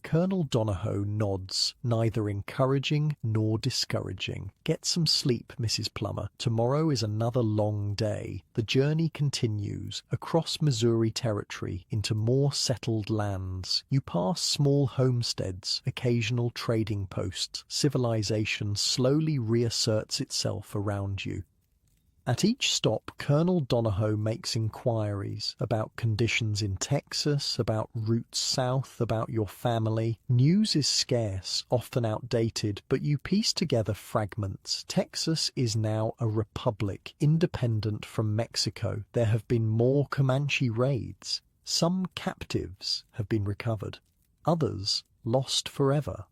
Colonel Donohoe nods, neither encouraging nor discouraging. Get some sleep, Mrs. Plummer. Tomorrow is another long day. The journey continues, across Missouri Territory, into more settled lands. You pass small homesteads, occasional trading posts. Civilization slowly reasserts itself around you. At each stop, Colonel Donohoe makes inquiries about conditions in Texas, about routes south, about your family. News is scarce, often outdated, but you piece together fragments. Texas is now a republic, independent from Mexico. There have been more Comanche raids. Some captives have been recovered. Others lost forever.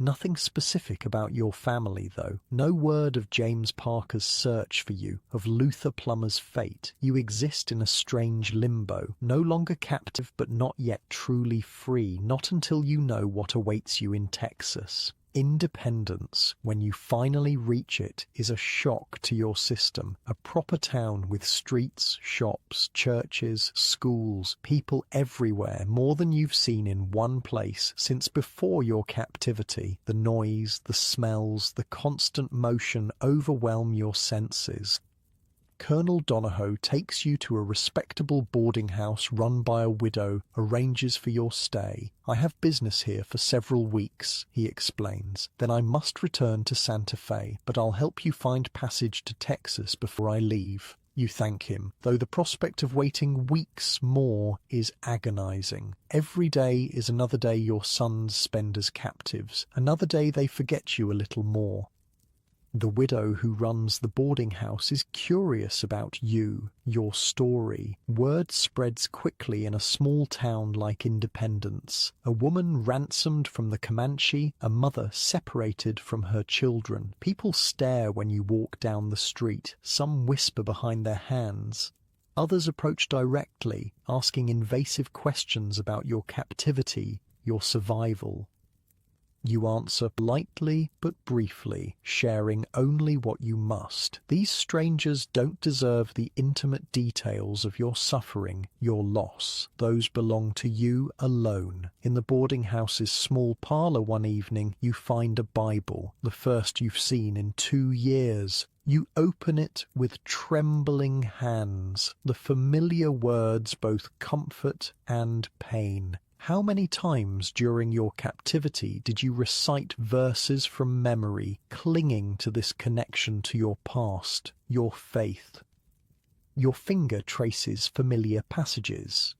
Nothing specific about your family, though. No word of James Parker's search for you, of Luther Plummer's fate. You exist in a strange limbo, no longer captive but not yet truly free, not until you know what awaits you in Texas. Independence, when you finally reach it, is a shock to your system. A proper town with streets, shops, churches, schools, people everywhere, more than you've seen in one place since before your captivity. The noise, the smells, the constant motion overwhelm your senses. Colonel Donohoe takes you to a respectable boarding house run by a widow, arranges for your stay. I have business here for several weeks, he explains. Then I must return to Santa Fe, but I'll help you find passage to Texas before I leave. You thank him, though the prospect of waiting weeks more is agonizing. Every day is another day your sons spend as captives, another day they forget you a little more. The widow who runs the boarding house is curious about you, your story. Word spreads quickly in a small town like Independence. A woman ransomed from the Comanche, a mother separated from her children. People stare when you walk down the street. Some whisper behind their hands. Others approach directly, asking invasive questions about your captivity, your survival. You answer politely but briefly, sharing only what you must. These strangers don't deserve the intimate details of your suffering, your loss. Those belong to you alone. In the boarding house's small parlour one evening, you find a Bible, the first you've seen in 2 years. You open it with trembling hands. The familiar words both comfort and pain. How many times during your captivity did you recite verses from memory, clinging to this connection to your past, your faith? Your finger traces familiar passages.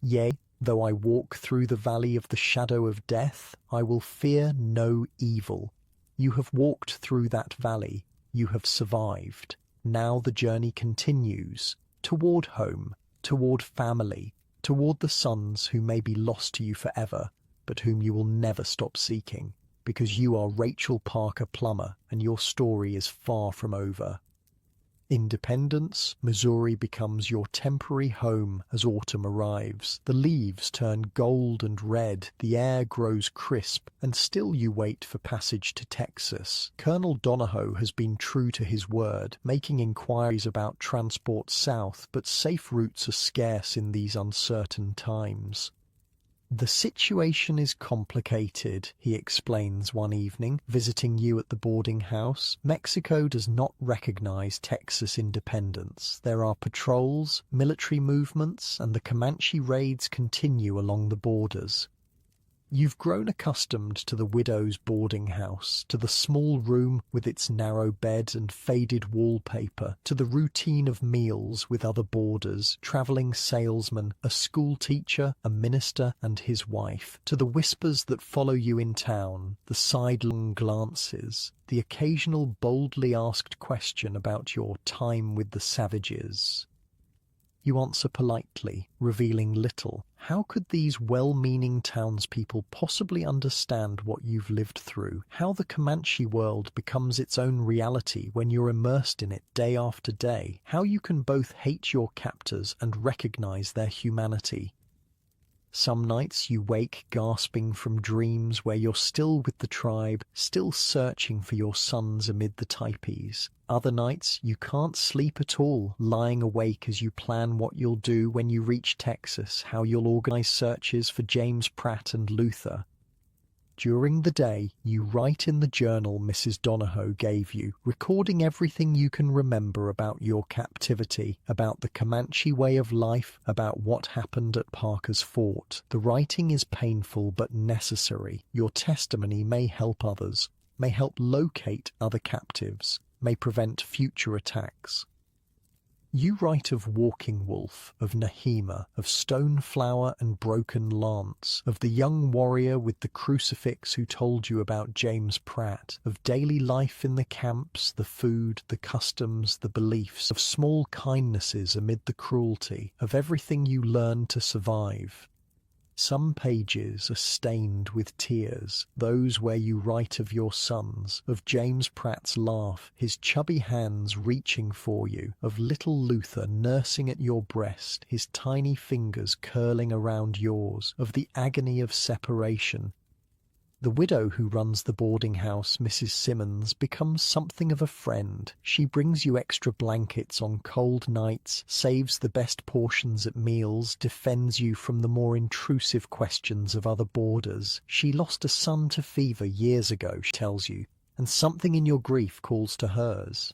Yea, though I walk through the valley of the shadow of death, I will fear no evil. You have walked through that valley. You have survived. Now the journey continues, toward home, toward family, toward the sons who may be lost to you forever, but whom you will never stop seeking, because you are Rachel Parker Plummer and your story is far from over. Independence, Missouri becomes your temporary home as autumn arrives. The leaves turn gold and red, the air grows crisp, and still you wait for passage to Texas. Colonel Donohoe has been true to his word, making inquiries about transport south, but safe routes are scarce in these uncertain times. The situation is complicated, he explains one evening, visiting you at the boarding house. Mexico does not recognize Texas independence. There are patrols, military movements, and the Comanche raids continue along the borders. You've grown accustomed to the widow's boarding house, to the small room with its narrow bed and faded wallpaper, to the routine of meals with other boarders, travelling salesmen, a school teacher, a minister and his wife, to the whispers that follow you in town, the sidelong glances, the occasional boldly asked question about your time with the savages. You answer politely, revealing little. How could these well-meaning townspeople possibly understand what you've lived through? How the Comanche world becomes its own reality when you're immersed in it day after day? How you can both hate your captors and recognize their humanity? Some nights you wake gasping from dreams where you're still with the tribe, still searching for your sons amid the teepees. Other nights you can't sleep at all, lying awake as you plan what you'll do when you reach Texas, how you'll organize searches for James Pratt and Luther. During the day, you write in the journal Mrs. Donahoe gave you, recording everything you can remember about your captivity, about the Comanche way of life, about what happened at Parker's Fort. The writing is painful but necessary. Your testimony may help others, may help locate other captives, may prevent future attacks. You write of Walking Wolf, of Nahima, of Stoneflower and Broken Lance, of the young warrior with the crucifix who told you about James Pratt, of daily life in the camps, the food, the customs, the beliefs, of small kindnesses amid the cruelty, of everything you learned to survive. Some pages are stained with tears, those where you write of your sons, of James Pratt's laugh, his chubby hands reaching for you, of little Luther nursing at your breast, his tiny fingers curling around yours, of the agony of separation. The widow who runs the boarding house, Mrs. Simmons, becomes something of a friend. She brings you extra blankets on cold nights, saves the best portions at meals, defends you from the more intrusive questions of other boarders. She lost a son to fever years ago, she tells you, and something in your grief calls to hers.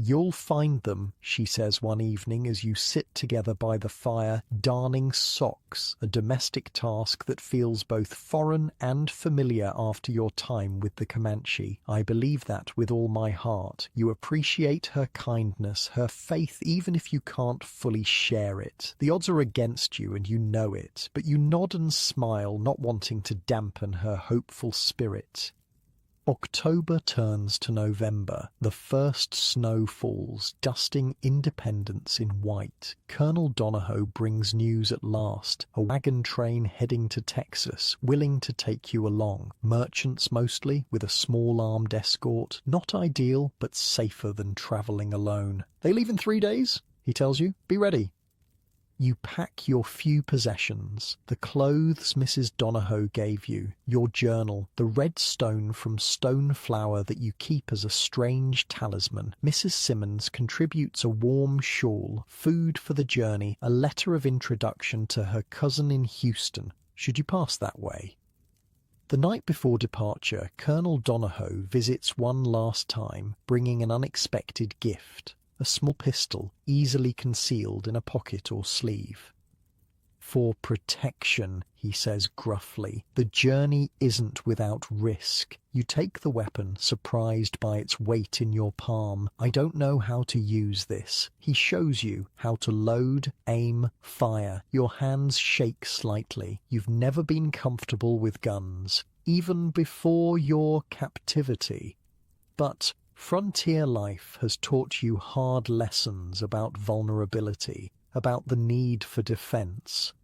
You'll find them, she says one evening as you sit together by the fire, darning socks, a domestic task that feels both foreign and familiar after your time with the Comanche. I believe that with all my heart. You appreciate her kindness, her faith, even if you can't fully share it. The odds are against you and you know it, but you nod and smile, not wanting to dampen her hopeful spirit. October turns to November. The first snow falls, dusting Independence in white. Colonel Donahoe brings news at last. A wagon train heading to Texas, willing to take you along. Merchants mostly, with a small armed escort. Not ideal, but safer than travelling alone. They leave in 3 days, he tells you. Be ready. You pack your few possessions, the clothes Mrs. Donahoe gave you, your journal, the red stone from Stoneflower that you keep as a strange talisman. Mrs. Simmons contributes a warm shawl, food for the journey, a letter of introduction to her cousin in Houston, should you pass that way. The night before departure, Colonel Donahoe visits one last time, bringing an unexpected gift. A small pistol, easily concealed in a pocket or sleeve. For protection, he says gruffly. The journey isn't without risk. You take the weapon, surprised by its weight in your palm. I don't know how to use this. He shows you how to load, aim, fire. Your hands shake slightly. You've never been comfortable with guns, even before your captivity. But frontier life has taught you hard lessons about vulnerability, about the need for defense.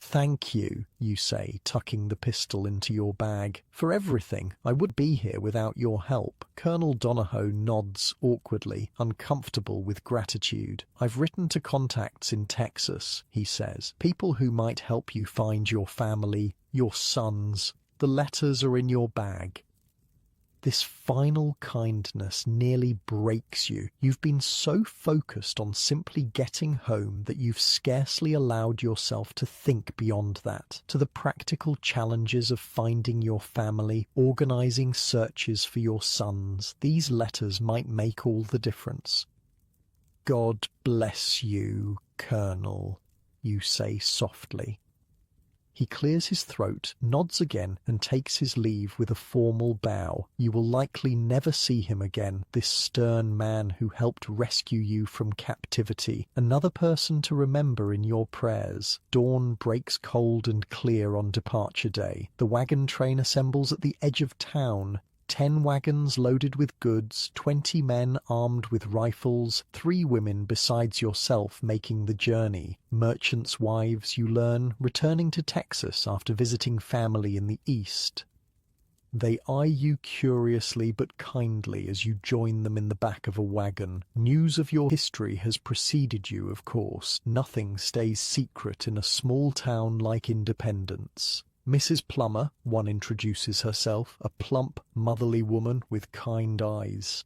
Thank you, you say, tucking the pistol into your bag. For everything. I would be here without your help. Colonel Donahoe nods awkwardly, uncomfortable with gratitude. I've written to contacts in Texas, he says. People who might help you find your family, your sons. The letters are in your bag. This final kindness nearly breaks you. You've been so focused on simply getting home that you've scarcely allowed yourself to think beyond that, to the practical challenges of finding your family, organizing searches for your sons. These letters might make all the difference. God bless you, Colonel, you say softly. He clears his throat, nods again, and takes his leave with a formal bow. You will likely never see him again, this stern man who helped rescue you from captivity. Another person to remember in your prayers. Dawn breaks cold and clear on departure day. The wagon train assembles at the edge of town. 10 wagons loaded with goods, 20 men armed with rifles, 3 women besides yourself making the journey. Merchants' wives, you learn, returning to Texas after visiting family in the East. They eye you curiously but kindly as you join them in the back of a wagon. News of your history has preceded you, of course. Nothing stays secret in a small town like Independence. Mrs. Plummer, one introduces herself, a plump, motherly woman with kind eyes.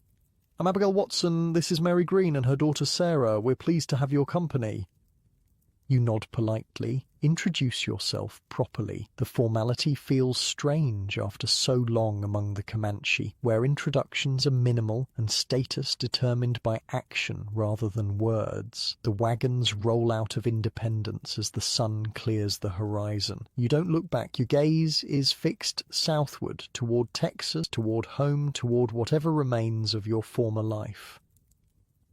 I'm Abigail Watson, this is Mary Green and her daughter Sarah. We're pleased to have your company. You nod politely, introduce yourself properly. The formality feels strange after so long among the Comanche, where introductions are minimal and status determined by action rather than words. The wagons roll out of Independence as the sun clears the horizon. You don't look back. Your gaze is fixed southward, toward Texas, toward home, toward whatever remains of your former life.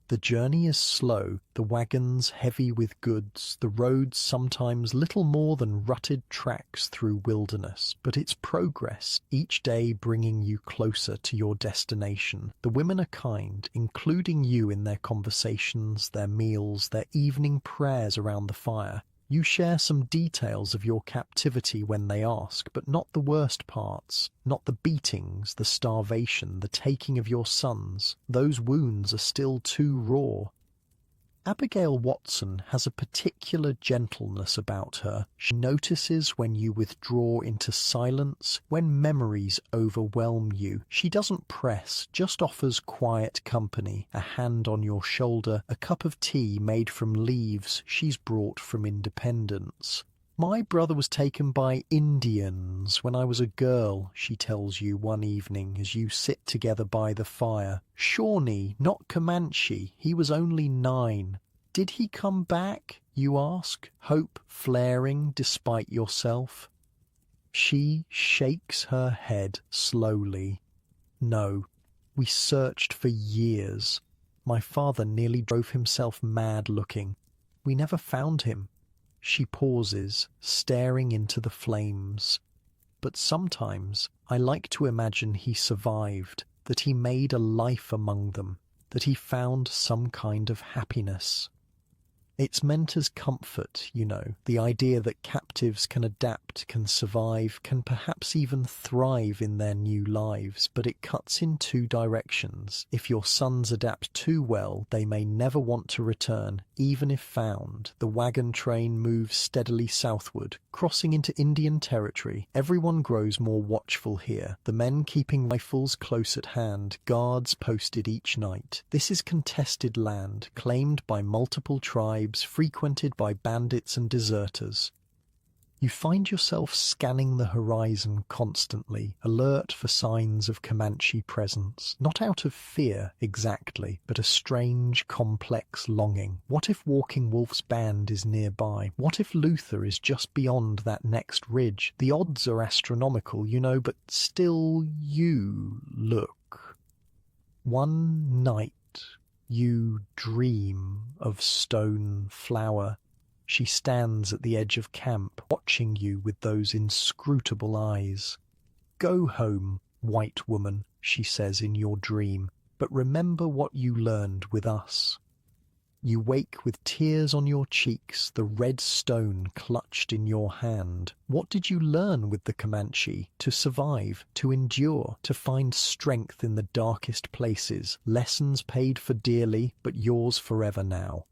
The journey is slow, the wagons heavy with goods, the roads sometimes little more than rutted tracks through wilderness, but it's progress, each day bringing you closer to your destination. The women are kind, including you in their conversations, their meals, their evening prayers around the fire. You share some details of your captivity when they ask, but not the worst parts, not the beatings, the starvation, the taking of your sons. Those wounds are still too raw. Abigail Watson has a particular gentleness about her. She notices when you withdraw into silence, when memories overwhelm you. She doesn't press, just offers quiet company, a hand on your shoulder, a cup of tea made from leaves she's brought from Independence. My brother was taken by Indians when I was a girl, she tells you one evening as you sit together by the fire. Shawnee, not Comanche. He was only 9. Did he come back, you ask, hope flaring despite yourself? She shakes her head slowly. No, we searched for years. My father nearly drove himself mad looking. We never found him. She pauses, staring into the flames. But sometimes I like to imagine he survived, that he made a life among them, that he found some kind of happiness. It's meant as comfort, you know, the idea that captives can adapt, can survive, can perhaps even thrive in their new lives, but it cuts in 2 directions. If your sons adapt too well, they may never want to return, even if found. The wagon train moves steadily southward, crossing into Indian territory. Everyone grows more watchful here, the men keeping rifles close at hand, guards posted each night. This is contested land, claimed by multiple tribes, frequented by bandits and deserters. You find yourself scanning the horizon constantly, alert for signs of Comanche presence, not out of fear exactly, but a strange, complex longing. What if Walking Wolf's band is nearby? What if Luther is just beyond that next ridge? The odds are astronomical, you know, but still you look. One night you dream of Stone Flower. She stands at the edge of camp, watching you with those inscrutable eyes. Go home, white woman, she says in your dream, but remember what you learned with us. You wake with tears on your cheeks, the red stone clutched in your hand. What did you learn with the Comanche? To survive, to endure, to find strength in the darkest places. Lessons paid for dearly, but yours forever now.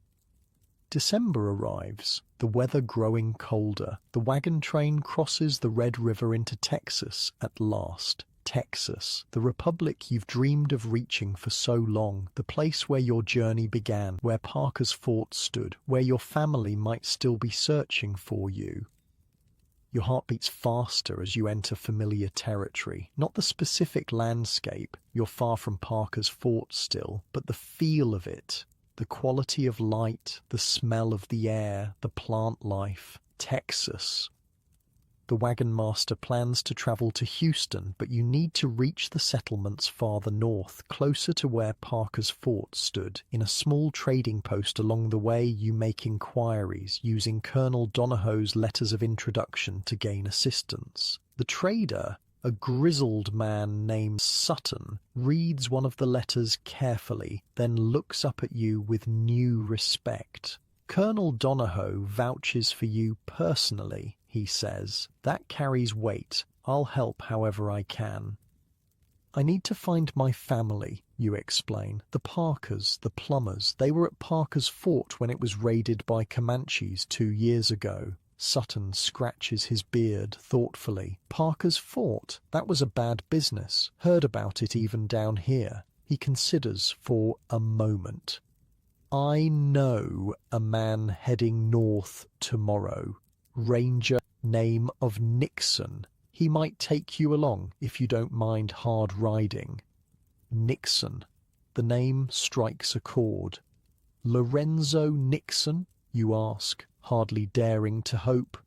December arrives, the weather growing colder. The wagon train crosses the Red River into Texas at last. Texas, the republic you've dreamed of reaching for so long, the place where your journey began, where Parker's Fort stood, where your family might still be searching for you. Your heart beats faster as you enter familiar territory. Not the specific landscape, you're far from Parker's Fort still, but the feel of it, the quality of light, the smell of the air, the plant life. Texas. The wagon master plans to travel to Houston, but you need to reach the settlements farther north, closer to where Parker's fort stood. In a small trading post along the way, you make inquiries, using Colonel Donahoe's letters of introduction to gain assistance. The trader, a grizzled man named Sutton, reads one of the letters carefully, then looks up at you with new respect. Colonel Donahoe vouches for you personally, he says. That carries weight. I'll help however I can. I need to find my family, you explain. The Parkers, the plumbers, they were at Parker's fort when it was raided by Comanches 2 years ago. Sutton scratches his beard thoughtfully. Parker's fort? That was a bad business. Heard about it even down here. He considers for a moment. I know a man heading north tomorrow. Ranger, name of Nixon. He might take you along if you don't mind hard riding. Nixon. The name strikes a chord. Lorenzo Nixon, you ask, hardly daring to hope.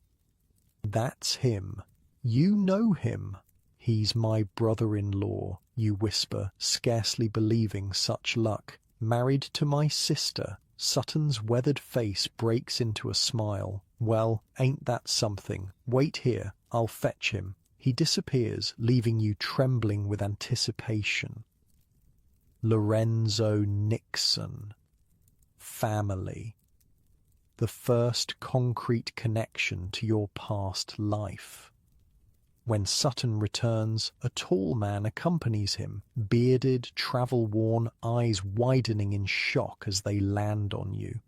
That's him. You know him. He's my brother-in-law, you whisper, scarcely believing such luck. Married to my sister. Sutton's weathered face breaks into a smile. Well, ain't that something? Wait here, I'll fetch him. He disappears, leaving you trembling with anticipation. Lorenzo Nixon. Family. The first concrete connection to your past life. When Sutton returns, a tall man accompanies him, bearded, travel-worn, eyes widening in shock as they land on you.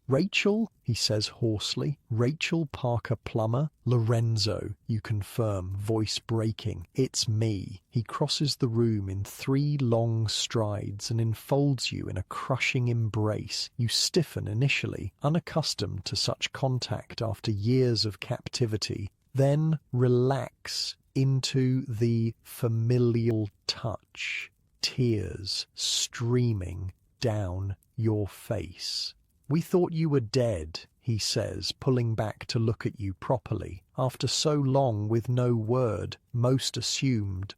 Rachel, he says hoarsely. Rachel Parker Plummer. Lorenzo, you confirm, voice breaking. It's me. He crosses the room in 3 long strides and enfolds you in a crushing embrace. You stiffen initially, unaccustomed to such contact after years of captivity. Then relax into the familial touch, tears streaming down your face. We thought you were dead, he says, pulling back to look at you properly. After so long with no word, most assumed.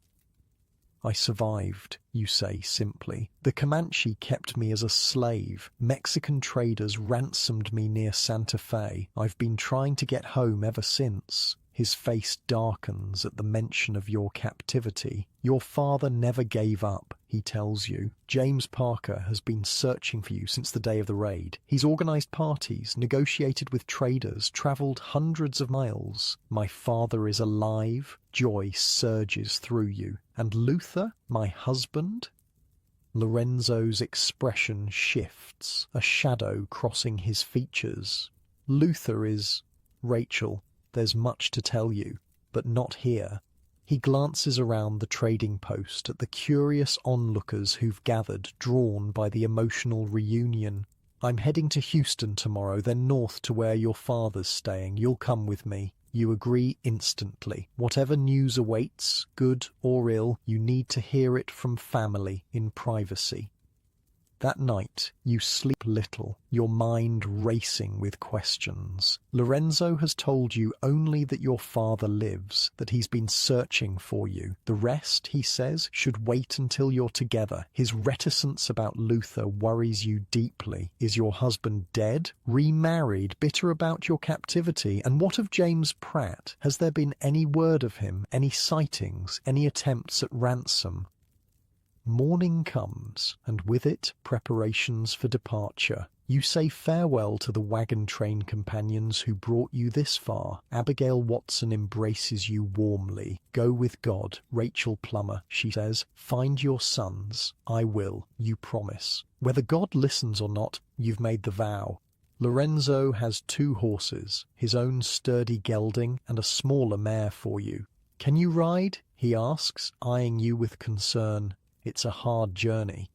I survived, you say simply. The Comanche kept me as a slave. Mexican traders ransomed me near Santa Fe. I've been trying to get home ever since. His face darkens at the mention of your captivity. Your father never gave up, he tells you. James Parker has been searching for you since the day of the raid. He's organized parties, negotiated with traders, traveled hundreds of miles. My father is alive. Joy surges through you. And Luther, my husband? Lorenzo's expression shifts, a shadow crossing his features. Luther is Rachel. There's much to tell you, but not here. He glances around the trading post at the curious onlookers who've gathered, drawn by the emotional reunion. I'm heading to Houston tomorrow, then north to where your father's staying. You'll come with me. You agree instantly. Whatever news awaits, good or ill, you need to hear it from family in privacy. That night, you sleep little, your mind racing with questions. Lorenzo has told you only that your father lives, that he's been searching for you. The rest, he says, should wait until you're together. His reticence about Luther worries you deeply. Is your husband dead? Remarried? Bitter about your captivity? And what of James Pratt? Has there been any word of him? Any sightings? Any attempts at ransom? Morning comes, and with it preparations for departure. You say farewell to the wagon train companions who brought you this far. Abigail Watson embraces you warmly. Go with God, Rachel Plummer, she says. Find your sons. I will, you promise. Whether God listens or not, you've made the vow. Lorenzo has 2 horses, his own sturdy gelding and a smaller mare for you. Can you ride? He asks, eyeing you with concern. It's a hard journey.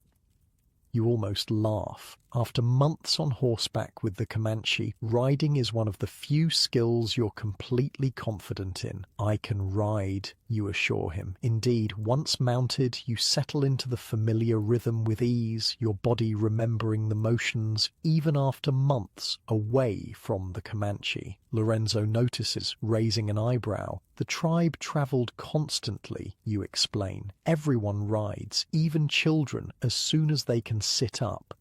You almost laugh. After months on horseback with the Comanche, riding is one of the few skills you're completely confident in. "I can ride," you assure him. Indeed, once mounted, you settle into the familiar rhythm with ease, your body remembering the motions even after months away from the Comanche. Lorenzo notices, raising an eyebrow. "The tribe traveled constantly," you explain. "Everyone rides, even children, as soon as they can sit up."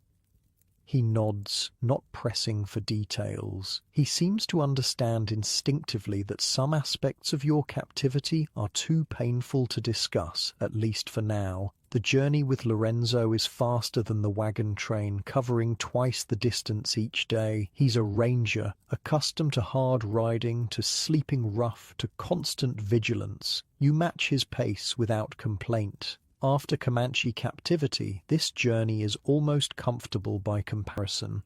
He nods, not pressing for details. He seems to understand instinctively that some aspects of your captivity are too painful to discuss, at least for now. The journey with Lorenzo is faster than the wagon train, covering twice the distance each day. He's a ranger, accustomed to hard riding, to sleeping rough, to constant vigilance. You match his pace without complaint. After Comanche captivity, this journey is almost comfortable by comparison.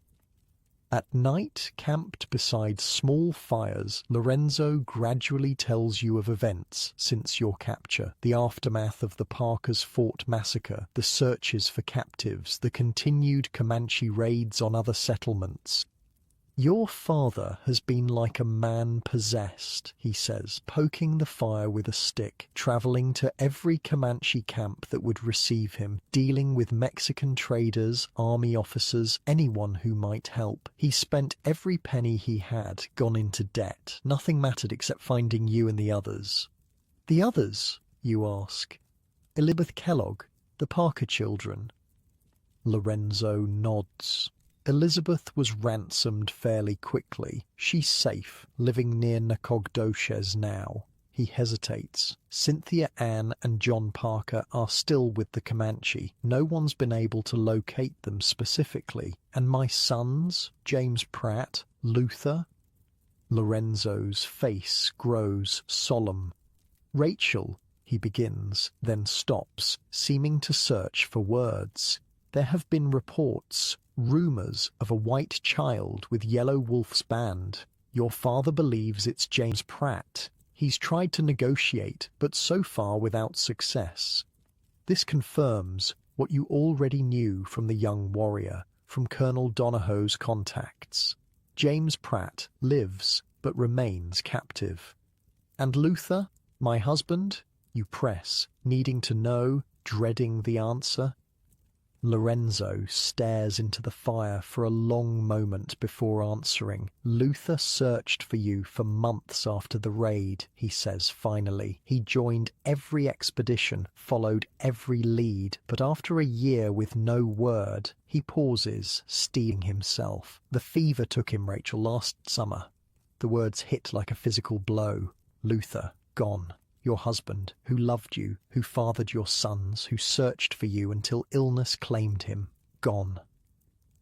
At night, camped beside small fires, Lorenzo gradually tells you of events since your capture, the aftermath of the Parker's Fort massacre, the searches for captives, the continued Comanche raids on other settlements. "Your father has been like a man possessed," he says, poking the fire with a stick, traveling to every Comanche camp that would receive him, dealing with Mexican traders, army officers, anyone who might help. He spent every penny he had, gone into debt. Nothing mattered except finding you and the others. "The others?" you ask. "Elizabeth Kellogg, the Parker children." Lorenzo nods. "Elizabeth was ransomed fairly quickly. She's safe, living near Nacogdoches now." He hesitates. "Cynthia Ann and John Parker are still with the Comanche. No one's been able to locate them specifically. And my sons, James Pratt, Luther?" Lorenzo's face grows solemn. "Rachel," he begins, then stops, seeming to search for words. "There have been reports, rumors of a white child with Yellow Wolf's band. Your father believes it's James Pratt. He's tried to negotiate, but so far without success." This confirms what you already knew from the young warrior, from Colonel Donahoe's contacts. James Pratt lives, but remains captive. "And Luther, my husband?" you press, needing to know, dreading the answer. Lorenzo stares into the fire for a long moment before answering. "Luther searched for you for months after the raid," he says finally. "He joined every expedition, followed every lead, but after a year with no word," he pauses, steeling himself. "The fever took him, Rachel, last summer." The words hit like a physical blow. "Luther, gone. Your husband, who loved you, who fathered your sons, who searched for you until illness claimed him, gone."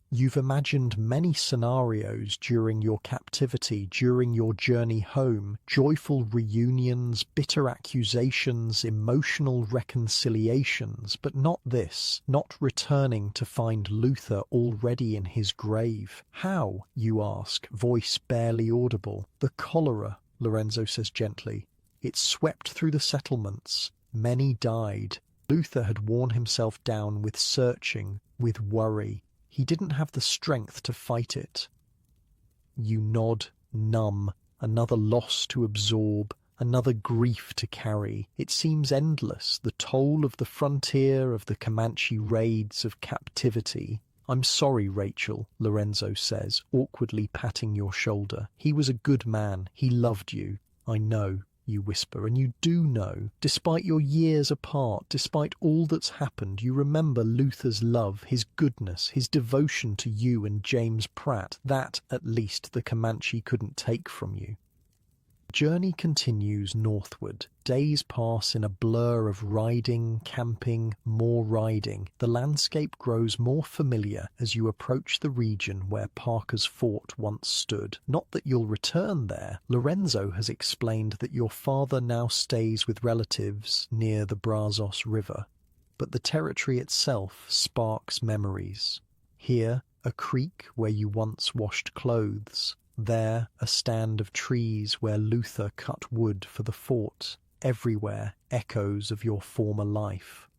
You've imagined many scenarios during your captivity, during your journey home, joyful reunions, bitter accusations, emotional reconciliations, but not this, not returning to find Luther already in his grave. "How?" you ask, voice barely audible. "The cholera," Lorenzo says gently. "It swept through the settlements. Many died." Luther had worn himself down with searching, with worry. He didn't have the strength to fight it. You nod, numb, another loss to absorb, another grief to carry. It seems endless, the toll of the frontier, of the Comanche raids, of captivity. "I'm sorry, Rachel," Lorenzo says, awkwardly patting your shoulder. "He was a good man. He loved you. I know," you whisper, and you do know. Despite your years apart, despite all that's happened, you remember Luther's love, his goodness, his devotion to you and James Pratt. That, at least, the Comanche couldn't take from you. The journey continues northward. Days pass in a blur of riding, camping, more riding. The landscape grows more familiar as you approach the region where Parker's Fort once stood. Not that you'll return there. Lorenzo has explained that your father now stays with relatives near the Brazos River. But the territory itself sparks memories. Here, a creek where you once washed clothes. There, a stand of trees where Luther cut wood for the fort. Everywhere, echoes of your former life.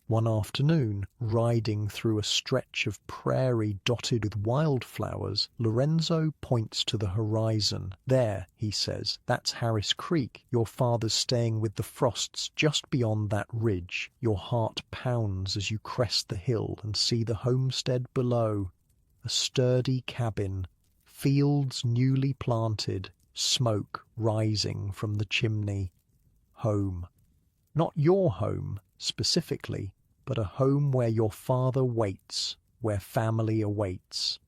One afternoon, riding through a stretch of prairie dotted with wildflowers, Lorenzo points to the horizon. "There," he says, "that's Harris Creek. Your father's staying with the Frosts just beyond that ridge." Your heart pounds as you crest the hill and see the homestead below. A sturdy cabin, fields newly planted, smoke rising from the chimney. Home. Not your home, specifically, but a home where your father waits, where family awaits.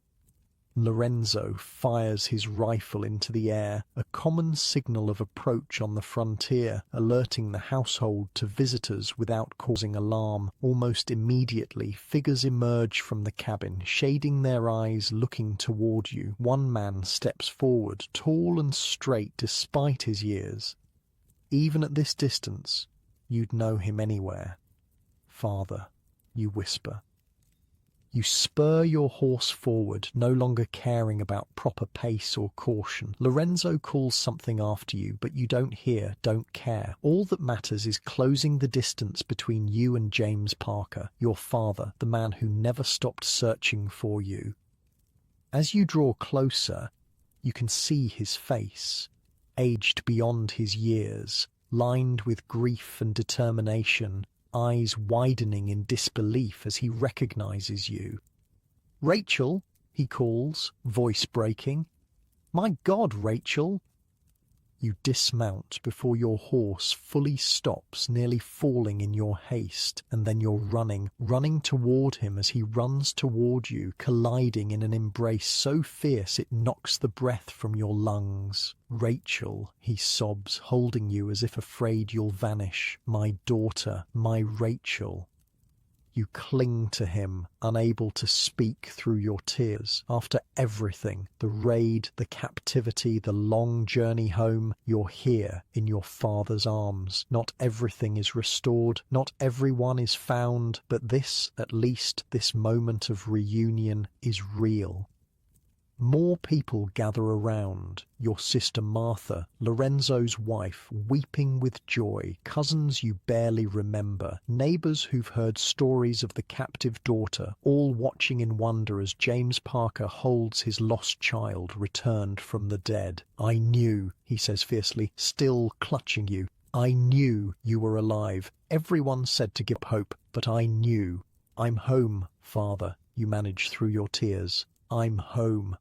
Lorenzo fires his rifle into the air, a common signal of approach on the frontier, alerting the household to visitors without causing alarm. Almost immediately, figures emerge from the cabin, shading their eyes, looking toward you. One man steps forward, tall and straight despite his years. Even at this distance, you'd know him anywhere. "Father," you whisper. You spur your horse forward, no longer caring about proper pace or caution. Lorenzo calls something after you, but you don't hear, don't care. All that matters is closing the distance between you and James Parker, your father, the man who never stopped searching for you. As you draw closer, you can see his face, aged beyond his years, lined with grief and determination, eyes widening in disbelief as he recognizes you. "Rachel," he calls, voice breaking. "My God, Rachel!" You dismount before your horse fully stops, nearly falling in your haste, and then you're running toward him as he runs toward you, colliding in an embrace so fierce it knocks the breath from your lungs. "Rachel," he sobs, holding you as if afraid you'll vanish. "My daughter, my Rachel." You cling to him, unable to speak through your tears. After everything, the raid, the captivity, the long journey home, you're here in your father's arms. Not everything is restored, not everyone is found, but this, at least, this moment of reunion is real. More people gather around. Your sister Martha, Lorenzo's wife, weeping with joy, cousins you barely remember, neighbors who've heard stories of the captive daughter, all watching in wonder as James Parker holds his lost child returned from the dead. "I knew," he says fiercely, still clutching you. "I knew you were alive. Everyone said to give hope, but I knew." "I'm home, Father," you manage through your tears. "I'm home."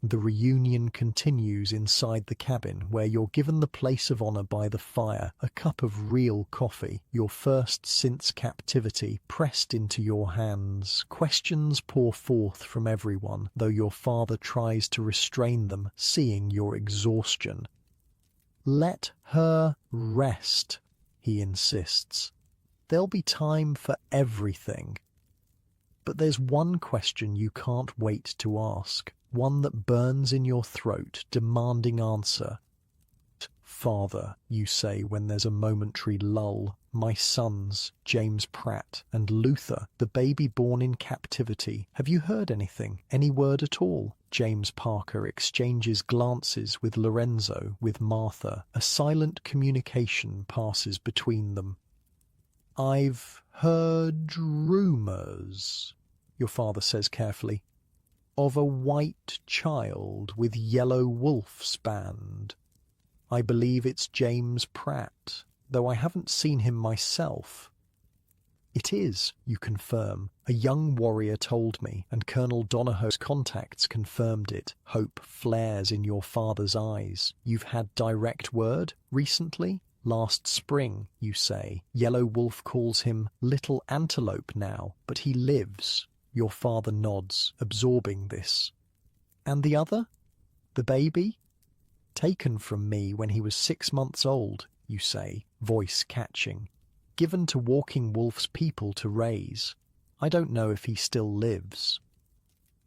The reunion continues inside the cabin, where you're given the place of honor by the fire, a cup of real coffee, your first since captivity, pressed into your hands. Questions pour forth from everyone, though your father tries to restrain them, seeing your exhaustion. "Let her rest," he insists. "There'll be time for everything." But there's one question you can't wait to ask. One that burns in your throat, demanding answer. "Father," you say when there's a momentary lull, "my sons, James Pratt and Luther, the baby born in captivity, have you heard anything? Any word at all?" James Parker exchanges glances with Lorenzo, with Martha. A silent communication passes between them. "I've heard rumors," your father says carefully, "of a white child with yellow wolf's band. I believe it's James Pratt, though I haven't seen him myself." "It is," you confirm. "A young warrior told me, and Colonel Donahoe's contacts confirmed it." Hope flares in your father's eyes. "You've had direct word? Recently?" "Last spring," you say. "Yellow Wolf calls him Little Antelope now, but he lives." Your father nods, absorbing this. "And the other? The baby?" "Taken from me when he was 6 months old," you say, voice catching. "Given to Walking Wolf's people to raise. I don't know if he still lives."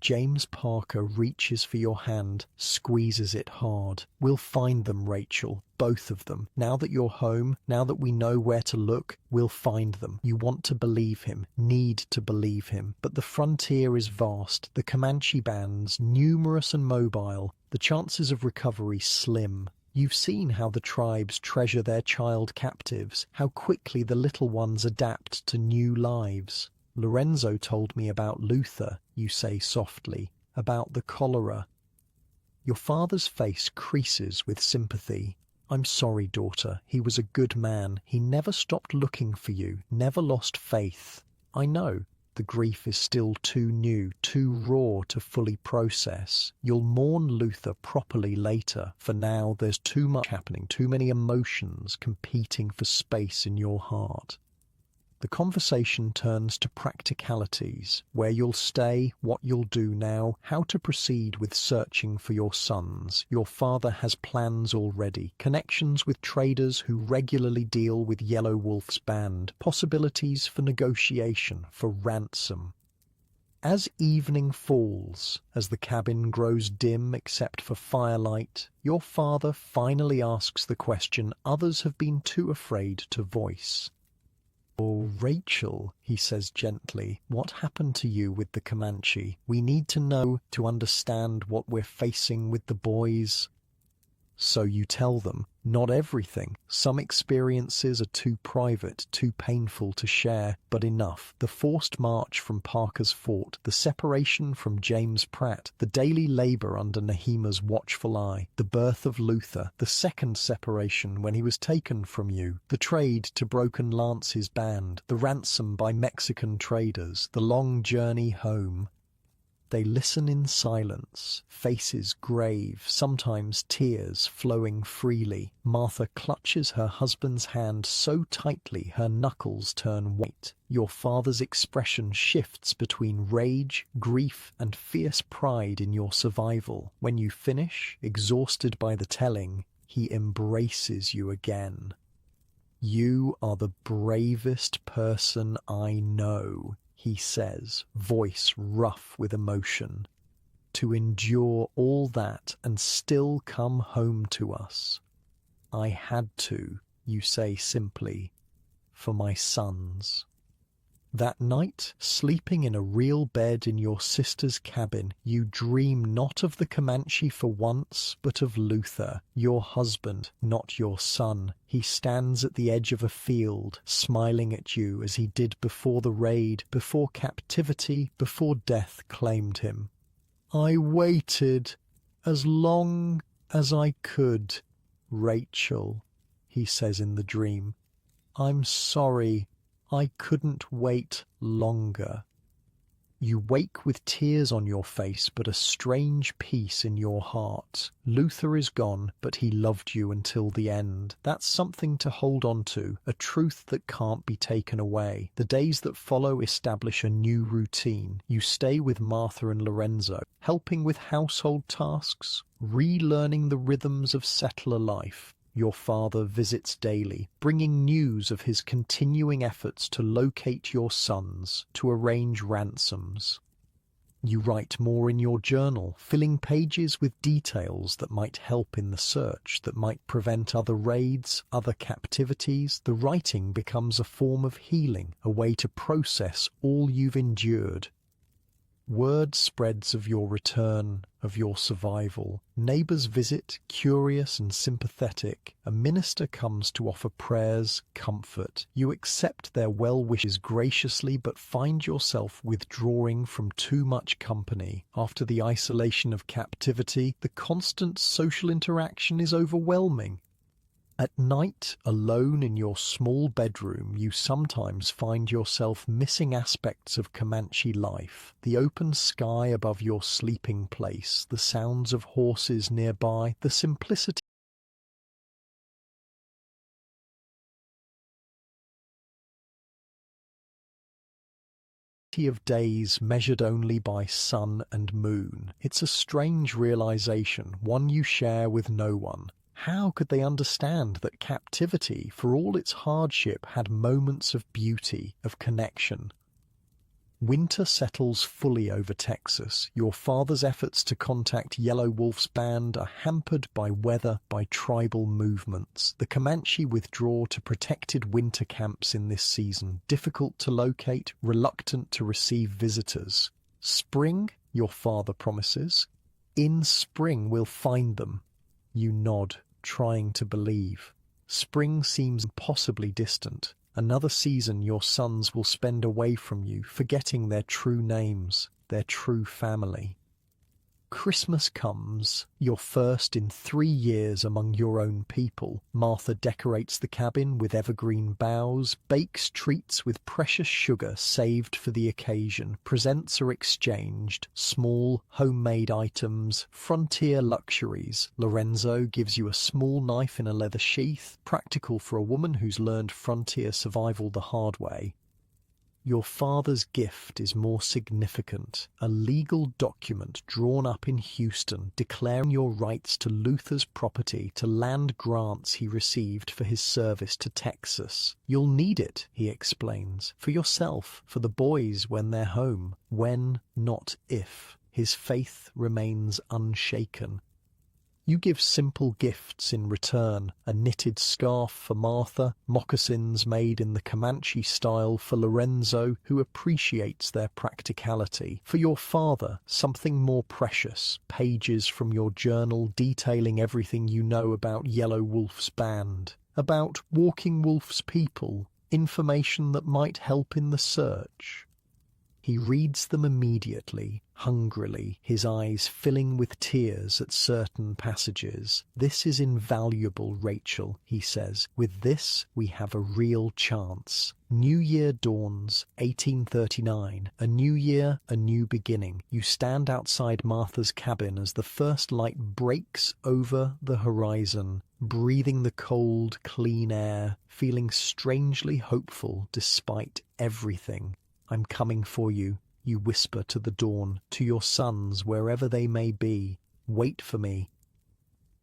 James Parker reaches for your hand, squeezes it hard. "We'll find them, Rachel, both of them. Now that you're home, now that we know where to look, we'll find them." You want to believe him, need to believe him. But the frontier is vast, the Comanche bands numerous and mobile, the chances of recovery slim. You've seen how the tribes treasure their child captives, how quickly the little ones adapt to new lives. Lorenzo told me about Luther, you say softly, about the cholera. Your father's face creases with sympathy. I'm sorry, daughter. He was a good man. He never stopped looking for you, never lost faith. I know. The grief is still too new, too raw to fully process. You'll mourn Luther properly later. For now, there's too much happening, too many emotions competing for space in your heart. The conversation turns to practicalities, where you'll stay, what you'll do now, how to proceed with searching for your sons. Your father has plans already, connections with traders who regularly deal with Yellow Wolf's band, possibilities for negotiation, for ransom. As evening falls, as the cabin grows dim except for firelight, your father finally asks the question others have been too afraid to voice. "Oh, Rachel," he says gently, "what happened to you with the Comanche? We need to know to understand what we're facing with the boys." So you tell them, not everything. Some experiences are too private, too painful to share, but enough. The forced march from Parker's Fort, the separation from James Pratt, the daily labor under Nahima's watchful eye, the birth of Luther, the second separation when he was taken from you, the trade to Broken Lance's band, the ransom by Mexican traders, the long journey home. They listen in silence, faces grave, sometimes tears flowing freely. Martha clutches her husband's hand so tightly her knuckles turn white. Your father's expression shifts between rage, grief, and fierce pride in your survival. When you finish, exhausted by the telling, he embraces you again. "You are the bravest person I know," he says, voice rough with emotion. "To endure all that and still come home to us." "I had to," you say simply, "for my sons." That night, sleeping in a real bed in your sister's cabin, you dream not of the Comanche for once, but of Luther, your husband, not your son. He stands at the edge of a field, smiling at you as he did before the raid, before captivity, before death claimed him. "I waited as long as I could, Rachel," he says in the dream. "I'm sorry. I couldn't wait longer." You wake with tears on your face, but a strange peace in your heart. Luther is gone, but he loved you until the end. That's something to hold on to, a truth that can't be taken away. The days that follow establish a new routine. You stay with Martha and Lorenzo, helping with household tasks, relearning the rhythms of settler life. Your father visits daily, bringing news of his continuing efforts to locate your sons, to arrange ransoms. You write more in your journal, filling pages with details that might help in the search, that might prevent other raids, other captivities. The writing becomes a form of healing, a way to process all you've endured. Word spreads of your return, of your survival. Neighbors visit, curious and sympathetic. A minister comes to offer prayers, comfort. You accept their well wishes graciously, but find yourself withdrawing from too much company. After the isolation of captivity, the constant social interaction is overwhelming. At night, alone in your small bedroom, you sometimes find yourself missing aspects of Comanche life. The open sky above your sleeping place, the sounds of horses nearby, the simplicity of days measured only by sun and moon. It's a strange realization, one you share with no one. How could they understand that captivity, for all its hardship, had moments of beauty, of connection? Winter settles fully over Texas. Your father's efforts to contact Yellow Wolf's band are hampered by weather, by tribal movements. The Comanche withdraw to protected winter camps in this season, difficult to locate, reluctant to receive visitors. Spring, your father promises. In spring we'll find them. You nod. trying to believe. Spring seems impossibly distant. Another season your sons will spend away from you, forgetting their true names, their true family. Christmas comes, your first in 3 years among your own people. Martha decorates the cabin with evergreen boughs, bakes treats with precious sugar saved for the occasion. Presents are exchanged, small, homemade items, frontier luxuries. Lorenzo gives you a small knife in a leather sheath, practical for a woman who's learned frontier survival the hard way. Your father's gift is more significant, a legal document drawn up in Houston declaring your rights to Luther's property to land grants he received for his service to Texas. You'll need it, he explains, for yourself, for the boys when they're home. When, not if. His faith remains unshaken. You give simple gifts in return, a knitted scarf for Martha, moccasins made in the Comanche style for Lorenzo, who appreciates their practicality. For your father, something more precious, pages from your journal detailing everything you know about Yellow Wolf's band, about Walking Wolf's people, information that might help in the search. He reads them immediately, hungrily, his eyes filling with tears at certain passages. "This is invaluable, Rachel," he says. "With this, we have a real chance." New Year dawns, 1839. A new year, a new beginning. You stand outside Martha's cabin as the first light breaks over the horizon, breathing the cold, clean air, feeling strangely hopeful despite everything. "I'm coming for you," you whisper to the dawn, to your sons wherever they may be. "Wait for me."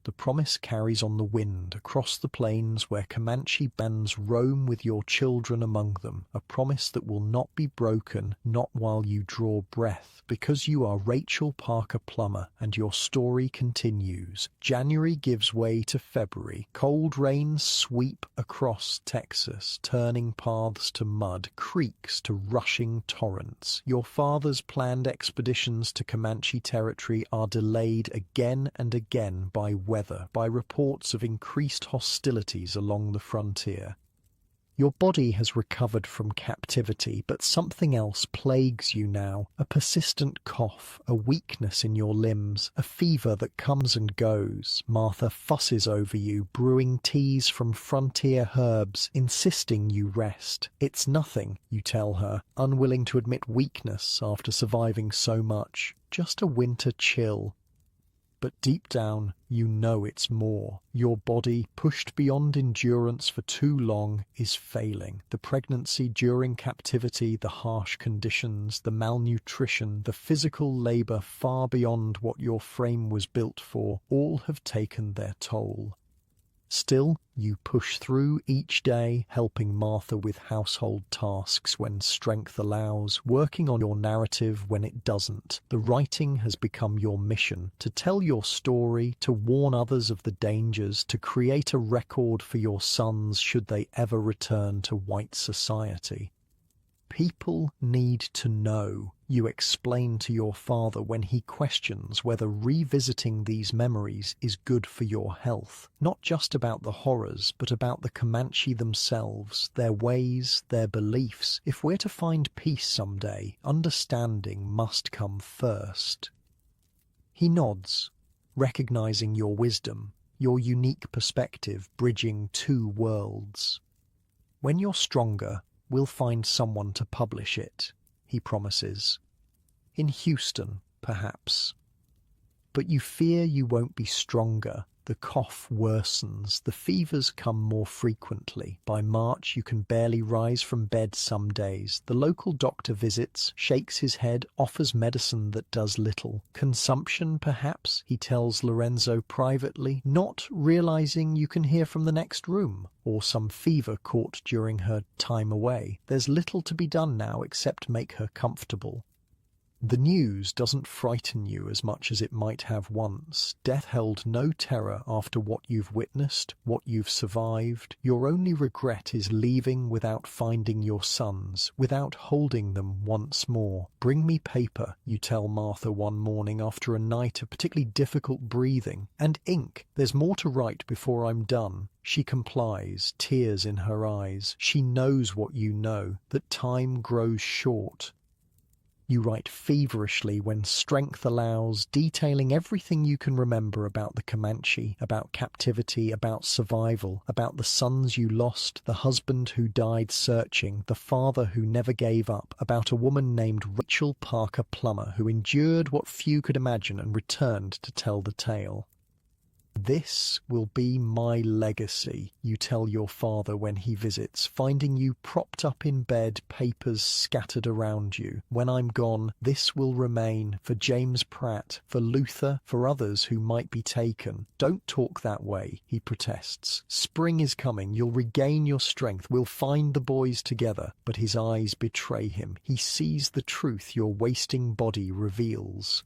The promise carries on the wind across the plains where Comanche bands roam with your children among them, a promise that will not be broken, not while you draw breath, because you are Rachel Parker Plummer and your story continues. January gives way to February. Cold rains sweep across Texas, turning paths to mud, creeks to rushing torrents. Your father's planned expeditions to Comanche territory are delayed again and again by weather, by reports of increased hostilities along the frontier. Your body has recovered from captivity, but something else plagues you now. A persistent cough, a weakness in your limbs, a fever that comes and goes. Martha fusses over you, brewing teas from frontier herbs, insisting you rest. "It's nothing," you tell her, unwilling to admit weakness after surviving so much. "Just a winter chill." But deep down, you know it's more. Your body, pushed beyond endurance for too long, is failing. The pregnancy during captivity, the harsh conditions, the malnutrition, the physical labor far beyond what your frame was built for, all have taken their toll. Still, you push through each day, helping Martha with household tasks when strength allows, working on your narrative when it doesn't. The writing has become your mission, to tell your story, to warn others of the dangers, to create a record for your sons should they ever return to white society. People need to know, you explain to your father when he questions whether revisiting these memories is good for your health. Not just about the horrors, but about the Comanche themselves, their ways, their beliefs. If we're to find peace someday, understanding must come first. He nods, recognizing your wisdom, your unique perspective bridging two worlds. "When you're stronger, we'll find someone to publish it," he promises. "In Houston, perhaps." But you fear you won't be stronger. The cough worsens, the fevers come more frequently. By March you can barely rise from bed some days. The local doctor visits, shakes his head, offers medicine that does little. "Consumption, perhaps," he tells Lorenzo privately, not realizing you can hear from the next room. Or some fever caught during her time away. There's little to be done now except make her comfortable. The news doesn't frighten you as much as it might have once. Death held no terror after what you've witnessed, what you've survived. Your only regret is leaving without finding your sons, without holding them once more. "Bring me paper," you tell Martha one morning after a night of particularly difficult breathing, "and ink. There's more to write before I'm done." She complies, tears in her eyes. She knows what you know, that time grows short. You write feverishly when strength allows, detailing everything you can remember about the Comanche, about captivity, about survival, about the sons you lost, the husband who died searching, the father who never gave up, about a woman named Rachel Parker Plummer who endured what few could imagine and returned to tell the tale. "This will be my legacy," you tell your father when he visits, finding you propped up in bed, papers scattered around you. "When I'm gone, this will remain, for James Pratt, for Luther, for others who might be taken." "Don't talk that way," he protests. "Spring is coming, you'll regain your strength, we'll find the boys together." But his eyes betray him. He sees the truth your wasting body reveals.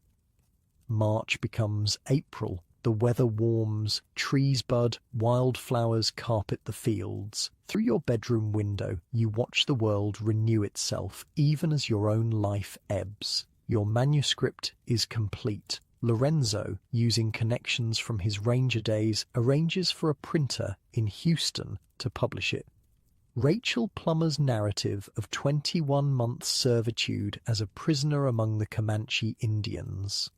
March becomes April. The weather warms, trees bud, wildflowers carpet the fields. Through your bedroom window, you watch the world renew itself, even as your own life ebbs. Your manuscript is complete. Lorenzo, using connections from his ranger days, arranges for a printer in Houston to publish it. Rachel Plummer's narrative of 21 months' servitude as a prisoner among the Comanche Indians.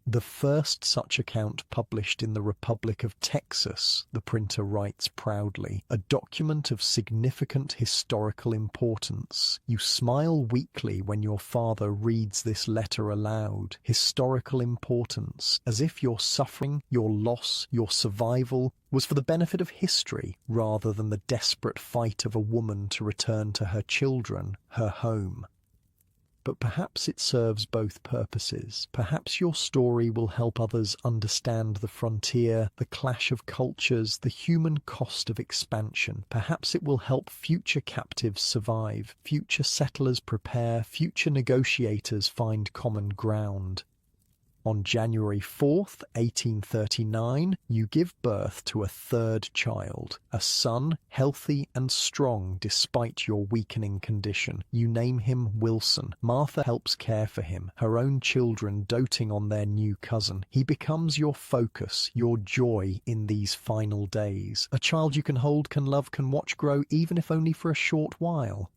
The first such account published in the Republic of Texas, the printer writes proudly, a document of significant historical importance. You smile weakly when your father reads this letter aloud. Historical importance, as if your suffering, your loss, your survival was for the benefit of history rather than the desperate fight of a woman to return to her children, her home. But perhaps it serves both purposes. Perhaps your story will help others understand the frontier, the clash of cultures, the human cost of expansion. Perhaps it will help future captives survive, future settlers prepare, future negotiators find common ground. On January 4th, 1839, you give birth to a third child, a son, healthy and strong despite your weakening condition. You name him Wilson. Martha helps care for him, her own children doting on their new cousin. He becomes your focus, your joy in these final days. A child you can hold, can love, can watch grow, even if only for a short while.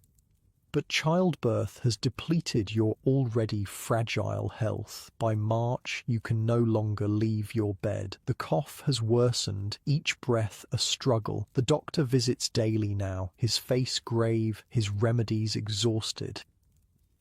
But childbirth has depleted your already fragile health. By March, you can no longer leave your bed. The cough has worsened, each breath a struggle. The doctor visits daily now, his face grave, his remedies exhausted.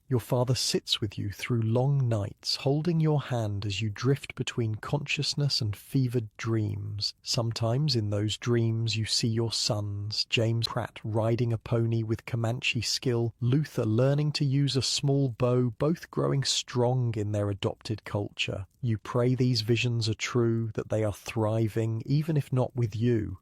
Your father sits with you through long nights, holding your hand as you drift between consciousness and fevered dreams. Sometimes in those dreams you see your sons, James Pratt riding a pony with Comanche skill, Luther learning to use a small bow, both growing strong in their adopted culture. You pray these visions are true, that they are thriving, even if not with you.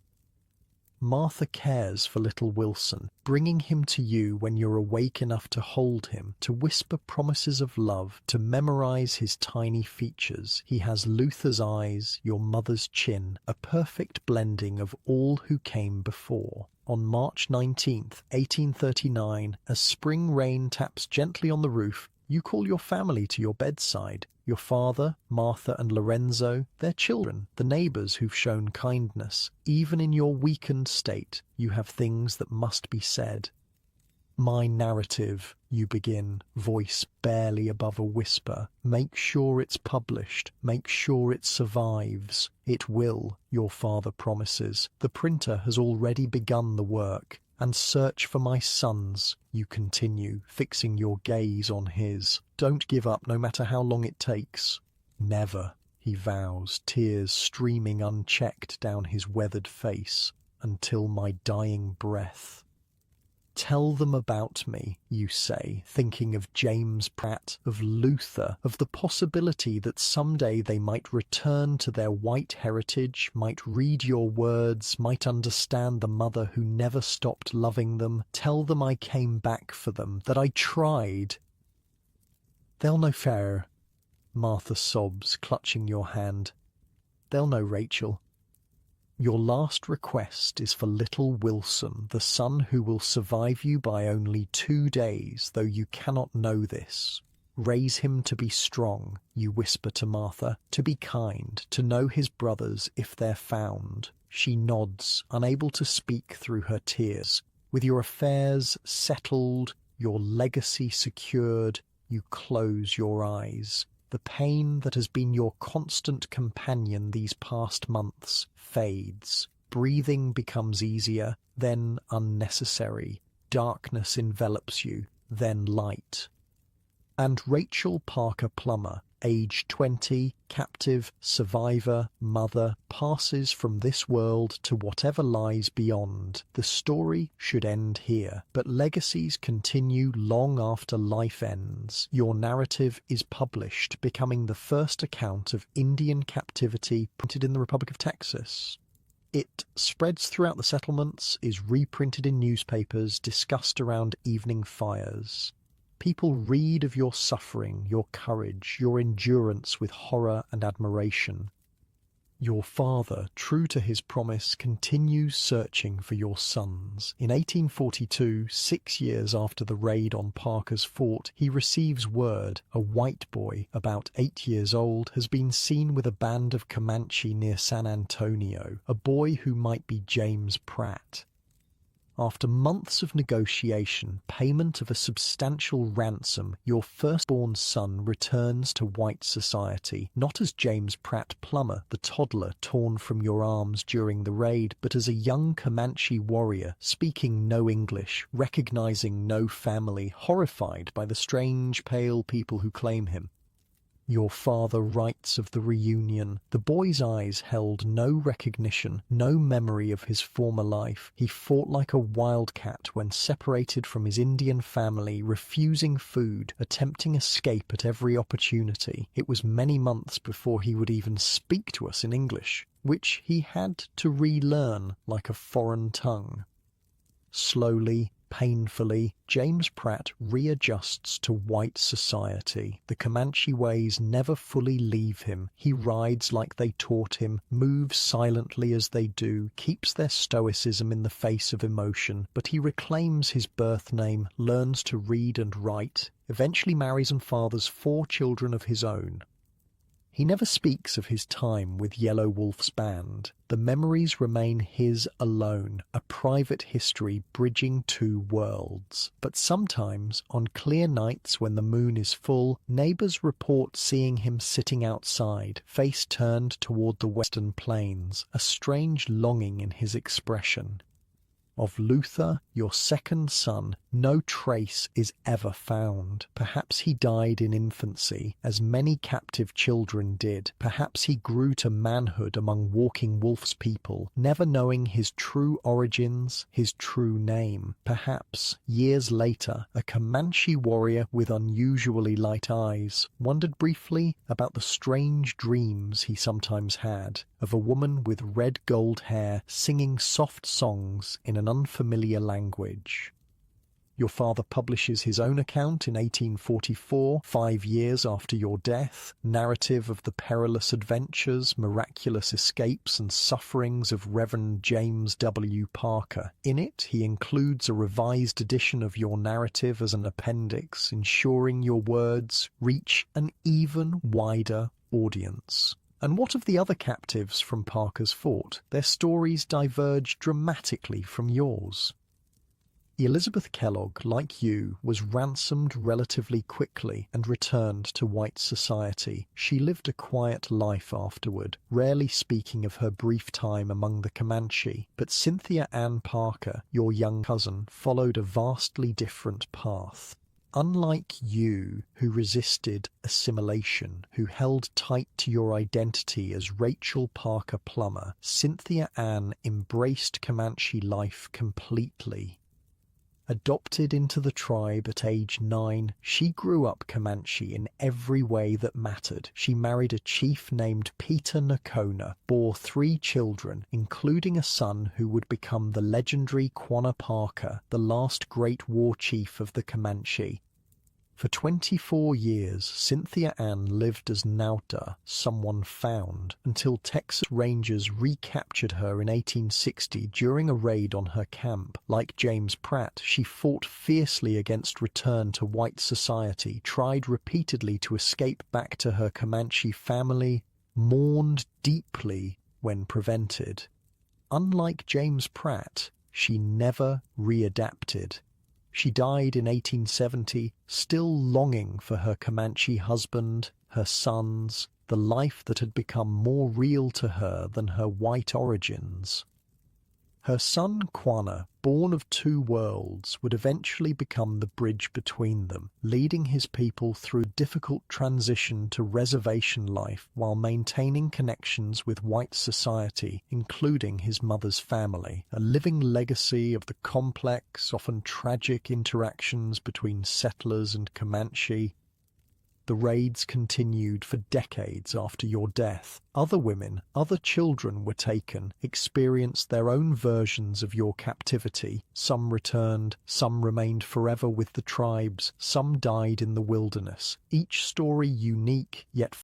Martha cares for little Wilson, bringing him to you when you're awake enough to hold him, to whisper promises of love, to memorize his tiny features. He has Luther's eyes, your mother's chin, a perfect blending of all who came before. On March 19th, 1839, as spring rain taps gently on the roof, you call your family to your bedside. Your father, Martha and Lorenzo, their children, the neighbors who've shown kindness. Even in your weakened state, you have things that must be said. "My narrative," you begin, voice barely above a whisper. "Make sure it's published. Make sure it survives." "It will," your father promises. "The printer has already begun the work." "And search for my sons," you continue, fixing your gaze on his. "Don't give up no matter how long it takes." "Never," he vows, tears streaming unchecked down his weathered face, "until my dying breath." "Tell them about me," you say, thinking of James Pratt, of Luther, of the possibility that someday they might return to their white heritage, might read your words, might understand the mother who never stopped loving them. Tell them I came back for them, that I tried. They'll know Fair, Martha sobs, clutching your hand. They'll know Rachel. Your last request is for little Wilson, the son who will survive you by only 2 days, though you cannot know this. Raise him to be strong, you whisper to Martha, to be kind, to know his brothers if they're found. She nods, unable to speak through her tears. With your affairs settled, your legacy secured, you close your eyes. The pain that has been your constant companion these past months fades. Breathing becomes easier, then unnecessary. Darkness envelops you, then light. And Rachel Parker Plummer, age 20, captive, survivor, mother, passes from this world to whatever lies beyond. The story should end here, but legacies continue long after life ends. Your narrative is published, becoming the first account of Indian captivity printed in the Republic of Texas. It spreads throughout the settlements, is reprinted in newspapers, discussed around evening fires. People read of your suffering, your courage, your endurance with horror and admiration. Your father, true to his promise, continues searching for your sons. In 1842, 6 years after the raid on Parker's fort, he receives word a white boy, about 8 years old, has been seen with a band of Comanche near San Antonio, a boy who might be James Pratt. After months of negotiation, payment of a substantial ransom, your firstborn son returns to white society, not as James Pratt Plummer, the toddler torn from your arms during the raid, but as a young Comanche warrior, speaking no English, recognizing no family, horrified by the strange pale people who claim him. Your father writes of the reunion. The boy's eyes held no recognition, no memory of his former life. He fought like a wildcat when separated from his Indian family, refusing food, attempting escape at every opportunity. It was many months before he would even speak to us in English, which he had to relearn like a foreign tongue. Slowly, painfully, James Pratt readjusts to white society. The Comanche ways never fully leave him. He rides like they taught him, moves silently as they do, keeps their stoicism in the face of emotion, but he reclaims his birth name, learns to read and write, eventually marries and fathers 4 children of his own. He never speaks of his time with Yellow Wolf's band. The memories remain his alone, a private history bridging 2 worlds. But sometimes, on clear nights when the moon is full, neighbors report seeing him sitting outside, face turned toward the western plains, a strange longing in his expression. Of Luther, your second son, no trace is ever found. Perhaps he died in infancy, as many captive children did. Perhaps he grew to manhood among Walking Wolf's people, never knowing his true origins, his true name. Perhaps, years later, a Comanche warrior with unusually light eyes wondered briefly about the strange dreams he sometimes had, of a woman with red gold hair singing soft songs in an unfamiliar language. Your father publishes his own account in 1844, 5 years after your death, narrative of the perilous adventures, miraculous escapes and sufferings of Reverend James W. Parker. In it, he includes a revised edition of your narrative as an appendix, ensuring your words reach an even wider audience. And what of the other captives from Parker's fort? Their stories diverge dramatically from yours. Elizabeth Kellogg, like you, was ransomed relatively quickly and returned to white society. She lived a quiet life afterward, rarely speaking of her brief time among the Comanche. But Cynthia Ann Parker, your young cousin, followed a vastly different path. Unlike you, who resisted assimilation, who held tight to your identity as Rachel Parker Plummer, Cynthia Ann embraced Comanche life completely. Adopted into the tribe at age 9, she grew up Comanche in every way that mattered. She married a chief named Peter Nakona, bore 3 children, including a son who would become the legendary Quanah Parker, the last great war chief of the Comanche. For 24 years, Cynthia Ann lived as Nauta, someone found, until Texas Rangers recaptured her in 1860 during a raid on her camp. Like James Pratt, she fought fiercely against return to white society, tried repeatedly to escape back to her Comanche family, mourned deeply when prevented. Unlike James Pratt, she never readapted. She died in 1870, still longing for her Comanche husband, her sons, the life that had become more real to her than her white origins. Her son Quanah, born of two worlds, would eventually become the bridge between them, leading his people through a difficult transition to reservation life while maintaining connections with white society, including his mother's family, a living legacy of the complex, often tragic interactions between settlers and Comanche. The raids continued for decades after your death. Other women, other children were taken, experienced their own versions of your captivity. Some returned, some remained forever with the tribes, some died in the wilderness. Each story unique, yet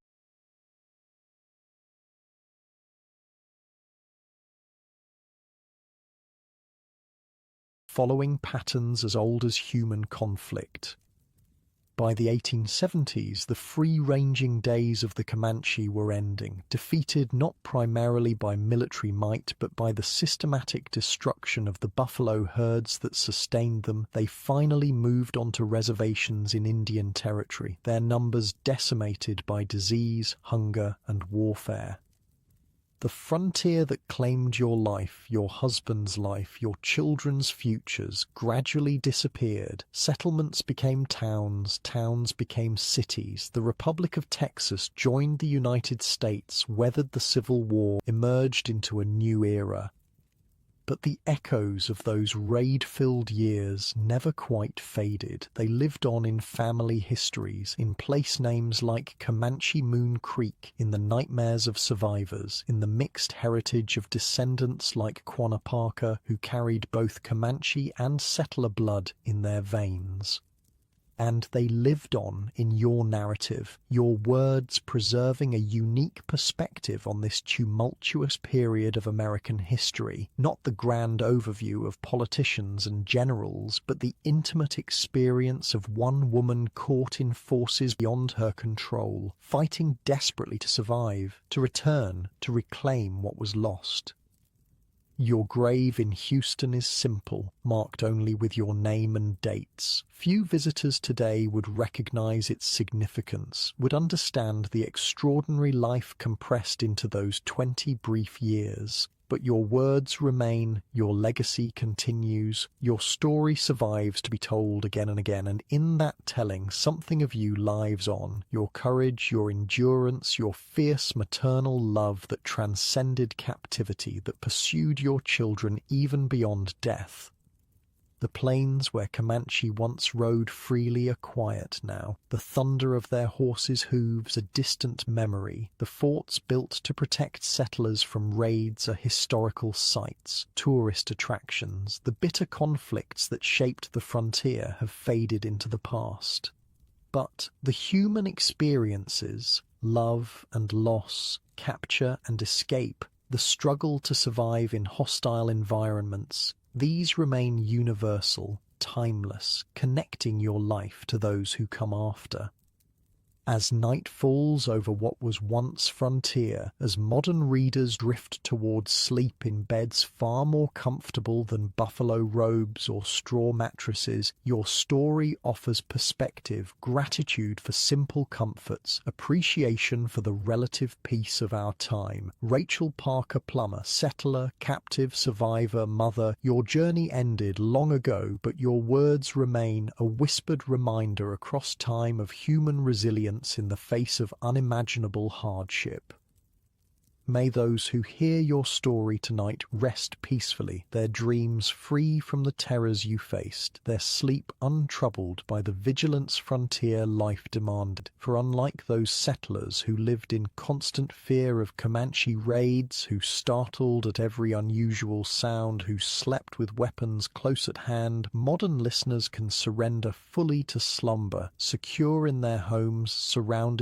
following patterns as old as human conflict. By the 1870s, the free-ranging days of the Comanche were ending, defeated not primarily by military might but by the systematic destruction of the buffalo herds that sustained them. They finally moved onto reservations in Indian Territory, their numbers decimated by disease, hunger, and warfare. The frontier that claimed your life, your husband's life, your children's futures, gradually disappeared. Settlements became towns, towns became cities. The Republic of Texas joined the United States, weathered the Civil War, emerged into a new era. But the echoes of those raid-filled years never quite faded. They lived on in family histories, in place names like Comanche Moon Creek, in the nightmares of survivors, in the mixed heritage of descendants like Quanah Parker, who carried both Comanche and settler blood in their veins. And they lived on in your narrative, your words preserving a unique perspective on this tumultuous period of American history, not the grand overview of politicians and generals, but the intimate experience of one woman caught in forces beyond her control, fighting desperately to survive, to return, to reclaim what was lost. Your grave in Houston is simple, marked only with your name and dates. Few visitors today would recognize its significance, would understand the extraordinary life compressed into those 20 brief years. But your words remain, your legacy continues, your story survives to be told again and again, and in that telling, something of you lives on, your courage, your endurance, your fierce maternal love that transcended captivity, that pursued your children even beyond death. The plains where Comanche once rode freely are quiet now, the thunder of their horses' hooves a distant memory. The forts built to protect settlers from raids are historical sites, tourist attractions. The bitter conflicts that shaped the frontier have faded into the past. But the human experiences, love and loss, capture and escape, the struggle to survive in hostile environments, these remain universal, timeless, connecting your life to those who come after. As night falls over what was once frontier, as modern readers drift towards sleep in beds far more comfortable than buffalo robes or straw mattresses, your story offers perspective, gratitude for simple comforts, appreciation for the relative peace of our time. Rachel Parker Plummer, settler, captive, survivor, mother, your journey ended long ago, but your words remain a whispered reminder across time of human resilience in the face of unimaginable hardship. May those who hear your story tonight rest peacefully, their dreams free from the terrors you faced, their sleep untroubled by the vigilance frontier life demanded. For unlike those settlers who lived in constant fear of Comanche raids, who startled at every unusual sound, who slept with weapons close at hand, modern listeners can surrender fully to slumber, secure in their homes, surrounded